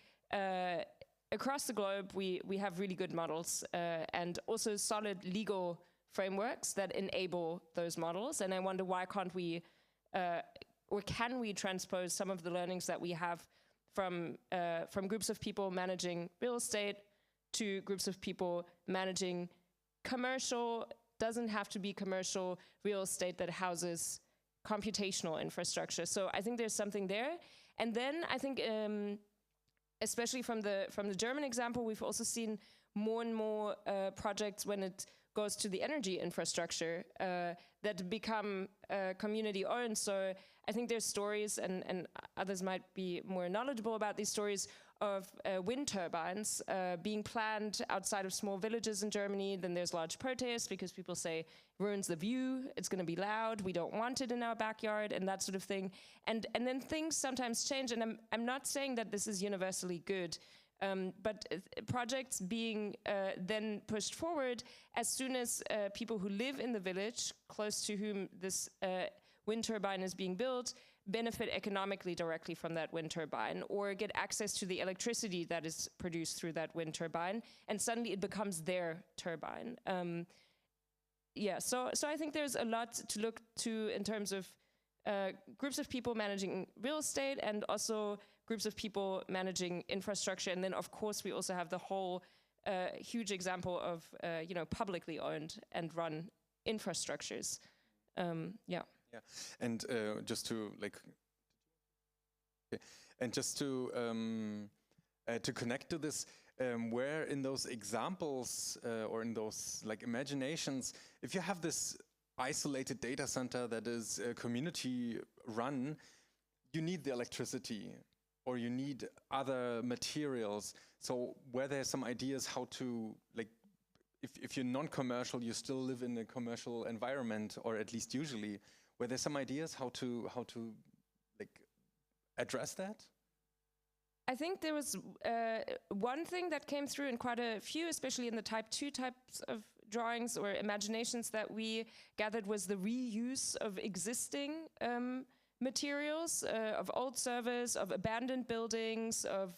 across the globe we have really good models and also solid legal frameworks that enable those models. And I wonder, why can't we or can we transpose some of the learnings that we have from groups of people managing real estate to groups of people managing commercial, doesn't have to be commercial, real estate that houses computational infrastructure. So I think there's something there. And then I think, especially from the German example, we've also seen more and more projects when it goes to the energy infrastructure that become community owned. So I think there's stories, and others might be more knowledgeable about these stories, of wind turbines being planned outside of small villages in Germany. Then there's large protests because people say it ruins the view, it's going to be loud, we don't want it in our backyard, and that sort of thing. And then things sometimes change, and I'm not saying that this is universally good, but projects being then pushed forward as soon as people who live in the village close to whom this wind turbine is being built benefit economically directly from that wind turbine, or get access to the electricity that is produced through that wind turbine, and suddenly it becomes their turbine. Yeah, so I think there's a lot to look to in terms of groups of people managing real estate, and also groups of people managing infrastructure. And then, of course, we also have the whole huge example of publicly owned and run infrastructures. Yeah. Yeah, and just to connect to this, where in those examples or in those like imaginations, if you have this isolated data center that is community run, you need the electricity or you need other materials. So were there some ideas how to, like, if you're non-commercial, you still live in a commercial environment, or at least usually, were there some ideas how to like address that? I think there was one thing that came through in quite a few, especially in the type 2 types of drawings or imaginations that we gathered, was the reuse of existing materials, of old servers, of abandoned buildings, of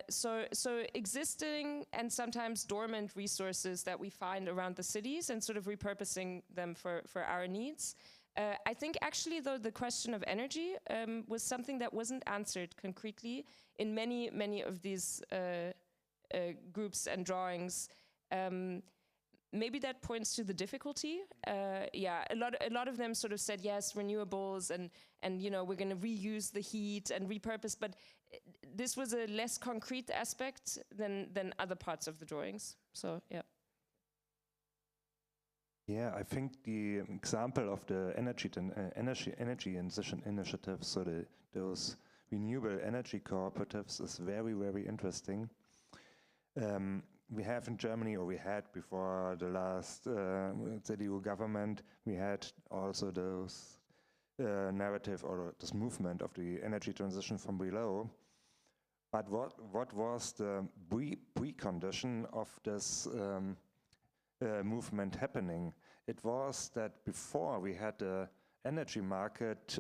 So existing and sometimes dormant resources that we find around the cities and sort of repurposing them for our needs. I think actually, though, the question of energy was something that wasn't answered concretely in many of these groups and drawings. Maybe that points to the difficulty. Yeah, a lot of them sort of said yes, renewables, and you know, we're going to reuse the heat and repurpose. But this was a less concrete aspect than other parts of the drawings. So yeah. Yeah, I think the example of the energy initiatives, so those renewable energy cooperatives, is very, very interesting. We have in Germany, or we had before the last CDU government, we had also those narrative or this movement of the energy transition from below. But what was the precondition of this movement happening? It was that before we had the energy market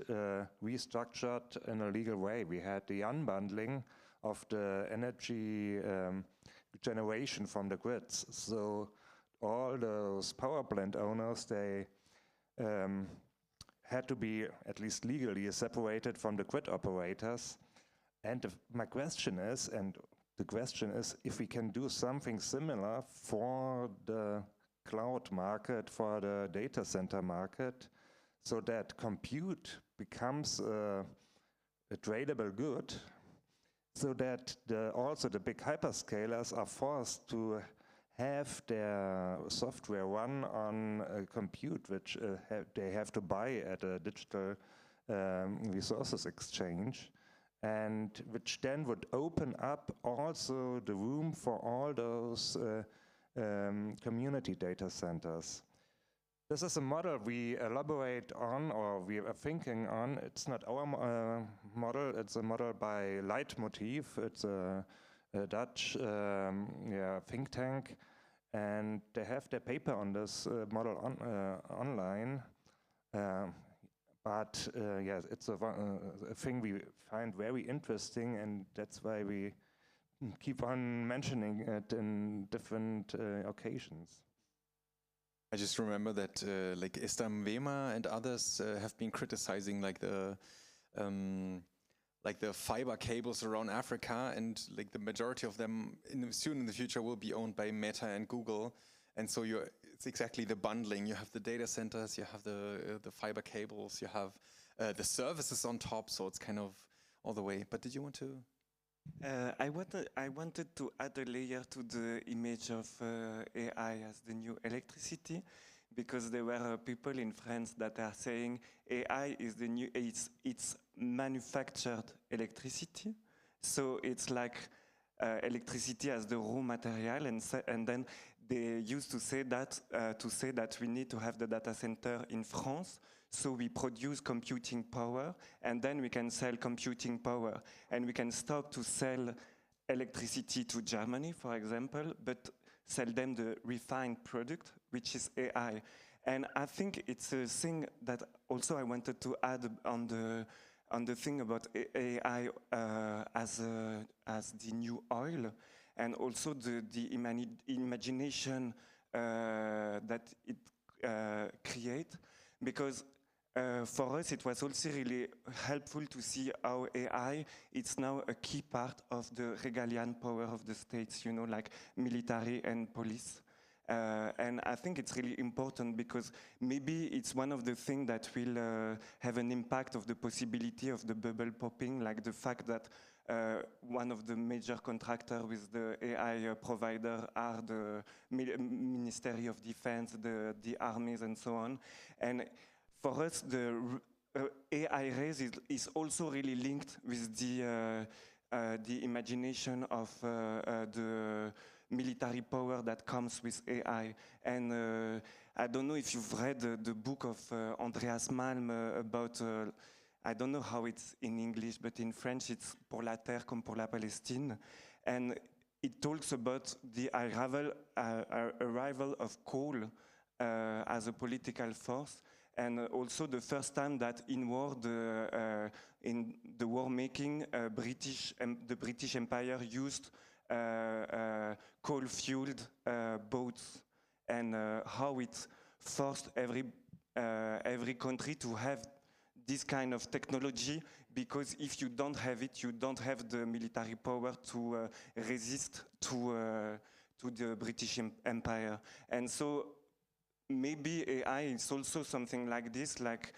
restructured in a legal way. We had the unbundling of the energy generation from the grids. So all those power plant owners, they had to be, at least legally, separated from the grid operators. And my question is, and the question is, if we can do something similar for the cloud market, for the data center market, so that compute becomes a tradable good, so that also the big hyperscalers are forced to have their software run on a compute which they have to buy at a digital resources exchange, and which then would open up also the room for all those community data centers. This is a model we elaborate on, or we are thinking on. It's not our model, it's a model by Leitmotiv. It's a Dutch think tank, and they have their paper on this model online. But yes, it's a thing we find very interesting, and that's why we keep on mentioning it in different occasions. I just remember that like Esther Mwema and others have been criticizing like the fiber cables around Africa, and like the majority of them soon in the future will be owned by Meta and Google. And so it's exactly the bundling. You have the data centers, you have the fiber cables, you have the services on top. So it's kind of all the way. But did you want to? I wanted to add a layer to the image of AI as the new electricity, because there were people in France that are saying AI is the new, it's manufactured electricity. So it's like electricity as the raw material, and then they used to say that we need to have the data center in France, so we produce computing power, and then we can sell computing power, and we can stop to sell electricity to Germany, for example, but sell them the refined product, which is AI. And I think it's a thing that also I wanted to add on the thing about AI as the new oil, and also the imagination that it creates, because for us it was also really helpful to see how AI is now a key part of the regalian power of the states, you know, like military and police. And I think it's really important, because maybe it's one of the things that will have an impact of the possibility of the bubble popping, like the fact that one of the major contractors with the AI provider are the Ministry of Defense, the armies, and so on. And for us, the AI race is also really linked with the imagination of the military power that comes with AI. And I don't know if you've read the book of Andreas Malm about, I don't know how it's in English, but in French it's Pour la terre comme pour la Palestine. And it talks about the arrival of coal as a political force. and also the first time that in war, in the war making, the British Empire used coal-fueled boats, and how it forced every country to have this kind of technology, because if you don't have it, you don't have the military power to resist to the British Empire. And so maybe AI is also something like this, like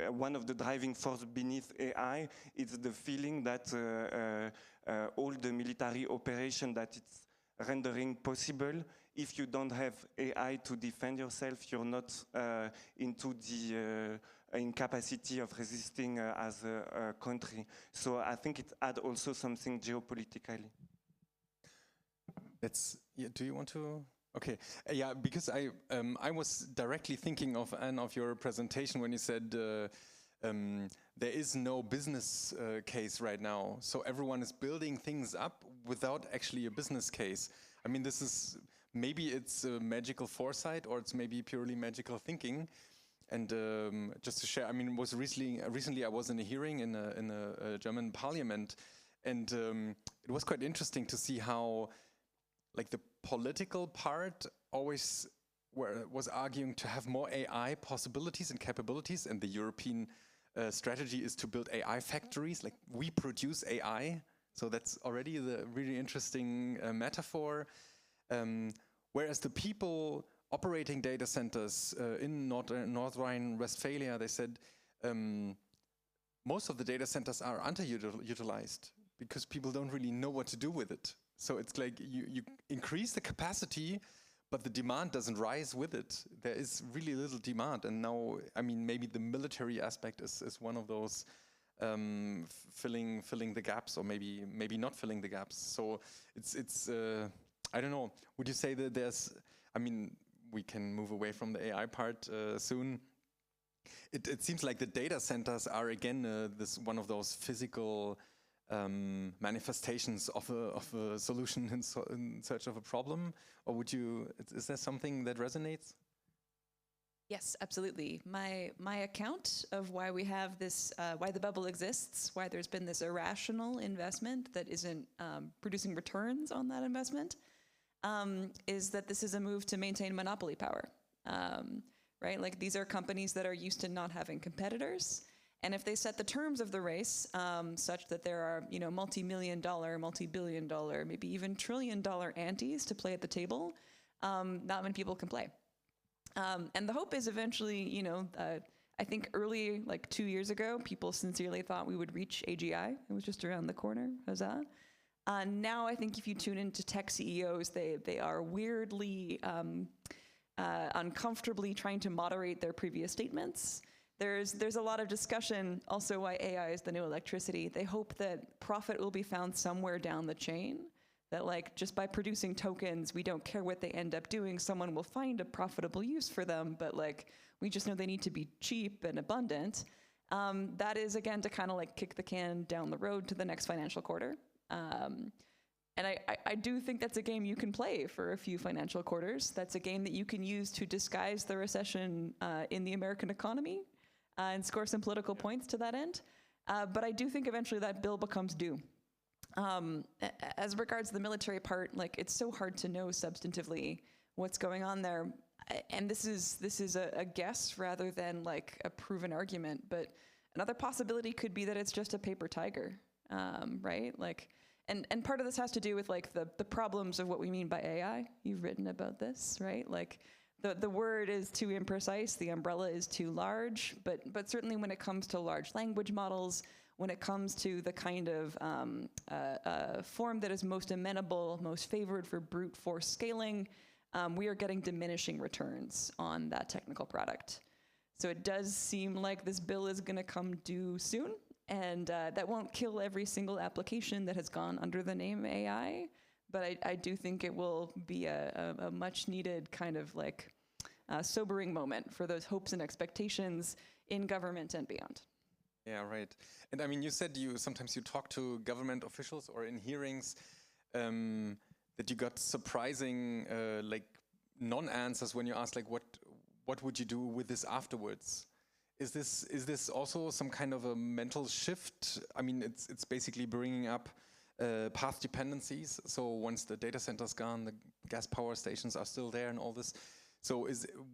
one of the driving force beneath AI is the feeling that all the military operation that it's rendering possible, if you don't have AI to defend yourself, you're not into the incapacity of resisting as a country. So I think it adds also something geopolitically. Do you want to? Okay, yeah, because I was directly thinking of Anne, of your presentation when you said there is no business case right now, so everyone is building things up without actually a business case. I mean, this is maybe it's a magical foresight, or it's maybe purely magical thinking. And just to share, I mean, recently I was in a hearing in a German parliament, and it was quite interesting to see how, like, the political part always was arguing to have more AI possibilities and capabilities, and the European strategy is to build AI factories, like we produce AI. So that's already the really interesting metaphor. Whereas the people operating data centers in North Rhine-Westphalia, they said most of the data centers are underutilized because people don't really know what to do with it. So it's like you increase the capacity, but the demand doesn't rise with it. There is really little demand. And now, I mean, maybe the military aspect is one of those filling the gaps, or maybe not filling the gaps. So it's I don't know. Would you say that there's, I mean, we can move away from the AI part soon. It seems like the data centers are again this one of those physical manifestations of a solution in search of a problem, or would you? Is there something that resonates? Yes, absolutely. My account of why we have this, why the bubble exists, why there's been this irrational investment that isn't producing returns on that investment, is that this is a move to maintain monopoly power, right? Like, these are companies that are used to not having competitors, and if they set the terms of the race such that there are, you know, multi-million-dollar, multi-billion-dollar, maybe even trillion-dollar antes to play at the table, not many people can play. And the hope is eventually, you know, I think early, like 2 years ago, people sincerely thought we would reach AGI. It was just around the corner. Huzzah. Now I think if you tune into tech CEOs, they are weirdly, uncomfortably trying to moderate their previous statements. There's a lot of discussion also why AI is the new electricity. They hope that profit will be found somewhere down the chain, that, like, just by producing tokens, we don't care what they end up doing, someone will find a profitable use for them, but, like, we just know they need to be cheap and abundant. That is, again, to kind of like kick the can down the road to the next financial quarter. And I do think that's a game you can play for a few financial quarters. That's a game that you can use to disguise the recession in the American economy and score some political points to that end. But I do think eventually that bill becomes due. As regards the military part, like, it's so hard to know substantively what's going on there. And this is a guess rather than like a proven argument, but another possibility could be that it's just a paper tiger, right? Like, and part of this has to do with like the problems of what we mean by AI. You've written about this, right? Like, the word is too imprecise, the umbrella is too large, but certainly when it comes to large language models, when it comes to the kind of form that is most amenable, most favored for brute force scaling, we are getting diminishing returns on that technical product. So it does seem like this bill is going to come due soon, and that won't kill every single application that has gone under the name AI, but I do think it will be a much needed kind of like sobering moment for those hopes and expectations in government and beyond. Yeah, right. And I mean, you said sometimes you talk to government officials or in hearings that you got surprising like non-answers when you asked like what what would you do with this afterwards? Is this also some kind of a mental shift? I mean, it's basically bringing up path dependencies. So once the data center's gone, the gas power stations are still there and all this. So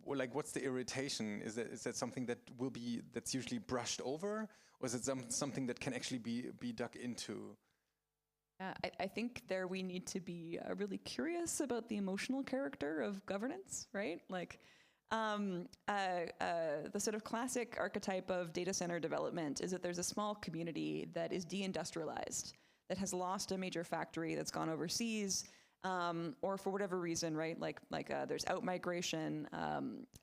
what's the irritation? Is that something that's usually brushed over, or is it something that can actually be dug into? Yeah, I think there we need to be really curious about the emotional character of governance, right? Like the sort of classic archetype of data center development is that there's a small community that is deindustrialized, that has lost a major factory, that's gone overseas, or for whatever reason, right? Like there's out-migration,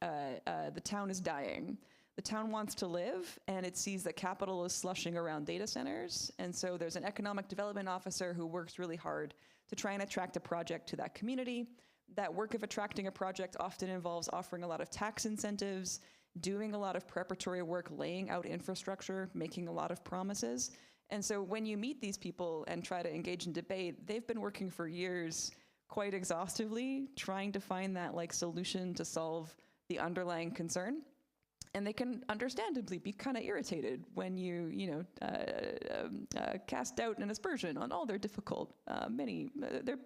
the town is dying. The town wants to live, and it sees that capital is slushing around data centers, and so there's an economic development officer who works really hard to try and attract a project to that community. That work of attracting a project often involves offering a lot of tax incentives, doing a lot of preparatory work, laying out infrastructure, making a lot of promises. And so when you meet these people and try to engage in debate, they've been working for years quite exhaustively trying to find that like solution to solve the underlying concern. And they can understandably be kind of irritated when you cast doubt and aspersion on all their difficult, their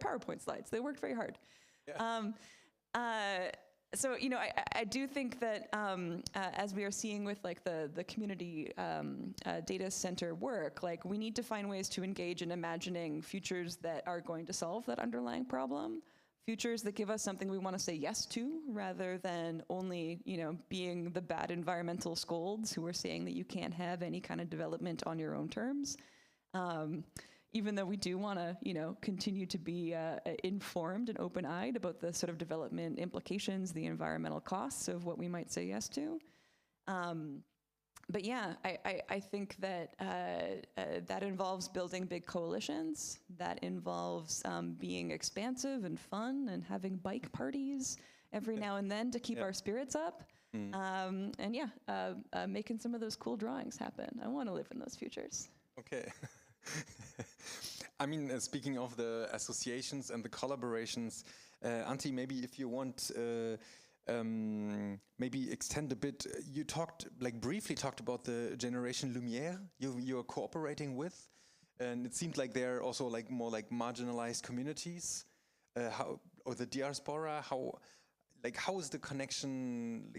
PowerPoint slides. They worked very hard. Yeah. So I do think that as we are seeing with like the community data center work, like we need to find ways to engage in imagining futures that are going to solve that underlying problem. Futures that give us something we want to say yes to, rather than only, being the bad environmental scolds who are saying that you can't have any kind of development on your own terms. Even though we do want to, continue to be informed and open-eyed about the sort of development implications, the environmental costs of what we might say yes to. But yeah, I think that that involves building big coalitions. That involves being expansive and fun and having bike parties every now and then to keep our spirits up. And yeah, making some of those cool drawings happen. I want to live in those futures. Okay. I mean, speaking of the associations and the collaborations, Antti, maybe if you want... maybe extend a bit. You briefly talked about the Generation Lumière you're cooperating with, and it seemed like they're also more marginalized communities. Or the diaspora. How is the connection?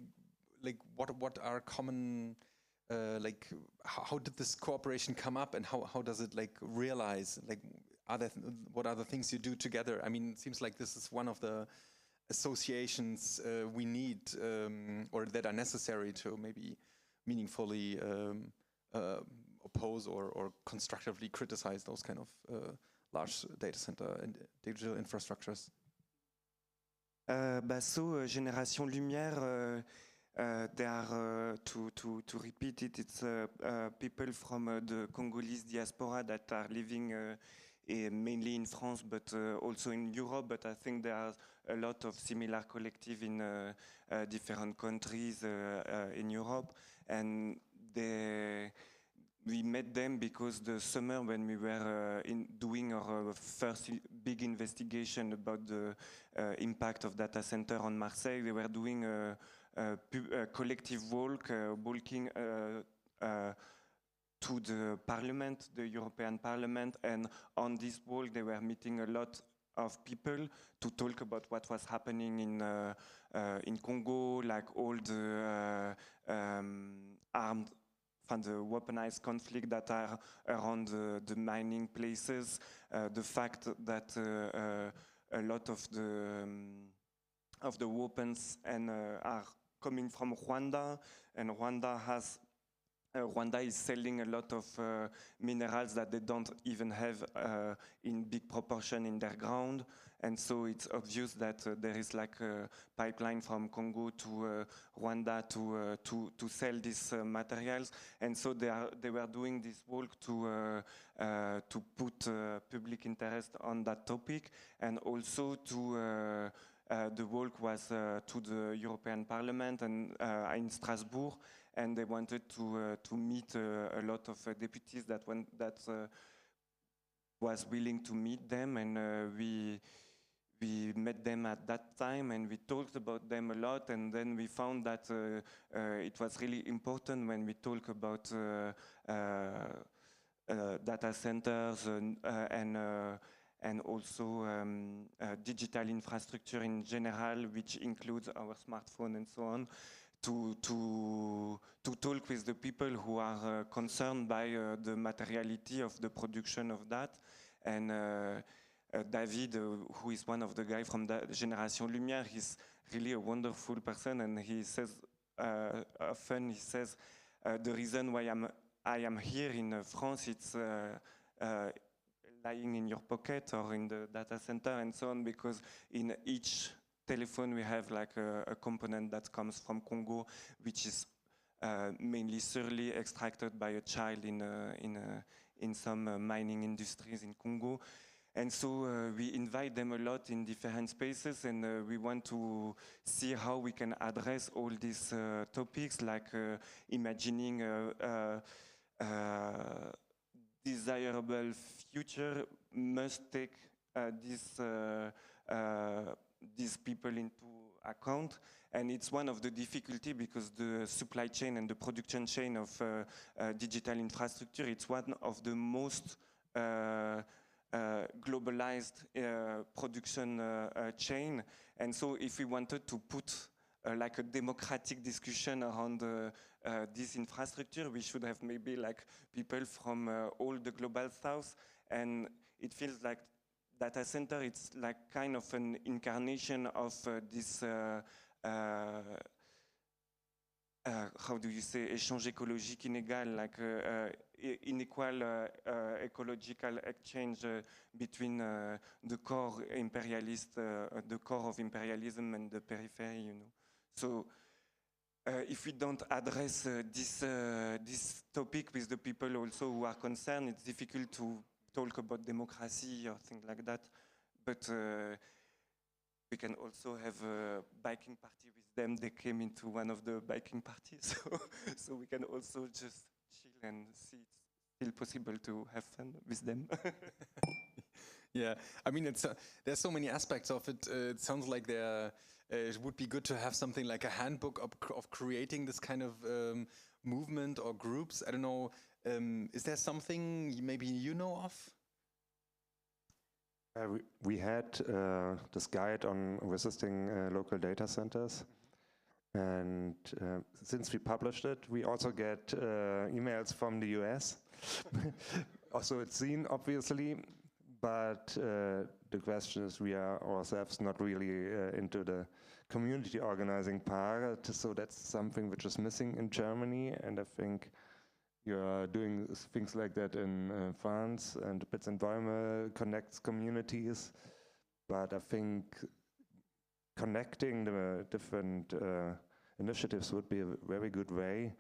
What are common? How did this cooperation come up, and how does it realize? What are the things you do together? I mean, it seems like this is one of the associations we need or that are necessary to maybe meaningfully oppose or constructively criticize those kind of large data center and digital infrastructures. Génération Lumière, they are, to repeat it, it's people from the Congolese diaspora that are living mainly in France, but also in Europe. But I think there are a lot of similar collective in different countries in Europe. And we met them because the summer when we were doing our first big investigation about the impact of data center on Marseille, they were doing a collective walking to the Parliament, the European Parliament, and on this walk they were meeting a lot of people to talk about what was happening in Congo, like all the the weaponized conflict that are around the mining places, the fact that a lot of the weapons are coming from Rwanda, and Rwanda is selling a lot of minerals that they don't even have in big proportion in their ground, and so it's obvious that there is like a pipeline from Congo to Rwanda to sell these materials, and so they were doing this walk to put public interest on that topic, and also to the walk was to the European Parliament and in Strasbourg. And they wanted to meet a lot of deputies that was willing to meet them, and we we met them at that time and we talked about them a lot, and then we found that it was really important when we talk about data centers and also digital infrastructure in general, which includes our smartphone and so on, to talk with the people who are concerned by the materiality of the production of that. And David, who is one of the guys from the Génération Lumière, he's really a wonderful person, and he says often, he says, the reason why I am here in France, it's lying in your pocket or in the data center and so on, because in each telephone we have like a component that comes from Congo, which is mainly surely extracted by a child in some mining industries in Congo. And so we invite them a lot in different spaces, and we want to see how we can address all these topics, like imagining desirable future must take these people into account. And it's one of the difficulty, because the supply chain and the production chain of digital infrastructure, it's one of the most globalized production chain. And so if we wanted to put like a democratic discussion around this infrastructure, we should have maybe like people from all the global south. And it feels like data center, it's like kind of an incarnation of this how do you say, échange écologique inégal, like unequal ecological exchange between the core imperialist, the core of imperialism and the periphery, you know. So if we don't address this topic with the people also who are concerned, it's difficult to talk about democracy or things like that. But we can also have a biking party with them. They came into one of the biking parties, so we can also just chill and see it's still possible to have fun with them. Yeah, I mean, there's so many aspects of it. It sounds like it would be good to have something like a handbook of creating this kind of movement or groups. I don't know, is there something maybe you know of? We had this guide on resisting local data centers, and since we published it, we also get emails from the US. Also it's seen, obviously, but the question is, we are ourselves not really into the community organizing part, so that's something which is missing in Germany, and I think you are doing things like that in France, and Bits Bäume connects communities. But I think connecting the different initiatives would be a very good way.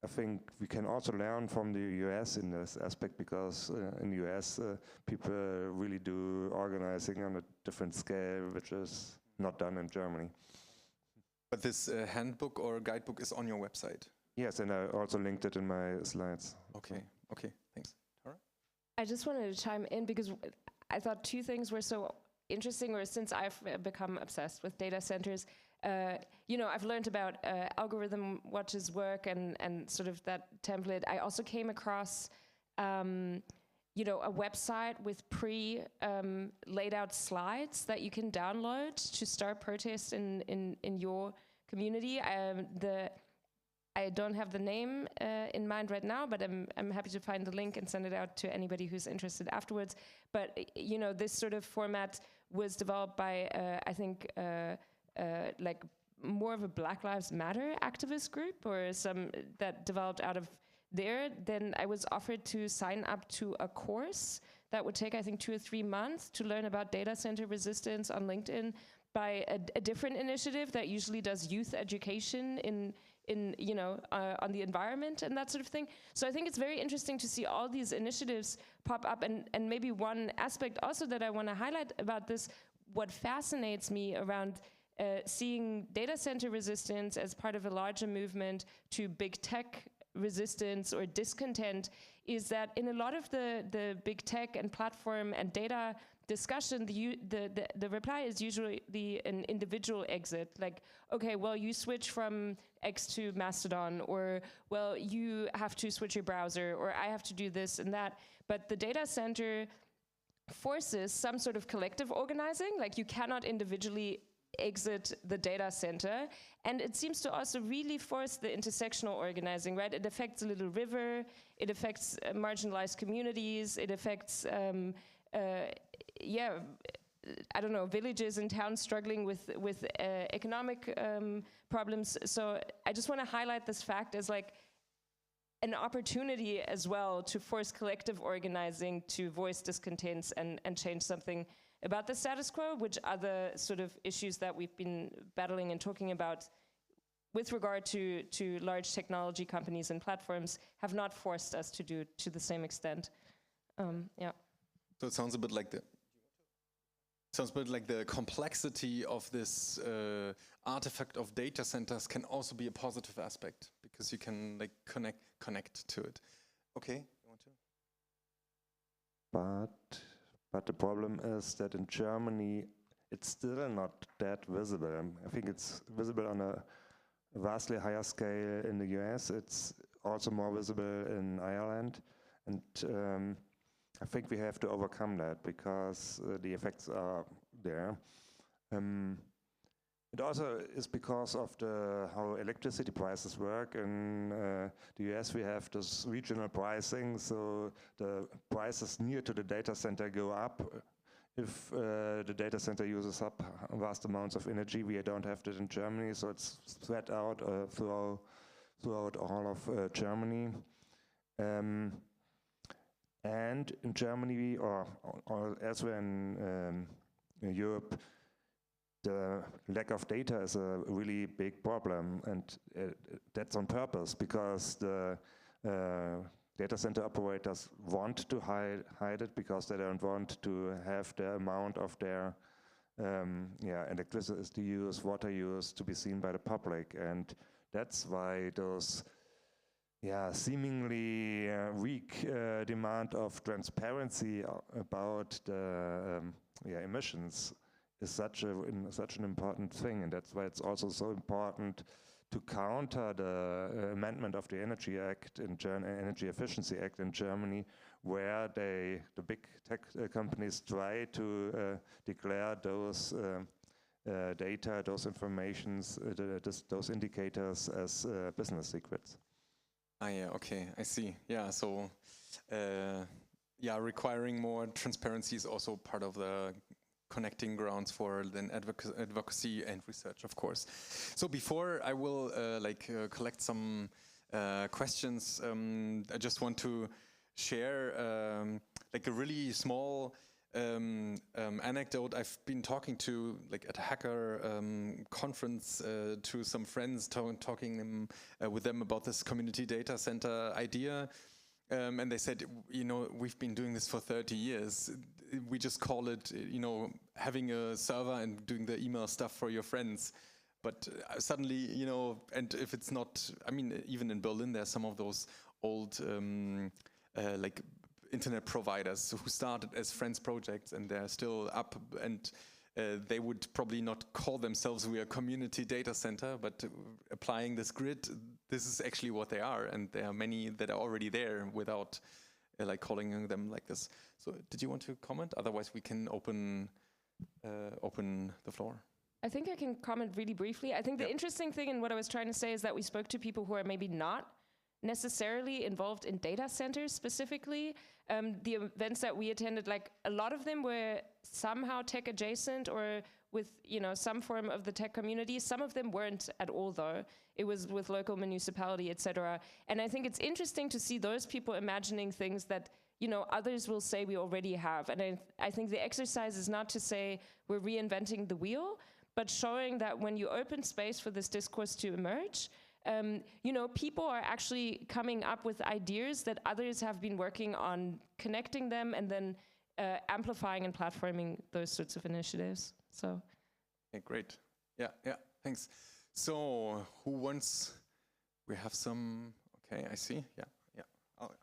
I think we can also learn from the US in this aspect, because in the US people really do organizing on a different scale, which is not done in Germany. But this handbook or guidebook is on your website? Yes, and I also linked it in my slides. Okay, okay, thanks. Tara? I just wanted to chime in because I thought two things were so interesting, or since I've become obsessed with data centers, you know, I've learned about Algorithm Watch's work and sort of that template. I also came across, you know, a website with laid out slides that you can download to start protests in your community. I don't have the name in mind right now, but I'm happy to find the link and send it out to anybody who's interested afterwards. But you know, this sort of format was developed by I think like more of a Black Lives Matter activist group, or some that developed out of there. Then I was offered to sign up to a course that would take, I think, 2 or 3 months to learn about data center resistance on LinkedIn by a different initiative that usually does youth education in you know, on the environment and that sort of thing. So I think it's very interesting to see all these initiatives pop up, and maybe one aspect also that I want to highlight about this, what fascinates me around seeing data center resistance as part of a larger movement to big tech resistance or discontent, is that in a lot of the big tech and platform and data discussion, the reply is usually an individual exit. Like, okay, well, you switch from X to Mastodon, or, well, you have to switch your browser, or I have to do this and that. But the data center forces some sort of collective organizing. Like, you cannot individually exit the data center, and it seems to also really force the intersectional organizing, right? It affects a little river, it affects marginalized communities, it affects I don't know, villages and towns struggling with economic problems. So I just want to highlight this fact as like an opportunity as well to force collective organizing to voice discontents and change something about the status quo, which are the sort of issues that we've been battling and talking about with regard to large technology companies and platforms have not forced us to do to the same extent. Yeah. So it sounds a bit like the complexity of this artifact of data centers can also be a positive aspect, because you can like connect to it. Okay, you want to? But the problem is that in Germany, it's still not that visible. I think it's visible on a vastly higher scale in the US. It's also more visible in Ireland. And I think we have to overcome that, because the effects are there. It also is because of how electricity prices work. In the US, we have this regional pricing, so the prices near to the data center go up. If the data center uses up vast amounts of energy, we don't have that in Germany, so it's spread out throughout all of Germany. And in Germany or elsewhere in Europe, the lack of data is a really big problem, and that's on purpose, because the data center operators want to hide it, because they don't want to have the amount of their electricity use, water use to be seen by the public. And that's why those seemingly weak demand of transparency about the emissions is such an important thing, and that's why it's also so important to counter the amendment of the Energy Act Energy Efficiency Act in Germany, where the big tech companies try to declare those data, those informations, those indicators as business secrets. Okay, I see. Yeah, so requiring more transparency is also part of the connecting grounds for then advocacy and research, of course. So before I will collect some questions, I just want to share like a really small anecdote. I've been talking to, like at a hacker conference, to some friends, talking with them about this community data center idea. And they said, we've been doing this for 30 years. We just call it, having a server and doing the email stuff for your friends. But suddenly, and if it's not, I mean, even in Berlin, there's some of those old, like internet providers who started as friends projects, and they're still up, and they would probably not call themselves we are community data center, but applying this grid, this is actually what they are, and there are many that are already there without like calling them like this. So did you want to comment? Otherwise we can open the floor. I think I can comment really briefly. I think the interesting thing in what I was trying to say is that we spoke to people who are maybe not necessarily involved in data centers specifically. The events that we attended, like a lot of them were somehow tech adjacent or with some form of the tech community. Some of them weren't at all, though. It was with local municipality, etc. And I think it's interesting to see those people imagining things that others will say we already have. And I think the exercise is not to say we're reinventing the wheel, but showing that when you open space for this discourse to emerge, people are actually coming up with ideas that others have been working on, connecting them and then amplifying and platforming those sorts of initiatives. So, okay, great. Yeah, thanks. So, who wants? We have some. Okay, I see. Yeah. I'll come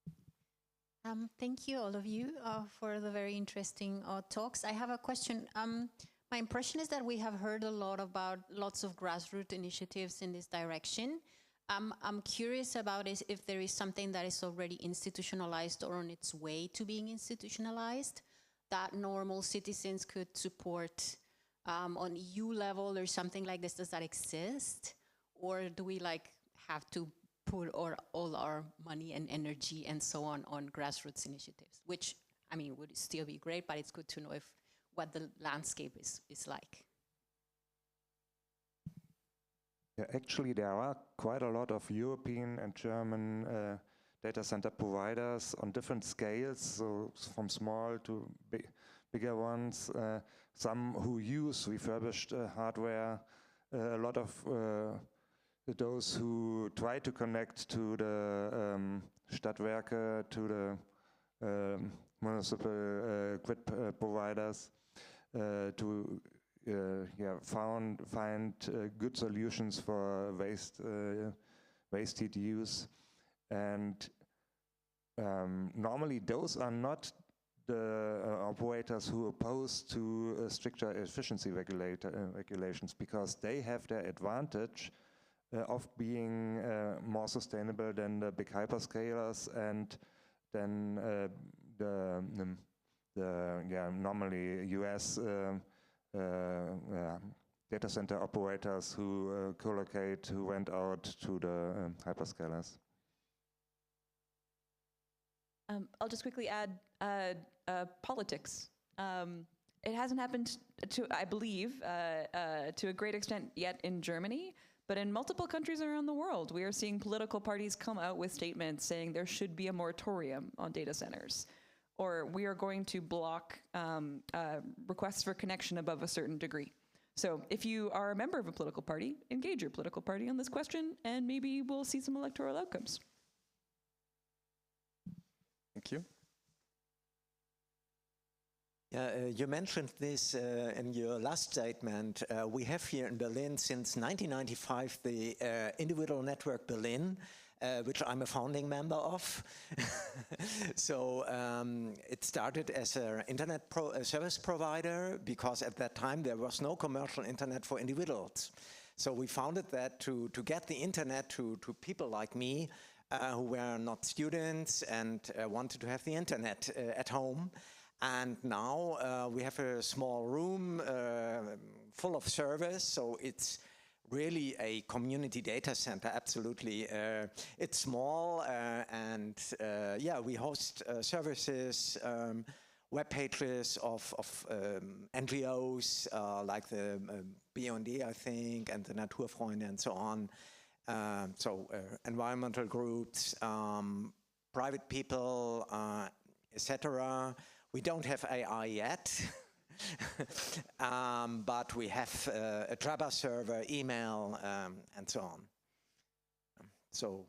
to you. Thank you, all of you, for the very interesting talks. I have a question. My impression is that we have heard a lot about lots of grassroots initiatives in this direction. I'm curious about if there is something that is already institutionalized or on its way to being institutionalized that normal citizens could support on EU level or something like this. Does that exist? Or do we have to put all our money and energy and so on grassroots initiatives, which, I mean, would still be great, but it's good to know what the landscape is like. Yeah, actually, there are quite a lot of European and German data center providers on different scales, so from small to bigger ones. Some who use refurbished hardware, a lot of those who try to connect to the Stadtwerke, to the municipal grid providers, to find good solutions for waste heat use. And normally those are not the operators who oppose to stricter efficiency regulations, because they have their advantage of being more sustainable than the big hyperscalers and then the normally US data center operators who co-locate, who went out to the hyperscalers. I'll just quickly add politics. It hasn't happened to, I believe, to a great extent yet in Germany, but in multiple countries around the world, we are seeing political parties come out with statements saying there should be a moratorium on data centers, or we are going to block requests for connection above a certain degree. So if you are a member of a political party, engage your political party on this question, and maybe we'll see some electoral outcomes. Thank you. Yeah, you mentioned this in your last statement. We have here in Berlin since 1995 the Individual Network Berlin, which I'm a founding member of. So it started as an internet service provider, because at that time there was no commercial internet for individuals. So we founded that to get the internet to people like me, who were not students and wanted to have the internet at home. And now we have a small room full of servers, so it's really a community data center, absolutely. It's small and yeah, we host services, web pages of NGOs like the BUND, I think, and the Naturfreunde and so on. So environmental groups, private people, etc. We don't have AI yet, but we have a Java server, email, and so on. So,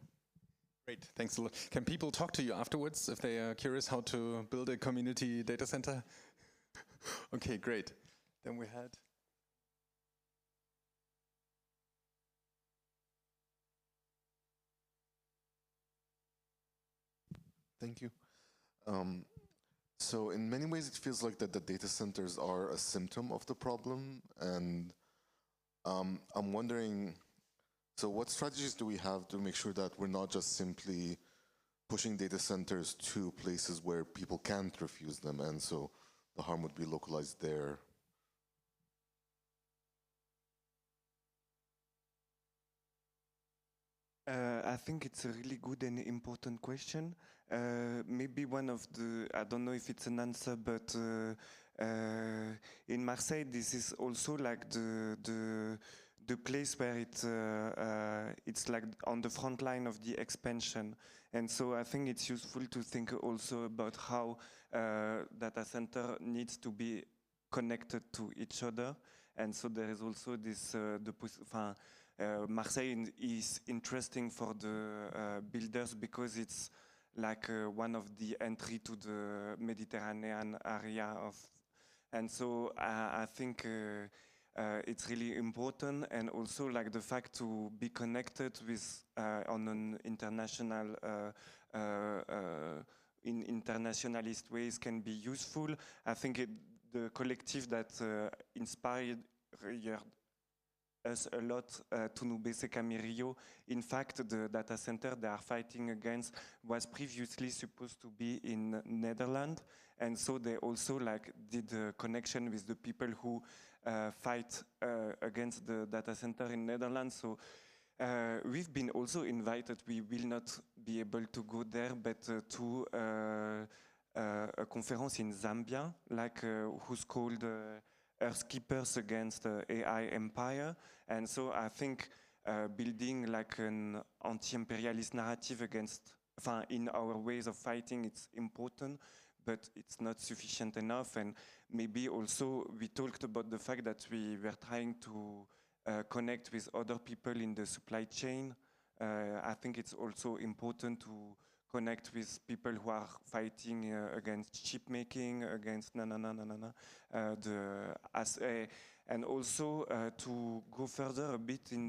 great, thanks a lot. Can people talk to you afterwards if they are curious how to build a community data center? Okay, great. Then we had. Thank you. So in many ways, it feels like that the data centers are a symptom of the problem. And I'm wondering, so what strategies do we have to make sure that we're not just simply pushing data centers to places where people can't refuse them, and so the harm would be localized there? I think it's a really good and important question. Maybe one of the, I don't know if it's an answer, but in Marseille, this is also like the place where it's like on the front line of the expansion. And so I think it's useful to think also about how data center needs to be connected to each other. And so there is also this, Marseille is interesting for the builders because it's like one of the entry to the Mediterranean area and so I think it's really important, and also like the fact to be connected with on an international in internationalist ways can be useful. I think the collective that inspired us a lot to Nubese Camirillo. In fact, the data center they are fighting against was previously supposed to be in Netherlands, and so they also did a connection with the people who fight against the data center in Netherlands. So we've been also invited. We will not be able to go there, but to a conference in Zambia, who's called Earthkeepers Against AI Empire. And so I think building an anti-imperialist narrative in our ways of fighting, it's important, but it's not sufficient enough. And maybe also we talked about the fact that we were trying to connect with other people in the supply chain. I think it's also important to connect with people who are fighting against chip making, against and also to go further a bit in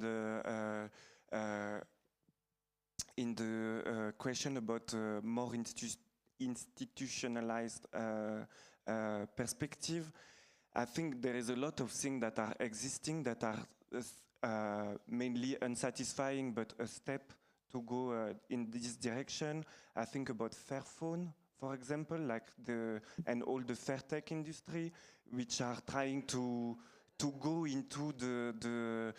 the question about more institutionalized perspective. I think there is a lot of things that are existing that are mainly unsatisfying, but a step to go in this direction. I think about Fairphone, for example, and all the fair tech industry, which are trying to go into the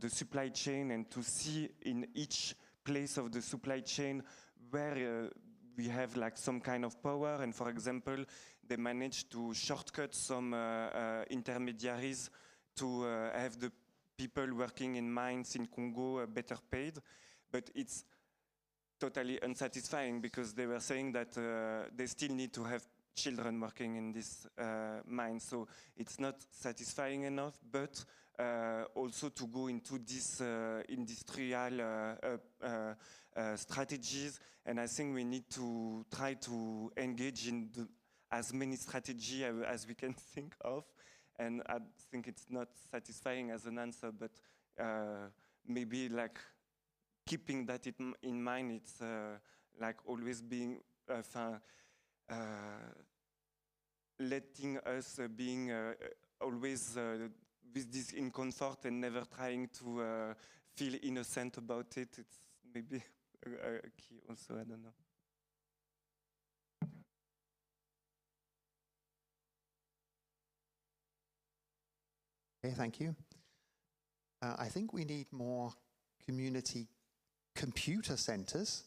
supply chain and to see in each place of the supply chain where we have some kind of power. And for example, they managed to shortcut some intermediaries to have the people working in mines in Congo better paid. But it's totally unsatisfying because they were saying that they still need to have children working in this mine. So it's not satisfying enough, but also to go into this industrial strategies. And I think we need to try to engage in as many strategies as we can think of. And I think it's not satisfying as an answer, but maybe keeping that in mind, it's always being letting us being always with this in comfort and never trying to feel innocent about it. It's maybe a key also, I don't know. Okay, thank you. I think we need more community computer centers.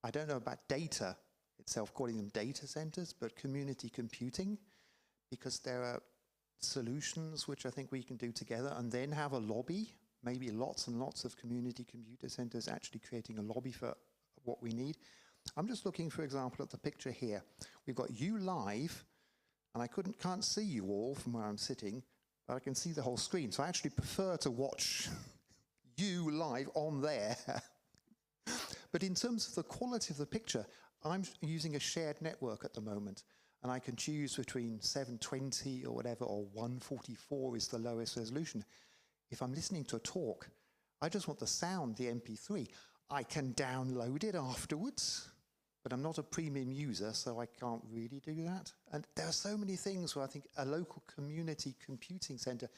I don't know about data itself, calling them data centers, but community computing, because there are solutions which I think we can do together and then have a lobby, maybe lots and lots of community computer centers actually creating a lobby for what we need. I'm just looking, for example, at the picture here. We've got you live, and I can't see you all from where I'm sitting, but I can see the whole screen. So I actually prefer to watch you live on there. But in terms of the quality of the picture, I'm using a shared network at the moment, and I can choose between 720 or whatever, or 144 is the lowest resolution. If I'm listening to a talk, I just want the sound, the MP3. I can download it afterwards, but I'm not a premium user, so I can't really do that. And there are so many things where I think a local community computing center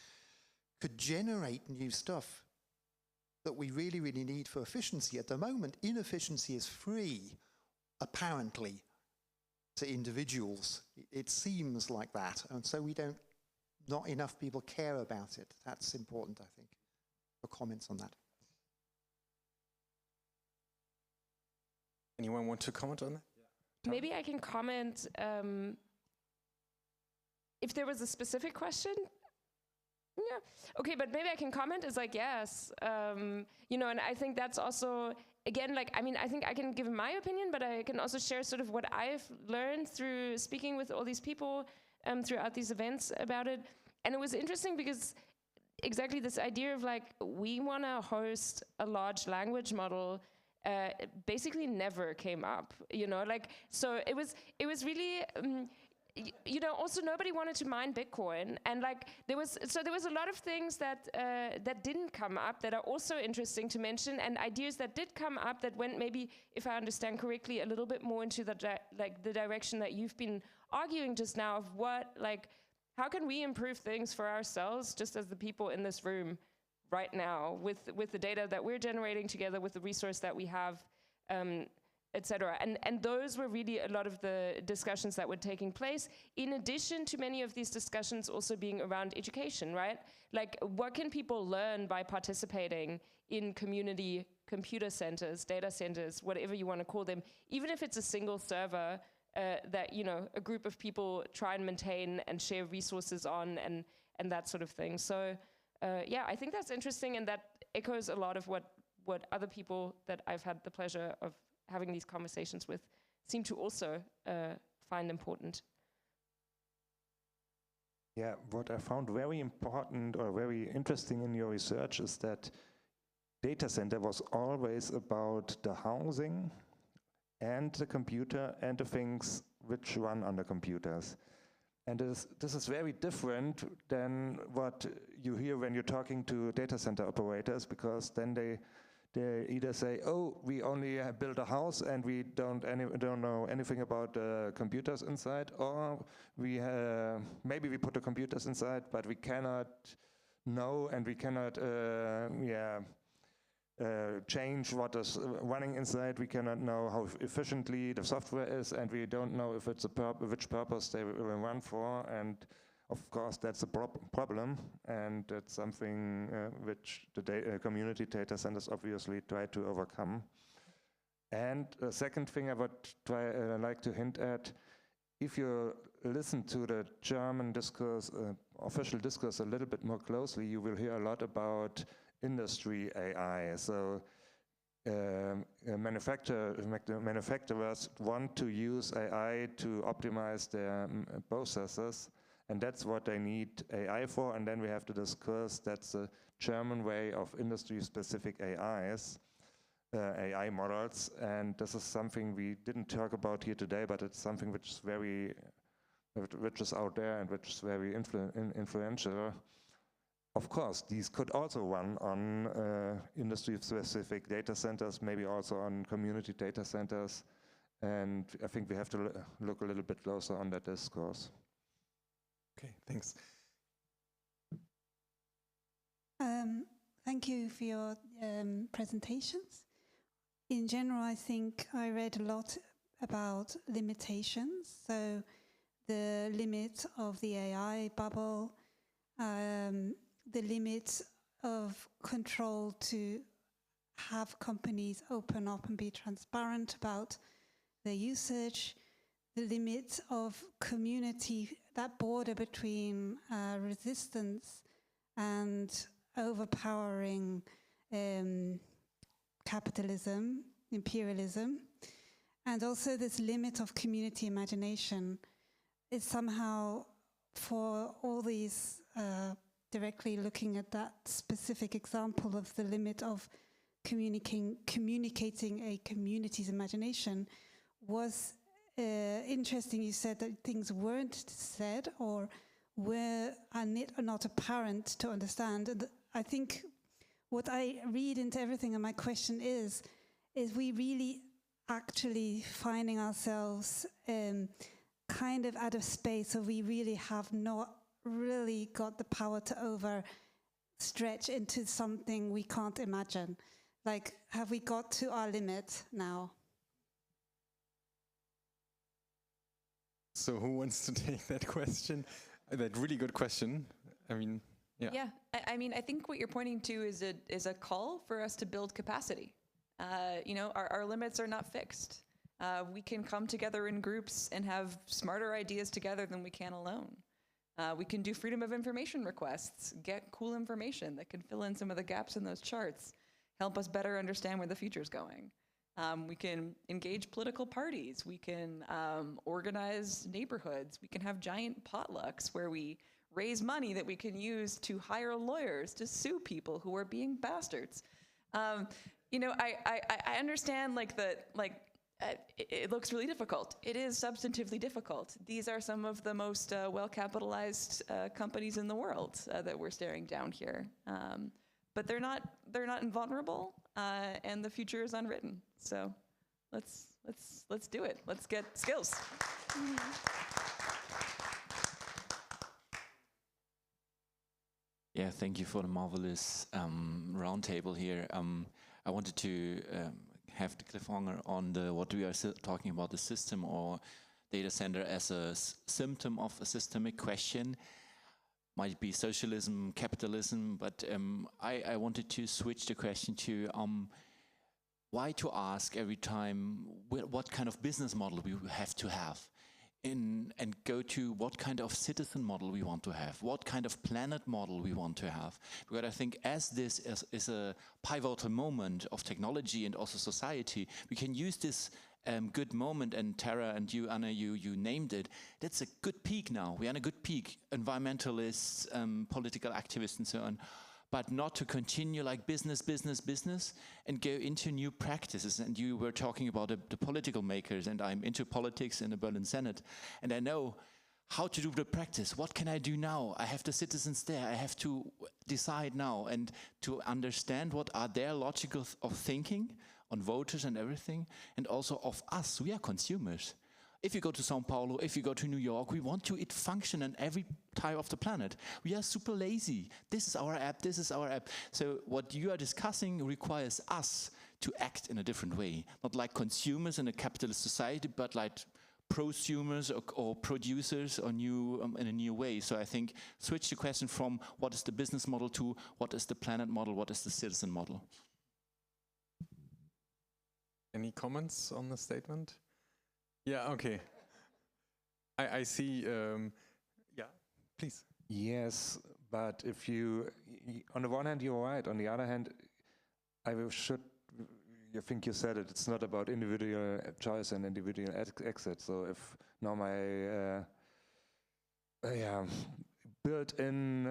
could generate new stuff that we really, really need for efficiency. At the moment, inefficiency is free, apparently, to individuals. It seems like that. And so not enough people care about it. That's important, I think. For comments on that. Anyone want to comment on that? Yeah. Maybe I can comment if there was a specific question. Yeah. Okay, but maybe I can comment as yes, and I think that's also, again, I think I can give my opinion, but I can also share sort of what I've learned through speaking with all these people throughout these events about it. And it was interesting because exactly this idea of we want to host a large language model basically never came up, so it was really, you know, also nobody wanted to mine Bitcoin, and like there was a lot of things that that didn't come up that are also interesting to mention, and ideas that did come up that went, maybe, if I understand correctly, a little bit more into the the direction that you've been arguing just now of what, like, how can we improve things for ourselves, just as the people in this room right now, with the data that we're generating together, with the resource that we have, etc. And those were really a lot of the discussions that were taking place, in addition to many of these discussions also being around education, right? Like, what can people learn by participating in community computer centers, data centers, whatever you want to call them, even if it's a single server that, you know, a group of people try and maintain and share resources on, and that sort of thing. So yeah, I think that's interesting, and that echoes a lot of what other people that I've had the pleasure of having these conversations with seem to also find important. Yeah, what I found very important or very interesting in your research is that data center was always about the housing and the computer and the things which run on the computers. And this is very different than what you hear when you're talking to data center operators, because then they either say, oh, we only build a house and we don't know anything about the computers inside, or we maybe we put the computers inside, but we cannot know and we cannot change what is running inside. We cannot know how efficiently the software is, and we don't know if it's which purpose they will run for. And of course, that's a problem, and that's something which the community data centers obviously try to overcome. And the second thing I would like to hint at, if you listen to the German discourse, official discourse a little bit more closely, you will hear a lot about industry AI. So manufacturers want to use AI to optimize their processes, and that's what they need AI for. And then we have to discuss that's a German way of industry-specific AI models. And this is something we didn't talk about here today, but it's something which is out there and which is very influential. Of course, these could also run on industry-specific data centers, maybe also on community data centers. And I think we have to look a little bit closer on that discourse. Okay, thanks. Thank you for your presentations. In general, I think I read a lot about limitations. So the limit of the AI bubble, the limit of control to have companies open up and be transparent about their usage, the limit of community, that border between resistance and overpowering capitalism, imperialism, and also this limit of community imagination is somehow, for all these directly looking at that specific example of the limit of communicating a community's imagination, was interesting. You said that things weren't said or are not apparent to understand. And I think what I read into everything, and my question is we really actually finding ourselves kind of at a space where we really have not really got the power to overstretch into something we can't imagine? Like, have we got to our limit now? So who wants to take that question? That really good question. I mean, yeah. Yeah, I mean, I think what you're pointing to is a call for us to build capacity. You know, our limits are not fixed. We can come together in groups and have smarter ideas together than we can alone. We can do freedom of information requests, get cool information that can fill in some of the gaps in those charts, help us better understand where the future's going. We can engage political parties. We can organize neighborhoods. We can have giant potlucks where we raise money that we can use to hire lawyers to sue people who are being bastards. You know, I understand like it looks really difficult. It is substantively difficult. These are some of the most well-capitalized companies in the world that we're staring down here. But they're not invulnerable, and the future is unwritten. So let's do it. Let's get skills. Yeah, thank you for the marvelous roundtable here. I wanted to have the cliffhanger on what we are talking about, the system or data center as a symptom of a systemic question. Might be socialism, capitalism, but I wanted to switch the question to why to ask every time what kind of business model we have to have, and go to what kind of citizen model we want to have, what kind of planet model we want to have. Because I think as this is a pivotal moment of technology and also society, we can use this good moment, and Tara and you, Anna, you named it. That's a good peak now. We're on a good peak. Environmentalists, political activists and so on. But not to continue like business, and go into new practices. And you were talking about the political makers, and I'm into politics in the Berlin Senate. And I know how to do the practice. What can I do now? I have the citizens there. I have to decide now and to understand what are their logical of thinking on voters and everything, and also of us. We are consumers. If you go to Sao Paulo, if you go to New York, we want to function in every type of the planet. We are super lazy. This is our app, this is our app. So what you are discussing requires us to act in a different way. Not like consumers in a capitalist society, but like prosumers or producers or in a new way. So I think switch the question from what is the business model to what is the planet model, what is the citizen model. Any comments on the statement? Yeah, okay. I see, yeah, please. Yes, but if you, on the one hand, you're right. On the other hand, I think you said it, it's not about individual choice and individual exit. So if now my built-in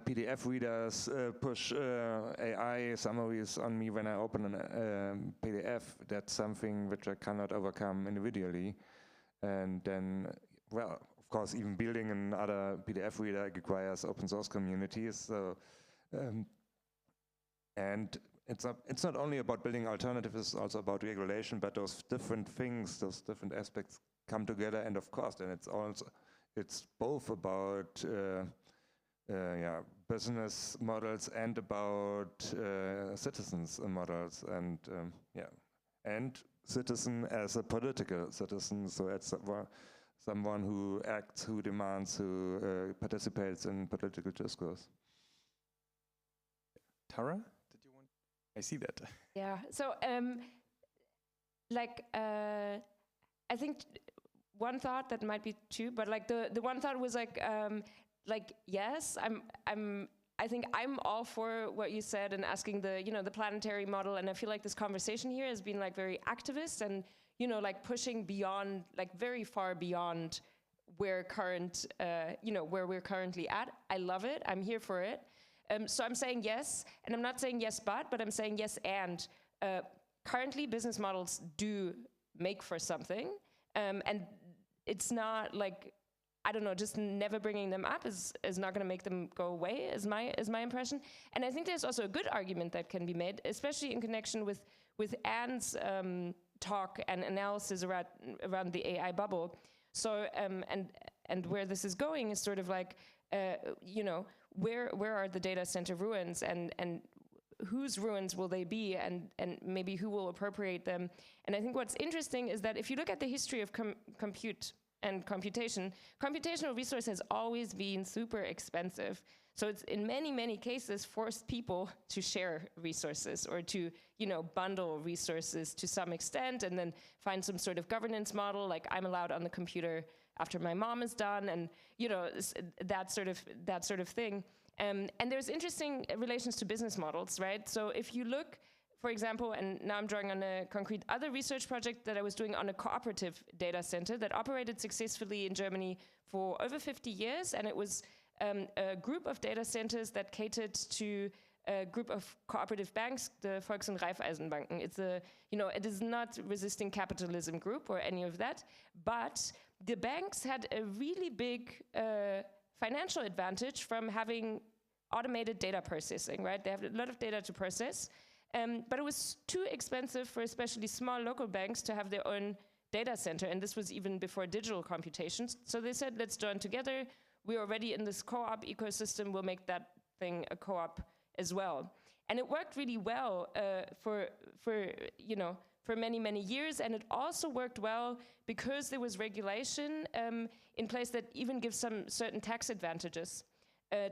PDF readers push AI summaries on me when I open a PDF, that's something which I cannot overcome individually. And then, well, of course, even building another PDF reader requires open source communities. So, and it's not only about building alternatives, it's also about regulation, but those different things, those different aspects come together, and of course, then it's both about business models and about citizens models, and and citizen as a political citizen. So it's someone who acts, who demands, who participates in political discourse. Tara, did you want? I see that. Yeah. So, I think one thought that might be true, but like the one thought was like yes, I think I'm all for what you said and asking the planetary model, and I feel like this conversation here has been like very activist and like pushing beyond, like very far beyond where where we're currently at. I love it. I'm here for it. So I'm saying yes, and I'm not saying yes but I'm saying yes and. Currently, business models do make for something, and it's not like, I don't know, just never bringing them up is not going to make them go away, is my impression. And I think there's also a good argument that can be made, especially in connection with Anne's talk and analysis around the AI bubble. So and where this is going is sort of like, where are the data center ruins, and whose ruins will they be, and maybe who will appropriate them. And I think what's interesting is that if you look at the history of compute and computation, computational resource has always been super expensive. So it's in many, many cases forced people to share resources or to, bundle resources to some extent, and then find some sort of governance model, like I'm allowed on the computer after my mom is done, and that sort of thing. And there's interesting relations to business models, right? So if you look, for example, and now I'm drawing on a concrete other research project that I was doing on a cooperative data center that operated successfully in Germany for over 50 years, and it was a group of data centers that catered to group of cooperative banks, the Volks- und Raiffeisenbanken. It's a, it is not resisting capitalism group or any of that, but the banks had a really big financial advantage from having automated data processing, right? They have a lot of data to process, but it was too expensive for especially small local banks to have their own data center, and this was even before digital computations. So they said, let's join together. We're already in this co-op ecosystem. We'll make that thing a co-op as well. And it worked really well for many, many years. And it also worked well because there was regulation in place that even gives some certain tax advantages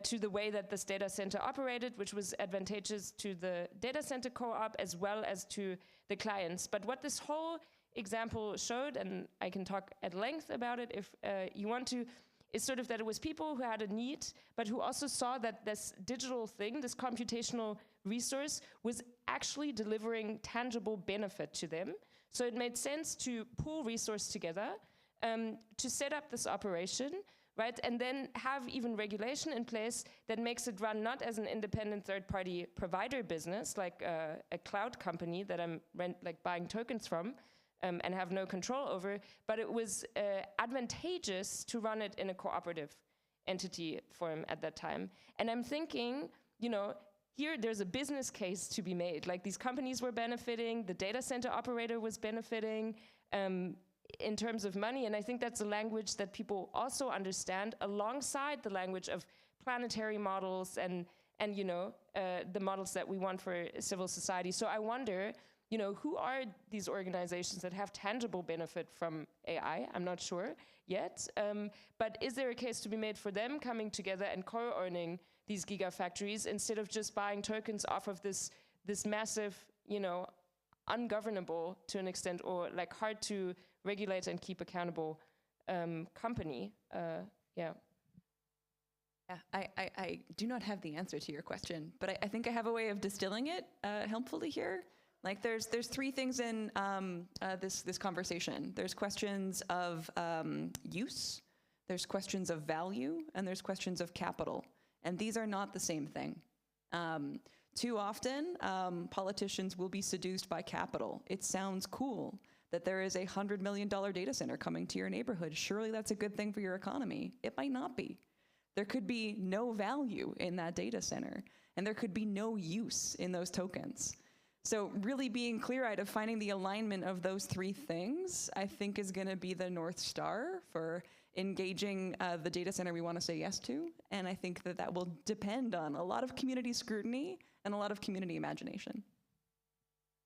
to the way that this data center operated, which was advantageous to the data center co-op as well as to the clients. But what this whole example showed, and I can talk at length about it if you want to, is sort of that it was people who had a need, but who also saw that this digital thing, this computational resource, was actually delivering tangible benefit to them. So it made sense to pool resource together, to set up this operation, right? And then have even regulation in place that makes it run not as an independent third-party provider business, like a cloud company that I'm buying tokens from, and have no control over, but it was advantageous to run it in a cooperative entity form at that time. And I'm thinking, here there's a business case to be made. Like, these companies were benefiting, the data center operator was benefiting in terms of money, and I think that's a language that people also understand alongside the language of planetary models and the models that we want for civil society. So I wonder, who are these organizations that have tangible benefit from AI? I'm not sure yet. But is there a case to be made for them coming together and co-owning these gigafactories instead of just buying tokens off of this massive, ungovernable to an extent, or like hard to regulate and keep accountable company? Yeah. I do not have the answer to your question, but I think I have a way of distilling it helpfully here. Like, there's three things in this conversation. There's questions of use, there's questions of value, and there's questions of capital. And these are not the same thing. Too often, politicians will be seduced by capital. It sounds cool that there is a $100 million data center coming to your neighborhood. Surely that's a good thing for your economy. It might not be. There could be no value in that data center, and there could be no use in those tokens. So really being clear-eyed of finding the alignment of those three things, I think, is going to be the North Star for engaging the data center we want to say yes to. And I think that will depend on a lot of community scrutiny and a lot of community imagination.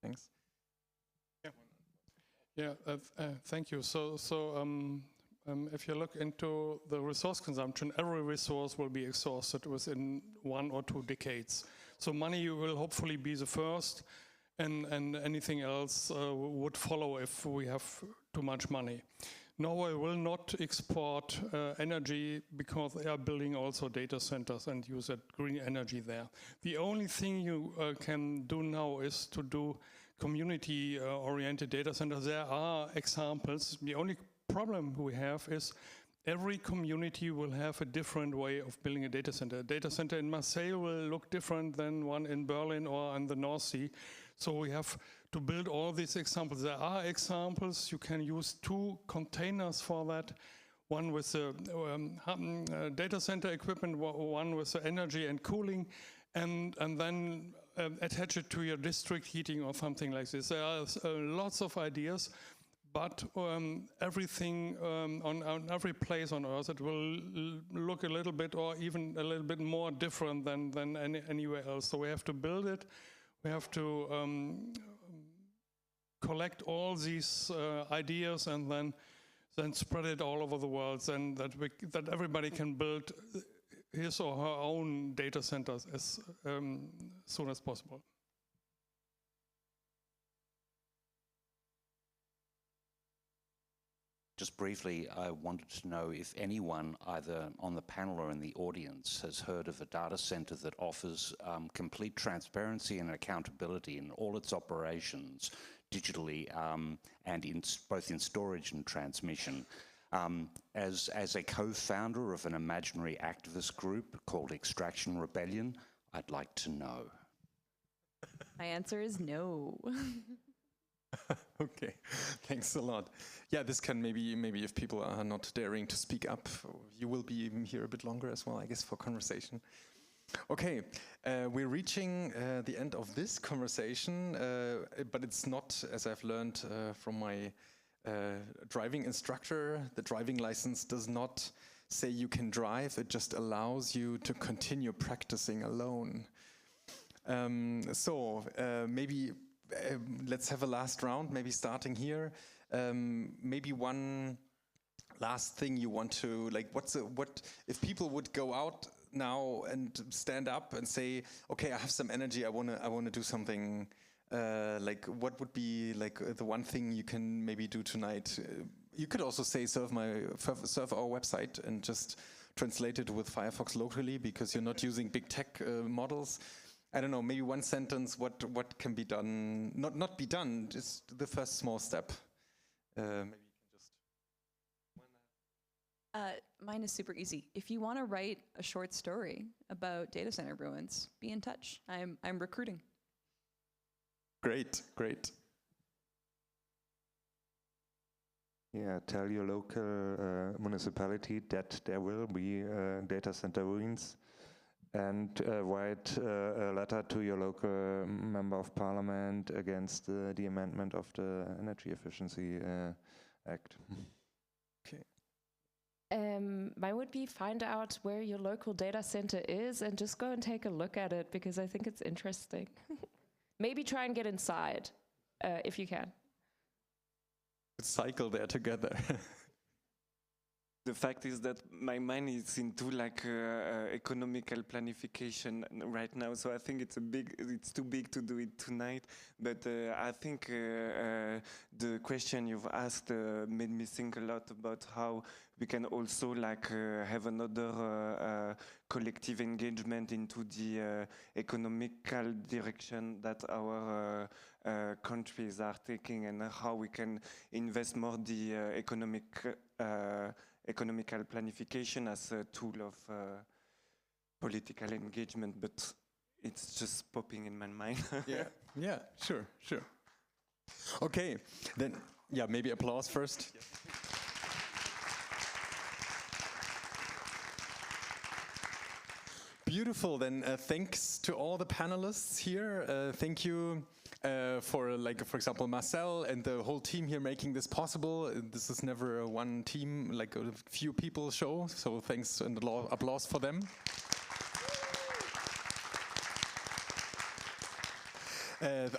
Thanks. Thank you. So if you look into the resource consumption, every resource will be exhausted within 1 or 2 decades. So money will hopefully be the first, and anything else would follow if we have too much money. Norway will not export energy because they are building also data centers and use that green energy there. The only thing you can do now is to do community-oriented data centers. There are examples. The only problem we have is every community will have a different way of building a data center. A data center in Marseille will look different than one in Berlin or in the North Sea. So we have to build all these examples. There are examples. You can use 2 containers for that. One with the data center equipment, one with the energy and cooling, and then attach it to your district heating or something like this. There are lots of ideas. But everything on every place on Earth, it will look a little bit or even a little bit more different than anywhere else. So we have to build it. We have to collect all these ideas and then spread it all over the world, and that everybody can build his or her own data centers as soon as possible. Just briefly, I wanted to know if anyone, either on the panel or in the audience, has heard of a data center that offers complete transparency and accountability in all its operations digitally, and both in storage and transmission. As a co-founder of an imaginary activist group called Extraction Rebellion, I'd like to know. My answer is no. Okay, thanks a lot. Yeah, this can maybe if people are not daring to speak up, you will be here a bit longer as well, I guess, for conversation. Okay, we're reaching the end of this conversation, but it's not, as I've learned from my driving instructor, the driving license does not say you can drive, it just allows you to continue practicing alone. Maybe let's have a last round, maybe starting here. Maybe one last thing you want to, like, what if people would go out now and stand up and say, okay, I have some energy, I wanna do something, like what would be like the one thing you can maybe do tonight? You could also say surf our website and just translate it with Firefox locally, because you're not using big tech models. I don't know, maybe one sentence, what can be done, not be done, just the first small step. Maybe you can just... Mine is super easy. If you want to write a short story about data center ruins, be in touch. I'm recruiting. Great, great. Yeah, tell your local municipality that there will be data center ruins, and write a letter to your local member of parliament against the amendment of the Energy Efficiency Act. Okay. Mine would be find out where your local data center is and just go and take a look at it, because I think it's interesting. Maybe try and get inside, if you can. Cycle there together. The fact is that my mind is into like economical planification right now, so I think it's too big to do it tonight. But I think the question you've asked made me think a lot about how we can also like have another collective engagement into the economical direction that our countries are taking, and how we can invest more the economical planification as a tool of political engagement, but it's just popping in my mind. Yeah, sure. Okay, then, yeah, maybe applause first. Yeah. Beautiful, then thanks to all the panelists here. Thank you for example, Marcel and the whole team here making this possible. This is never a one team, like a few people show, so thanks and applause for them.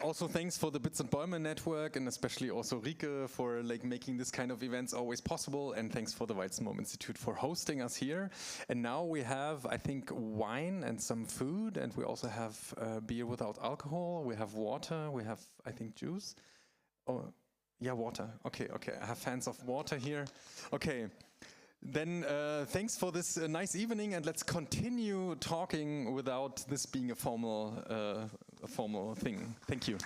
Also thanks for the Bits Bäume network, and especially also Rike for like making this kind of events always possible, and thanks for the Weizenbaum Institute for hosting us here. And now we have, I think, wine and some food, and we also have beer without alcohol, we have water, we have, I think, juice. Oh, yeah, water. Okay, I have fans of water here. Okay. Then thanks for this nice evening, and let's continue talking without this being a formal thing. Thank you.